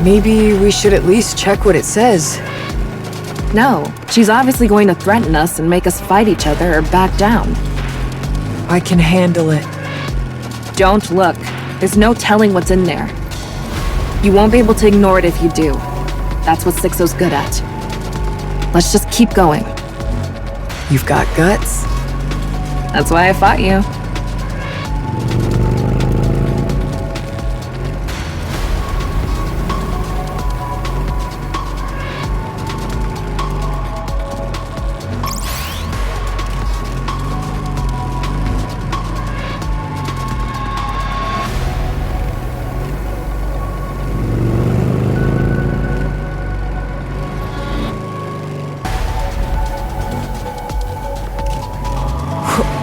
Maybe we should at least check what it says. No, she's obviously going to threaten us and make us fight each other or back down. I can handle it. Don't look. There's no telling what's in there. You won't be able to ignore it if you do. That's what 6-0's good at. Let's just keep going. You've got guts. That's why I fought you.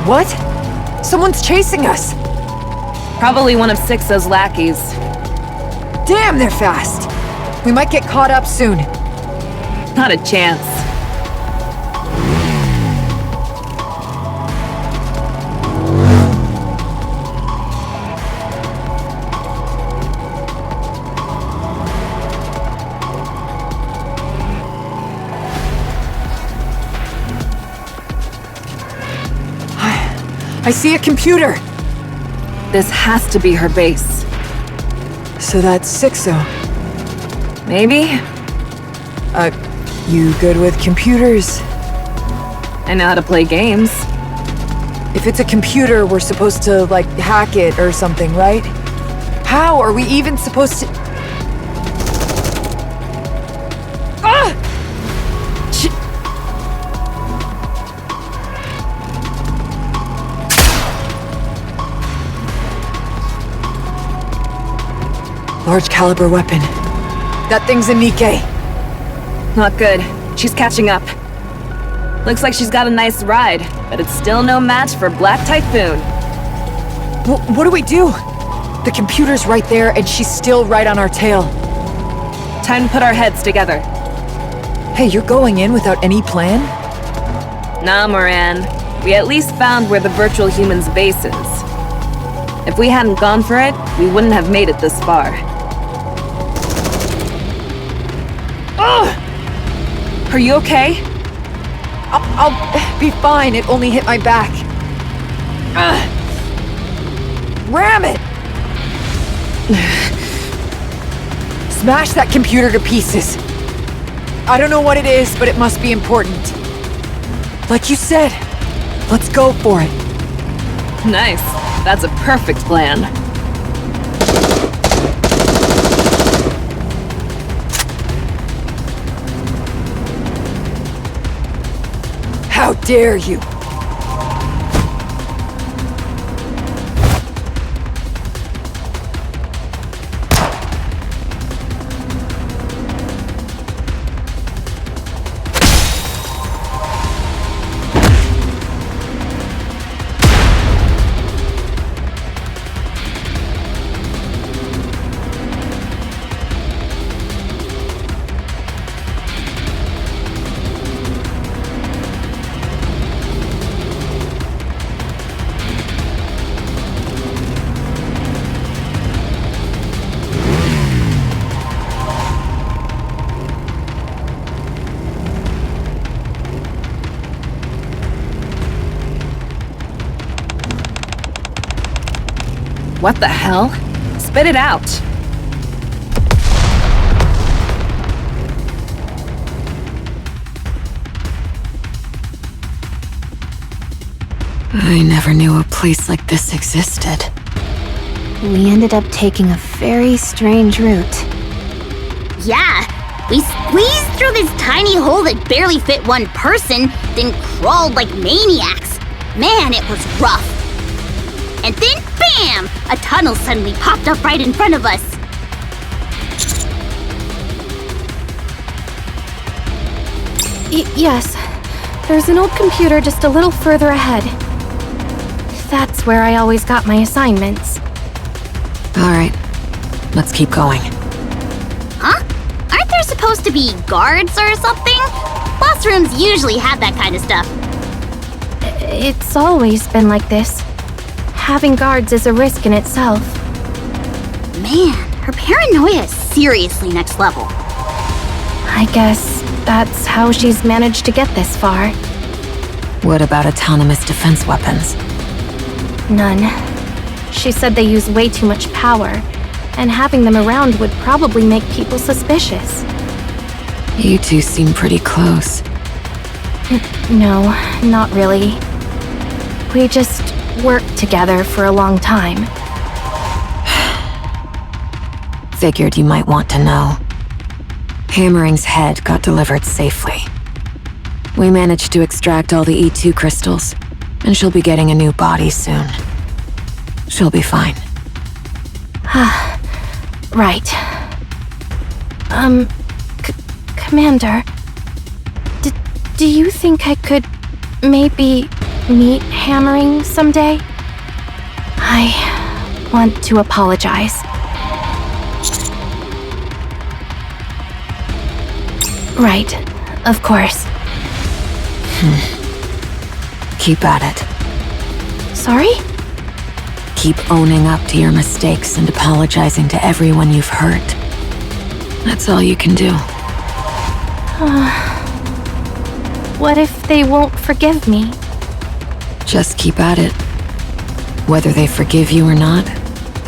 What? Someone's chasing us! Probably one of 6-0's lackeys. Damn, they're fast! We might get caught up soon. Not a chance. I see a computer! This has to be her base. So that's 6-0. Maybe? You good with computers? I know how to play games. If it's a computer, we're supposed to, like, hack it or something, right? How are we even supposed to... Ah! Large caliber weapon. That thing's a Nikke. Not good. She's catching up. Looks like she's got a nice ride, but it's still no match for Black Typhoon. What do we do? The computer's right there, and she's still right on our tail. Time to put our heads together. Hey, you're going in without any plan? Nah, Moran. We at least found where the virtual human's base is. If we hadn't gone for it, we wouldn't have made it this far. Ugh! Are you okay? I'll be fine. It only hit my back. Ram it! Smash that computer to pieces. I don't know what it is, but it must be important. Like you said, let's go for it. Nice. That's a perfect plan. How dare you! What the hell? Spit it out! I never knew a place like this existed. We ended up taking a very strange route. Yeah, we squeezed through this tiny hole that barely fit one person, then crawled like maniacs. Man, it was rough. And then, bam! A tunnel suddenly popped up right in front of us. Yes, there's an old computer just a little further ahead. That's where I always got my assignments. Alright, let's keep going. Huh? Aren't there supposed to be guards or something? Classrooms usually have that kind of stuff. It's always been like this. Having guards is a risk in itself. Man, her paranoia is seriously next level. I guess that's how she's managed to get this far. What about autonomous defense weapons? None. She said they use way too much power, and having them around would probably make people suspicious. You two seem pretty close. No, not really. We just worked together for a long time. Figured you might want to know. Hammering's head got delivered safely. We managed to extract all the E2 crystals, and she'll be getting a new body soon. She'll be fine. Right. Commander, do you think I could maybe meet Hammering someday? I want to apologize. Right, of course. Keep at it. Sorry? Keep owning up to your mistakes and apologizing to everyone you've hurt. That's all you can do. What if they won't forgive me? Just keep at it. Whether they forgive you or not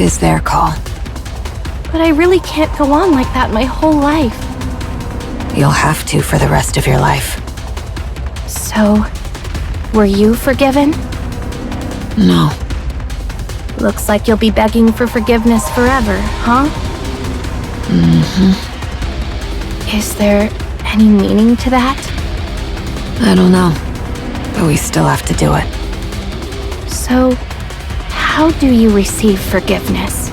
is their call. But I really can't go on like that my whole life. You'll have to for the rest of your life. So, were you forgiven? No. Looks like you'll be begging for forgiveness forever, huh? Is there any meaning to that? I don't know, but we still have to do it. So, how do you receive forgiveness?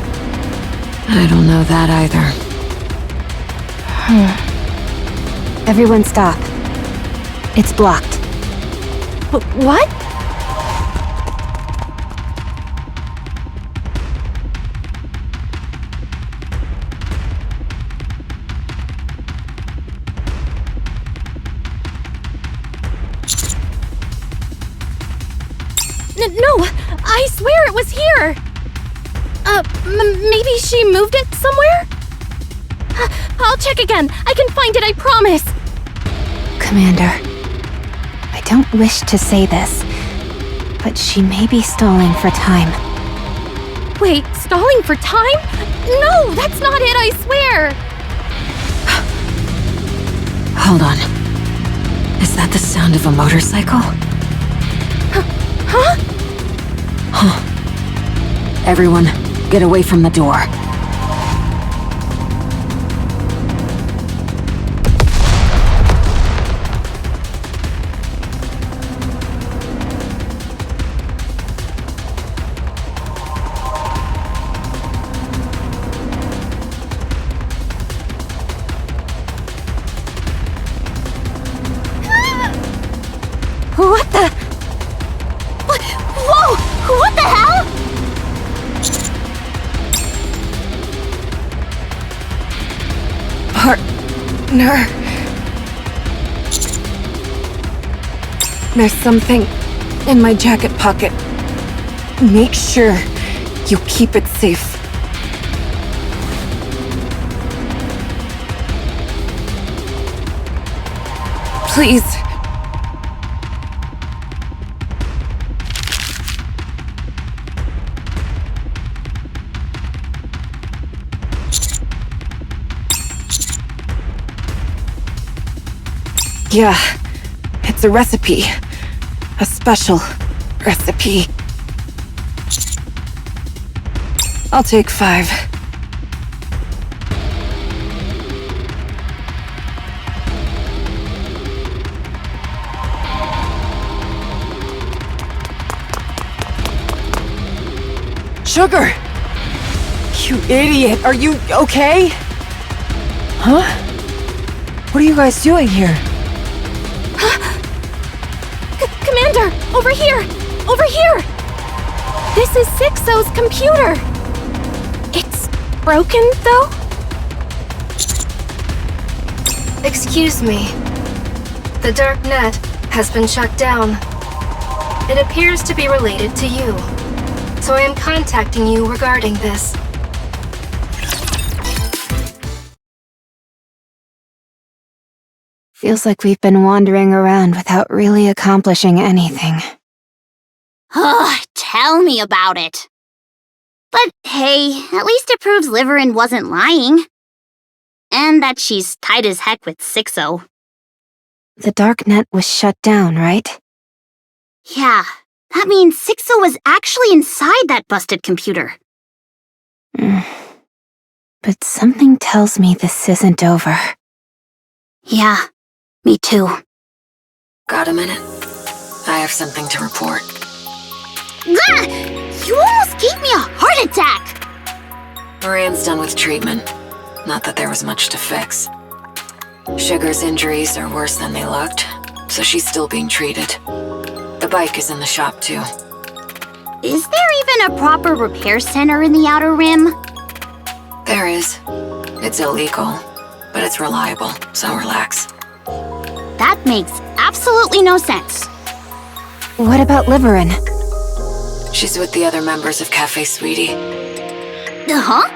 I don't know that either. Everyone stop. It's blocked. What? No! I swear it was here! Maybe she moved it somewhere? I'll check again. I can find it, I promise. Commander, I don't wish to say this, but she may be stalling for time. Wait, stalling for time? No, that's not it, I swear! Hold on. Is that the sound of a motorcycle? Huh? Everyone, get away from the door. What the? Whoa! What the hell? Partner. There's something in my jacket pocket. Make sure you keep it safe. Please. Yeah, it's a recipe. A special recipe. I'll take 5. Sugar! You idiot! Are you okay? Huh? What are you guys doing here? Commander! Over here! Over here! This is Sixo's computer! It's broken, though? Excuse me. The dark net has been shut down. It appears to be related to you. So I am contacting you regarding this. Feels like we've been wandering around without really accomplishing anything. Ugh, tell me about it. But hey, at least it proves Liverin wasn't lying. And that she's tight as heck with Sixo. The dark net was shut down, right? Yeah, that means Sixo was actually inside that busted computer. But something tells me this isn't over. Yeah, me too. Got a minute? I have something to report. Gah! You almost gave me a heart attack! Moran's done with treatment. Not that there was much to fix. Sugar's injuries are worse than they looked, so she's still being treated. The bike is in the shop too. Is there even a proper repair center in the Outer Rim? There is. It's illegal, but it's reliable, so relax. That makes absolutely no sense. What about Liverin? She's with the other members of Cafe Sweetie. Huh?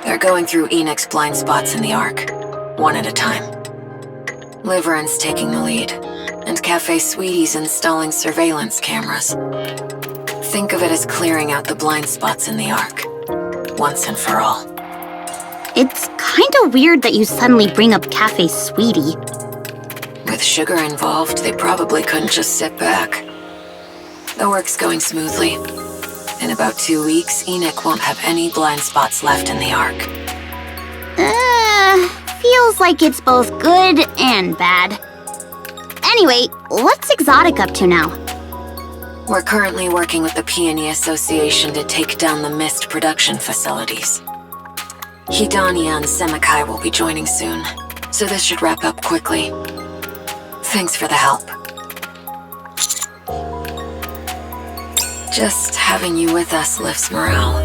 They're going through Enix's blind spots in the Ark, one at a time. Liverin's taking the lead, and Cafe Sweetie's installing surveillance cameras. Think of it as clearing out the blind spots in the Ark, once and for all. It's kinda weird that you suddenly bring up Cafe Sweetie. With Sugar involved, they probably couldn't just sit back. The work's going smoothly. In about 2 weeks, Enoch won't have any blind spots left in the Ark. Feels like it's both good and bad. Anyway, what's Exotic up to now? We're currently working with the Peony Association to take down the Mist production facilities. Hidania and Semikai will be joining soon, so this should wrap up quickly. Thanks for the help. Just having you with us lifts morale.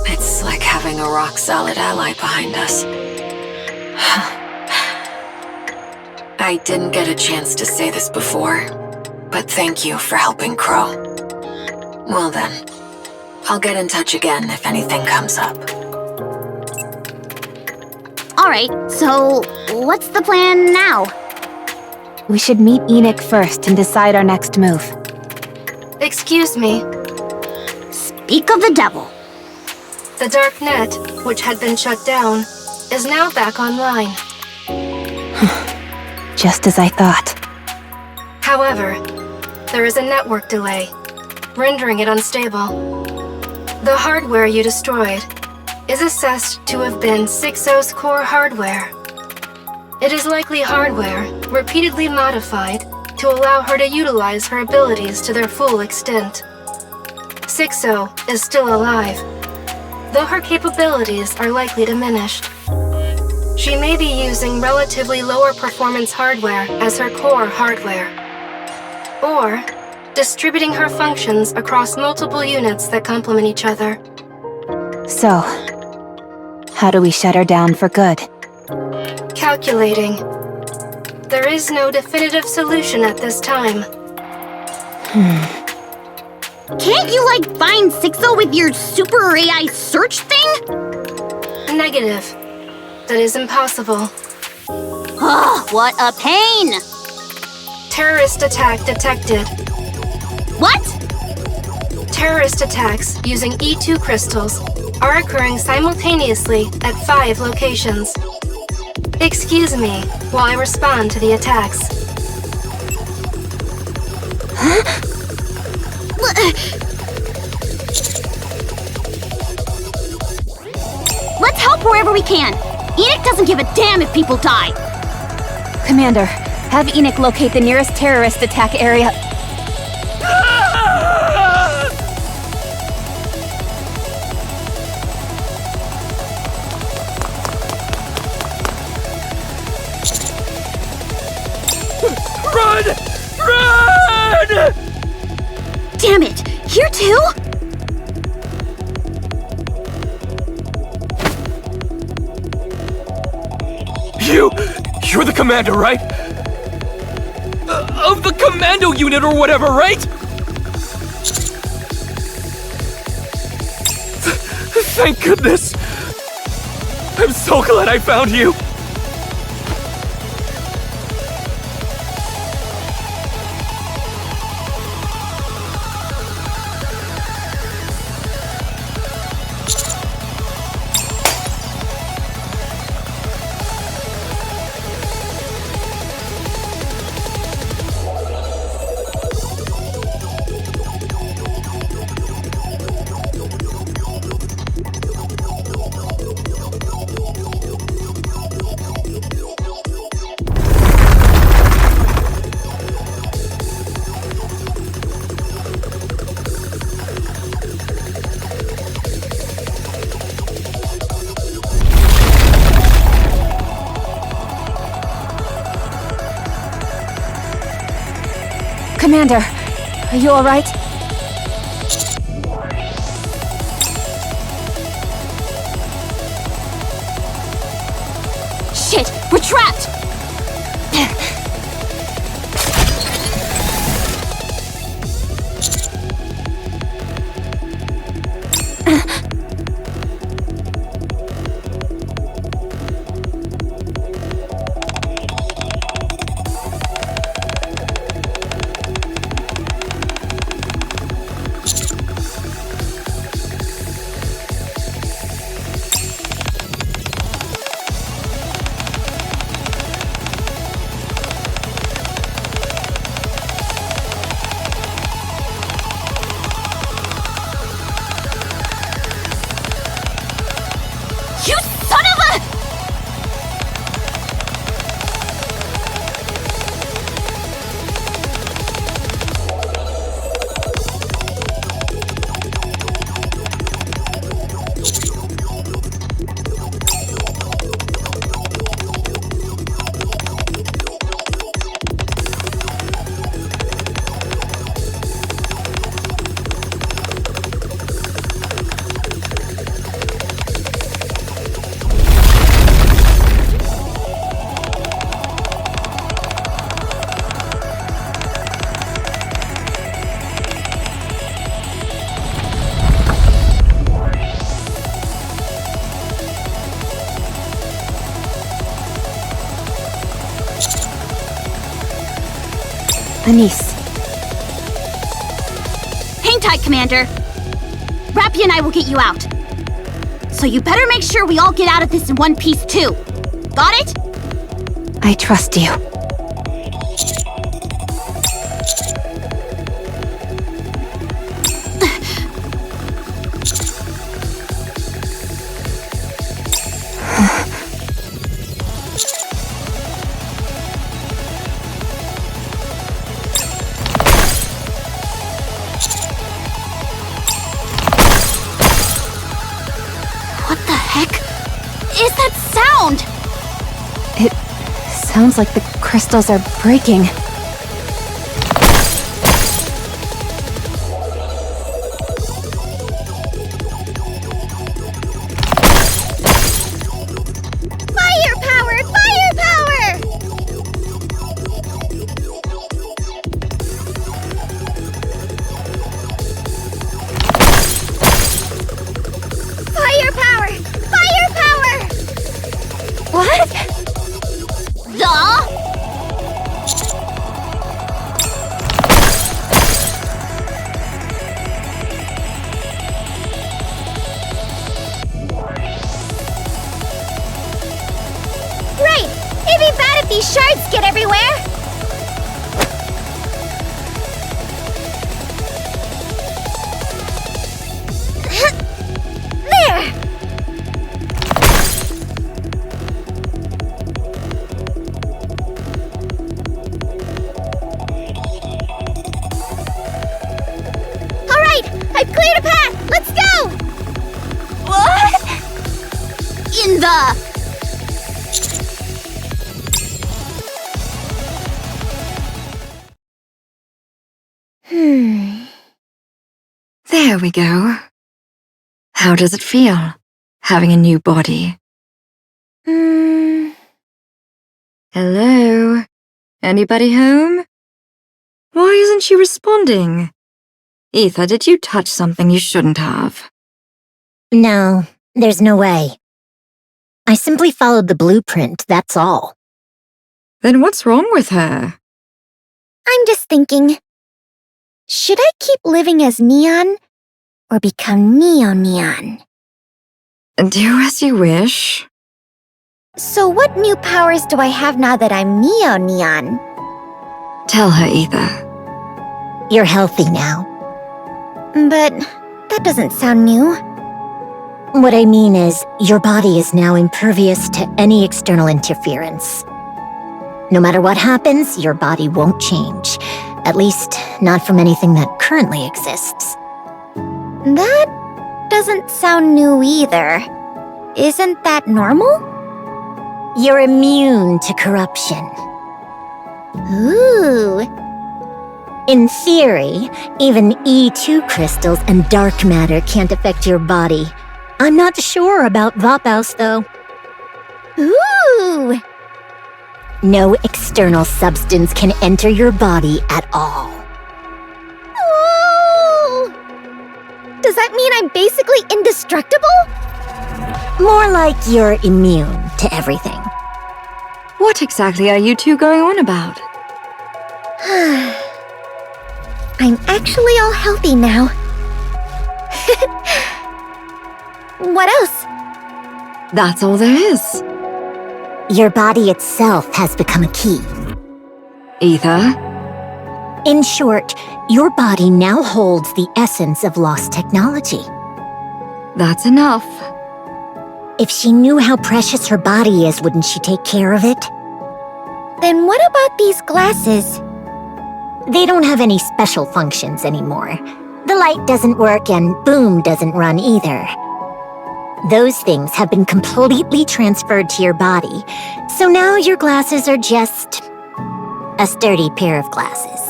It's like having a rock-solid ally behind us. I didn't get a chance to say this before, but thank you for helping Crow. Well then, I'll get in touch again if anything comes up. Alright, so what's the plan now? We should meet Enoch first and decide our next move. Excuse me. Speak of the devil. The dark net, which had been shut down, is now back online. Just as I thought. However, there is a network delay, rendering it unstable. The hardware you destroyed is assessed to have been 6-O's core hardware. It is likely hardware repeatedly modified to allow her to utilize her abilities to their full extent. 6-O is still alive, though her capabilities are likely diminished. She may be using relatively lower performance hardware as her core hardware, or distributing her functions across multiple units that complement each other. So, how do we shut her down for good? Calculating. There is no definitive solution at this time. Can't you, like, find 6-O with your super AI search thing? Negative. That is impossible. Oh, what a pain! Terrorist attack detected. What? Terrorist attacks using E2 crystals are occurring simultaneously at 5 locations. Excuse me while I respond to the attacks. Let's help wherever we can. Enoch doesn't give a damn if people die. Commander, have Enoch locate the nearest terrorist attack area. Run! Run! Damn it! Here too? You're the commander, right? Of the commando unit or whatever, right? Thank goodness! I'm so glad I found you! Commander, are you alright? Shit! We're trapped! You son of a... Anise. Hang tight, Commander. Rappy and I will get you out. So you better make sure we all get out of this in one piece, too. Got it? I trust you. What the heck is that sound? It sounds like the crystals are breaking. Firepower! Firepower! Firepower! Firepower! What? Right! It'd be bad if these shards get everywhere! There! Alright! I've cleared a path! Let's go! What? In the... There we go. How does it feel, having a new body? Hello? Anybody home? Why isn't she responding? Ether, did you touch something you shouldn't have? No, there's no way. I simply followed the blueprint, that's all. Then what's wrong with her? I'm just thinking, should I keep living as Neon or become Neo-Neon? Do as you wish. So what new powers do I have now that I'm Neo-Neon? Tell her, Ether. You're healthy now. But that doesn't sound new. What I mean is, your body is now impervious to any external interference. No matter what happens, your body won't change. At least, not from anything that currently exists. That doesn't sound new either. Isn't that normal? You're immune to corruption. Ooh. In theory, even E2 crystals and dark matter can't affect your body. I'm not sure about Vapaus, though. Ooh. No external substance can enter your body at all. Ooh. Does that mean I'm basically indestructible? More like you're immune to everything. What exactly are you two going on about? I'm actually all healthy now. What else? That's all there is. Your body itself has become a key. Ether? In short, your body now holds the essence of lost technology. That's enough. If she knew how precious her body is, wouldn't she take care of it? Then what about these glasses? They don't have any special functions anymore. The light doesn't work and Boom doesn't run either. Those things have been completely transferred to your body, so now your glasses are just a sturdy pair of glasses.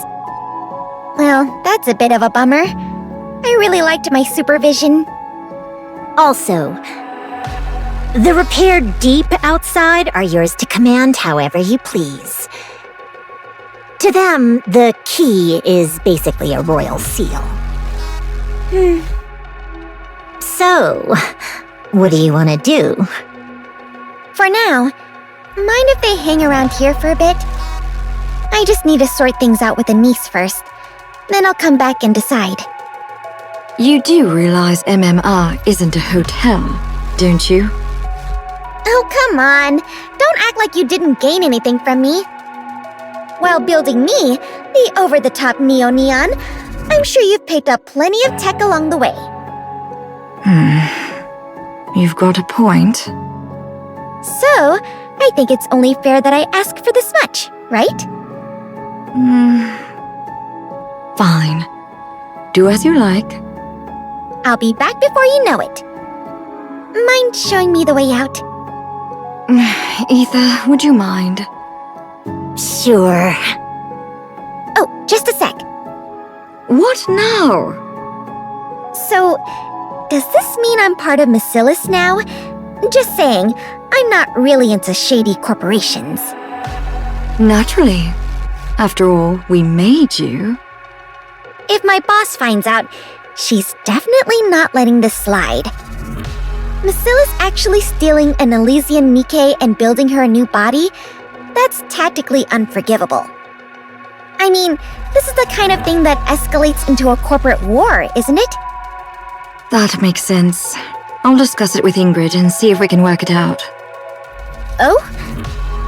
Well, that's a bit of a bummer. I really liked my supervision. Also, the repaired deep outside are yours to command however you please. To them, the key is basically a royal seal. So, what do you want to do? For now, mind if they hang around here for a bit? I just need to sort things out with a niece first. Then I'll come back and decide. You do realize MMR isn't a hotel, don't you? Oh, come on. Don't act like you didn't gain anything from me. While building me, the over-the-top Neo-Neon, I'm sure you've picked up plenty of tech along the way. You've got a point. So, I think it's only fair that I ask for this much, right? Fine. Do as you like. I'll be back before you know it. Mind showing me the way out? Ether, would you mind? Sure. Oh, just a sec. What now? So, does this mean I'm part of Macilis now? Just saying, I'm not really into shady corporations. Naturally. After all, we made you. If my boss finds out, she's definitely not letting this slide. Macilis actually stealing an Elysian Nikke and building her a new body? That's tactically unforgivable. I mean, this is the kind of thing that escalates into a corporate war, isn't it? That makes sense. I'll discuss it with Ingrid and see if we can work it out. Oh?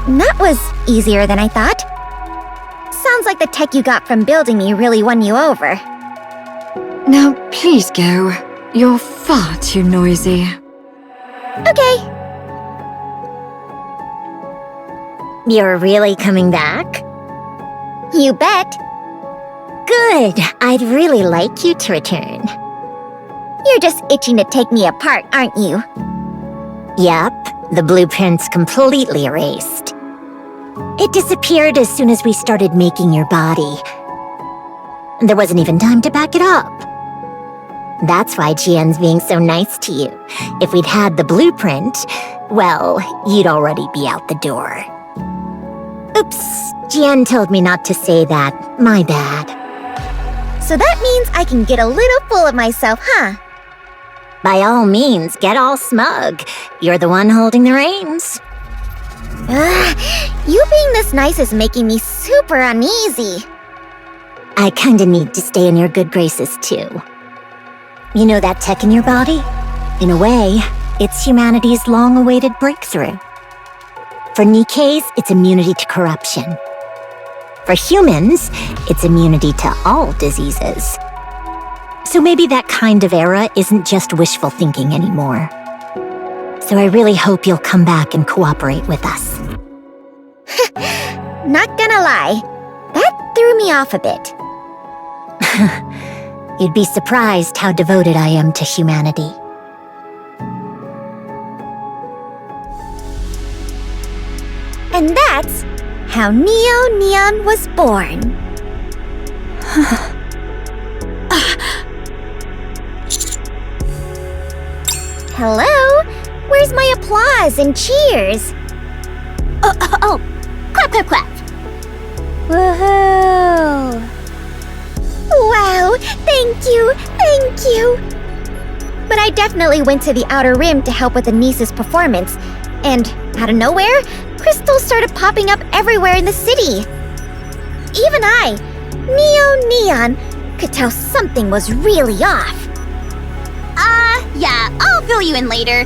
That was easier than I thought. Sounds like the tech you got from building me really won you over. Now, please go. You're far too noisy. Okay. You're really coming back? You bet. Good. I'd really like you to return. You're just itching to take me apart, aren't you? Yep, the blueprint's completely erased. It disappeared as soon as we started making your body. There wasn't even time to back it up. That's why Jian's being so nice to you. If we'd had the blueprint, well, you'd already be out the door. Oops, Jian told me not to say that. My bad. So that means I can get a little full of myself, huh? By all means, get all smug. You're the one holding the reins. You being this nice is making me super uneasy. I kinda need to stay in your good graces too. You know that tech in your body? In a way, it's humanity's long-awaited breakthrough. For Nikkes, it's immunity to corruption. For humans, it's immunity to all diseases. So maybe that kind of era isn't just wishful thinking anymore. So I really hope you'll come back and cooperate with us. Not gonna lie, that threw me off a bit. You'd be surprised how devoted I am to humanity. And that's how Neo-Neon was born. Hello? Where's my applause and cheers? Oh, clap, clap, clap. Woohoo! Wow, thank you! But I definitely went to the Outer Rim to help with Anisa's performance, and out of nowhere, crystals started popping up everywhere in the city. Even I, Neo-Neon, could tell something was really off. Yeah, I'll fill you in later.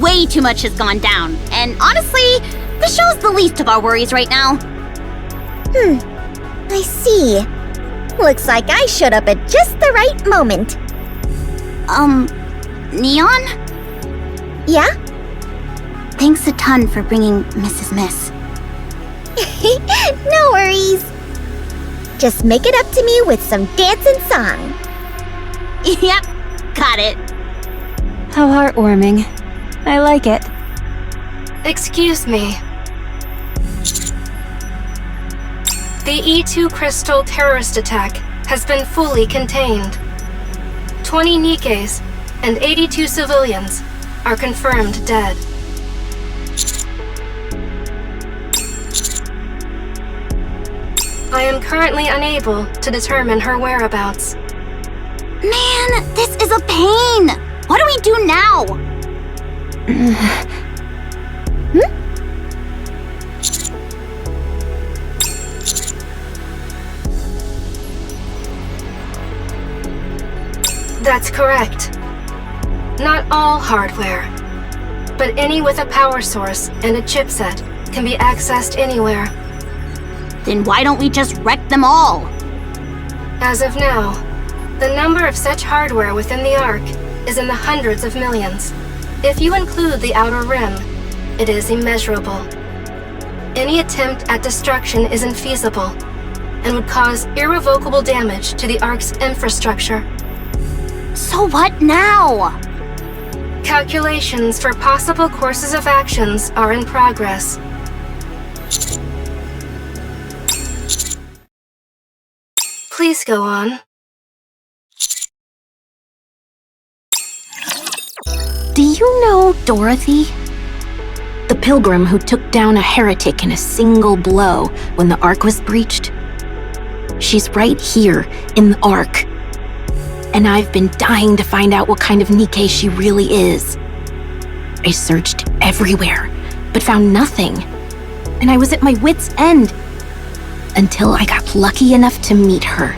Way too much has gone down, and honestly, the show's the least of our worries right now. I see. Looks like I showed up at just the right moment. Neon? Yeah? Thanks a ton for bringing Mrs. Miss. No worries. Just make it up to me with some dance and song. Yep, got it. How heartwarming. I like it. Excuse me. The E2 crystal terrorist attack has been fully contained. 20 Nikkes and 82 civilians are confirmed dead. I am currently unable to determine her whereabouts. Man, this is a pain! What do we do now? That's correct. Not all hardware, but any with a power source and a chipset can be accessed anywhere. Then why don't we just wreck them all? As of now, the number of such hardware within the Ark is in the hundreds of millions. If you include the Outer Rim, it is immeasurable. Any attempt at destruction is infeasible and would cause irrevocable damage to the Ark's infrastructure. So what now? Calculations for possible courses of actions are in progress. Please go on. Do you know Dorothy? The pilgrim who took down a heretic in a single blow when the Ark was breached? She's right here in the Ark. And I've been dying to find out what kind of Nikke she really is. I searched everywhere, but found nothing. And I was at my wit's end. Until I got lucky enough to meet her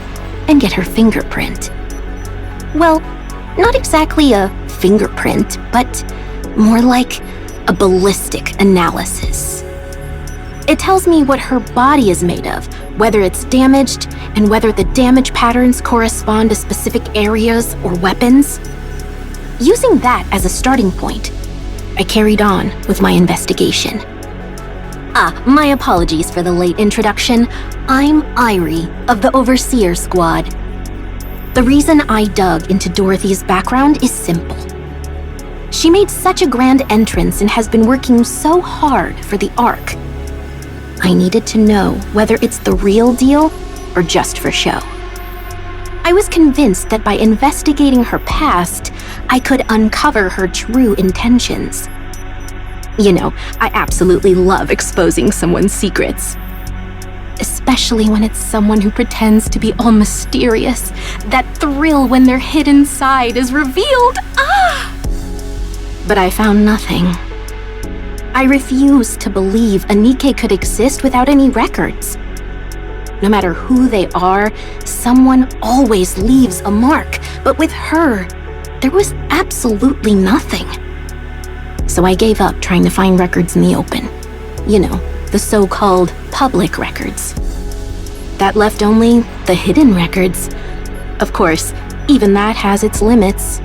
and get her fingerprint. Well, not exactly a fingerprint, but more like a ballistic analysis. It tells me what her body is made of, whether it's damaged, and whether the damage patterns correspond to specific areas or weapons. Using that as a starting point, I carried on with my investigation. My apologies for the late introduction. I'm Irie of the Overseer Squad. The reason I dug into Dorothy's background is simple. She made such a grand entrance and has been working so hard for the Ark. I needed to know whether it's the real deal or just for show. I was convinced that by investigating her past, I could uncover her true intentions. You know, I absolutely love exposing someone's secrets. Especially when it's someone who pretends to be all mysterious. That thrill when their hidden side is revealed. But I found nothing. I refuse to believe a Nikke could exist without any records. No matter who they are, someone always leaves a mark. But with her, there was absolutely nothing. So I gave up trying to find records in the open. You know, the so-called public records. That left only the hidden records. Of course, even that has its limits.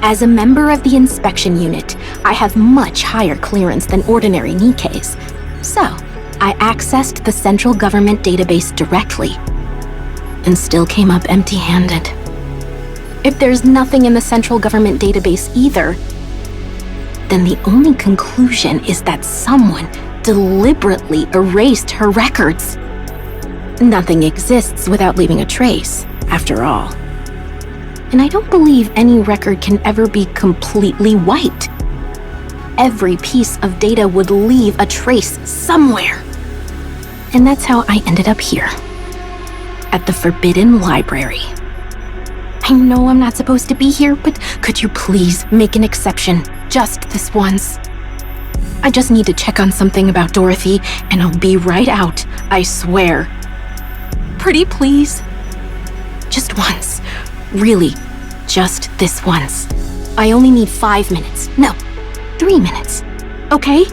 As a member of the inspection unit, I have much higher clearance than ordinary Nikkes. So, I accessed the central government database directly, and still came up empty-handed. If there's nothing in the central government database either, then the only conclusion is that someone deliberately erased her records. Nothing exists without leaving a trace, after all. And I don't believe any record can ever be completely wiped. Every piece of data would leave a trace somewhere. And that's how I ended up here, at the Forbidden Library. I know I'm not supposed to be here, but could you please make an exception, just this once? I just need to check on something about Dorothy, and I'll be right out, I swear. Pretty please. Just once. Really, just this once. I only need 5 minutes. No, 3 minutes. Okay?